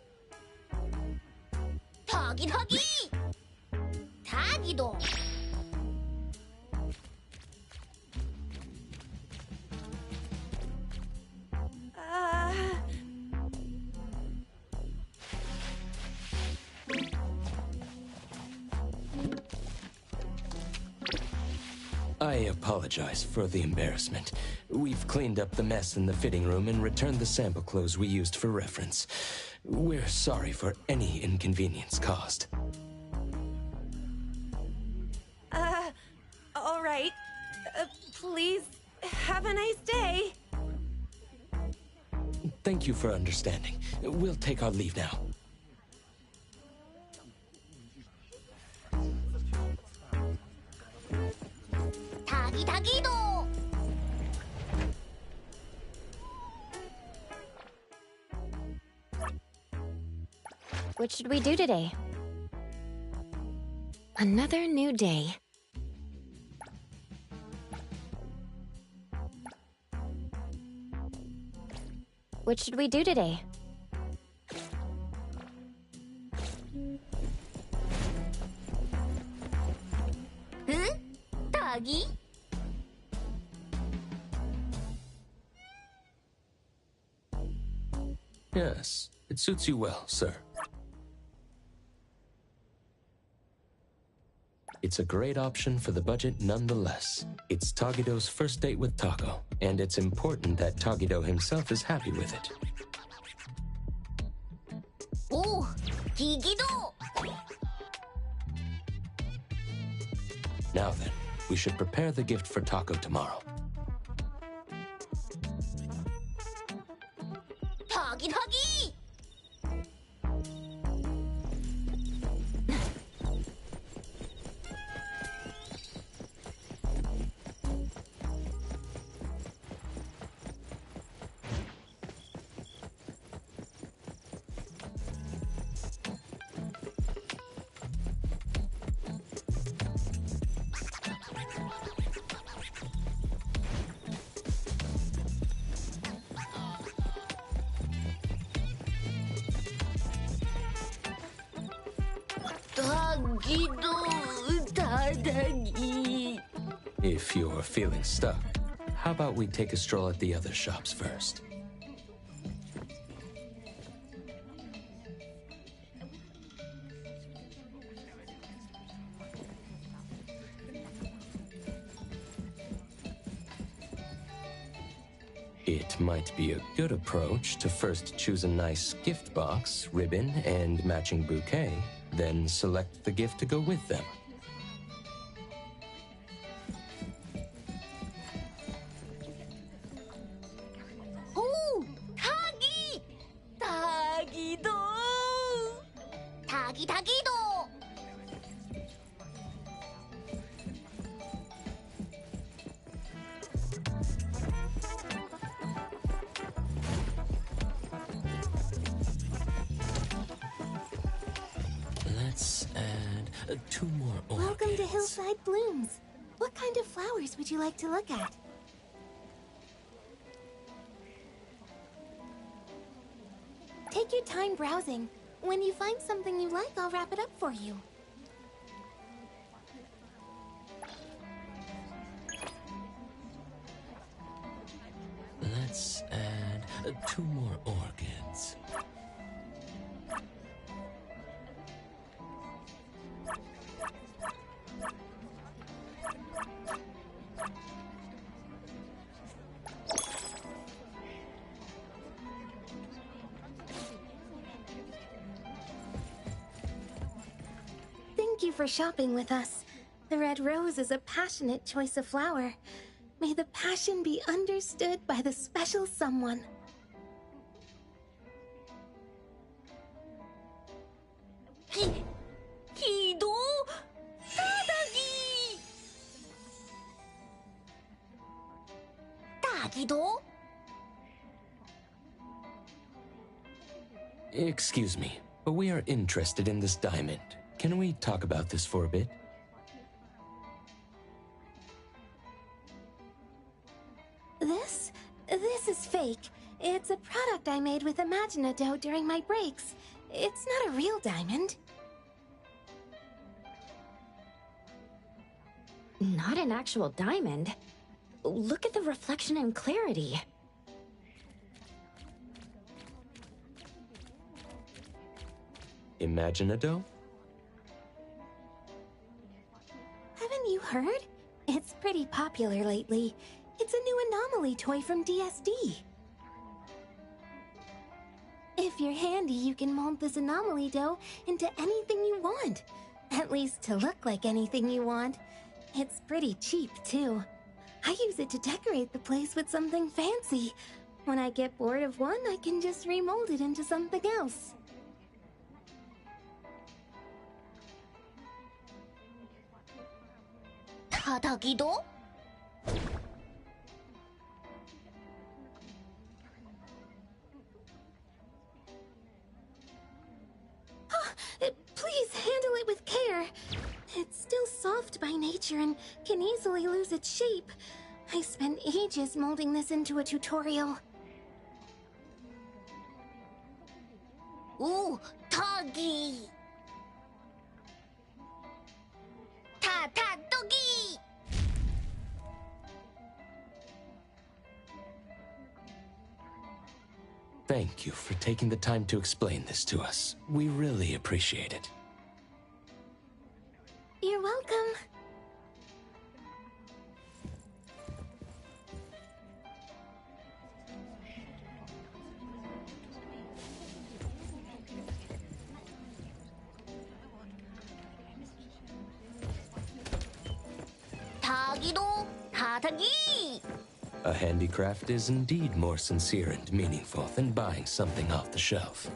닭이도. I apologize for the embarrassment. We've cleaned up the mess in the fitting room and returned the sample clothes we used for reference. We're sorry for any inconvenience caused. All right. Please, have a nice day. Thank you for understanding. We'll take our leave now. 닭이도. What should we do today? Another new day. What should we do today? 닭이? Yes, it suits you well, sir. It's a great option for the budget nonetheless. It's Tagito's first date with Taco, and it's important that Tagito himself is happy with it. 오, 기기도. Now then, we should prepare the gift for Taco tomorrow. 닭이. If you're feeling stuck, how about we take a stroll at the other shops first? It might be a good approach to first choose a nice gift box, ribbon, and matching bouquet, then select the gift to go with them. Oh, Tagi! Tagi-do! Tagi-tagi-do! Let's add 2 more orchids. Welcome to Hillside Blooms. What kind of flowers would you like to look at? Take your time browsing. When you find something you like, I'll wrap it up for you. Let's add 2 more orchids. Thank you for shopping with us. The red rose is a passionate choice of flower. May the passion be understood by the special someone. Kido! Tadagi! Tagido? Excuse me, but we are interested in this diamond. Can we talk about this for a bit? This is fake. It's a product I made with Imaginado during my breaks. It's not a real diamond. Not an actual diamond. Look at the reflection and clarity. Imaginado? Haven't you heard? It's pretty popular lately. It's a new anomaly toy from DSD. If you're handy, you can mold this anomaly dough into anything you want. At least to look like anything you want. It's pretty cheap, too. I use it to decorate the place with something fancy. When I get bored of one, I can just remold it into something else. Tadagido? Please handle it with care. It's still soft by nature and can easily lose its shape. I spent ages molding this into a tutorial. Ooh, Tagi! Ta-ta-dogi! Thank you for taking the time to explain this to us. We really appreciate it. You're welcome. Tagido, tatagi! A handicraft is indeed more sincere and meaningful than buying something off the shelf.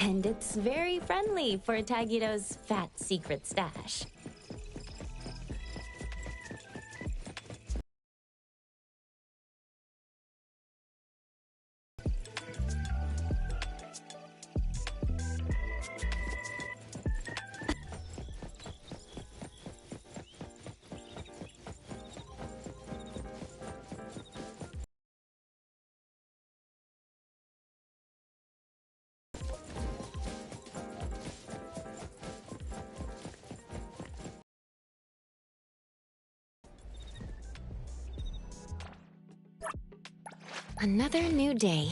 And it's very friendly for Tagido's fat secret stash. Another new day.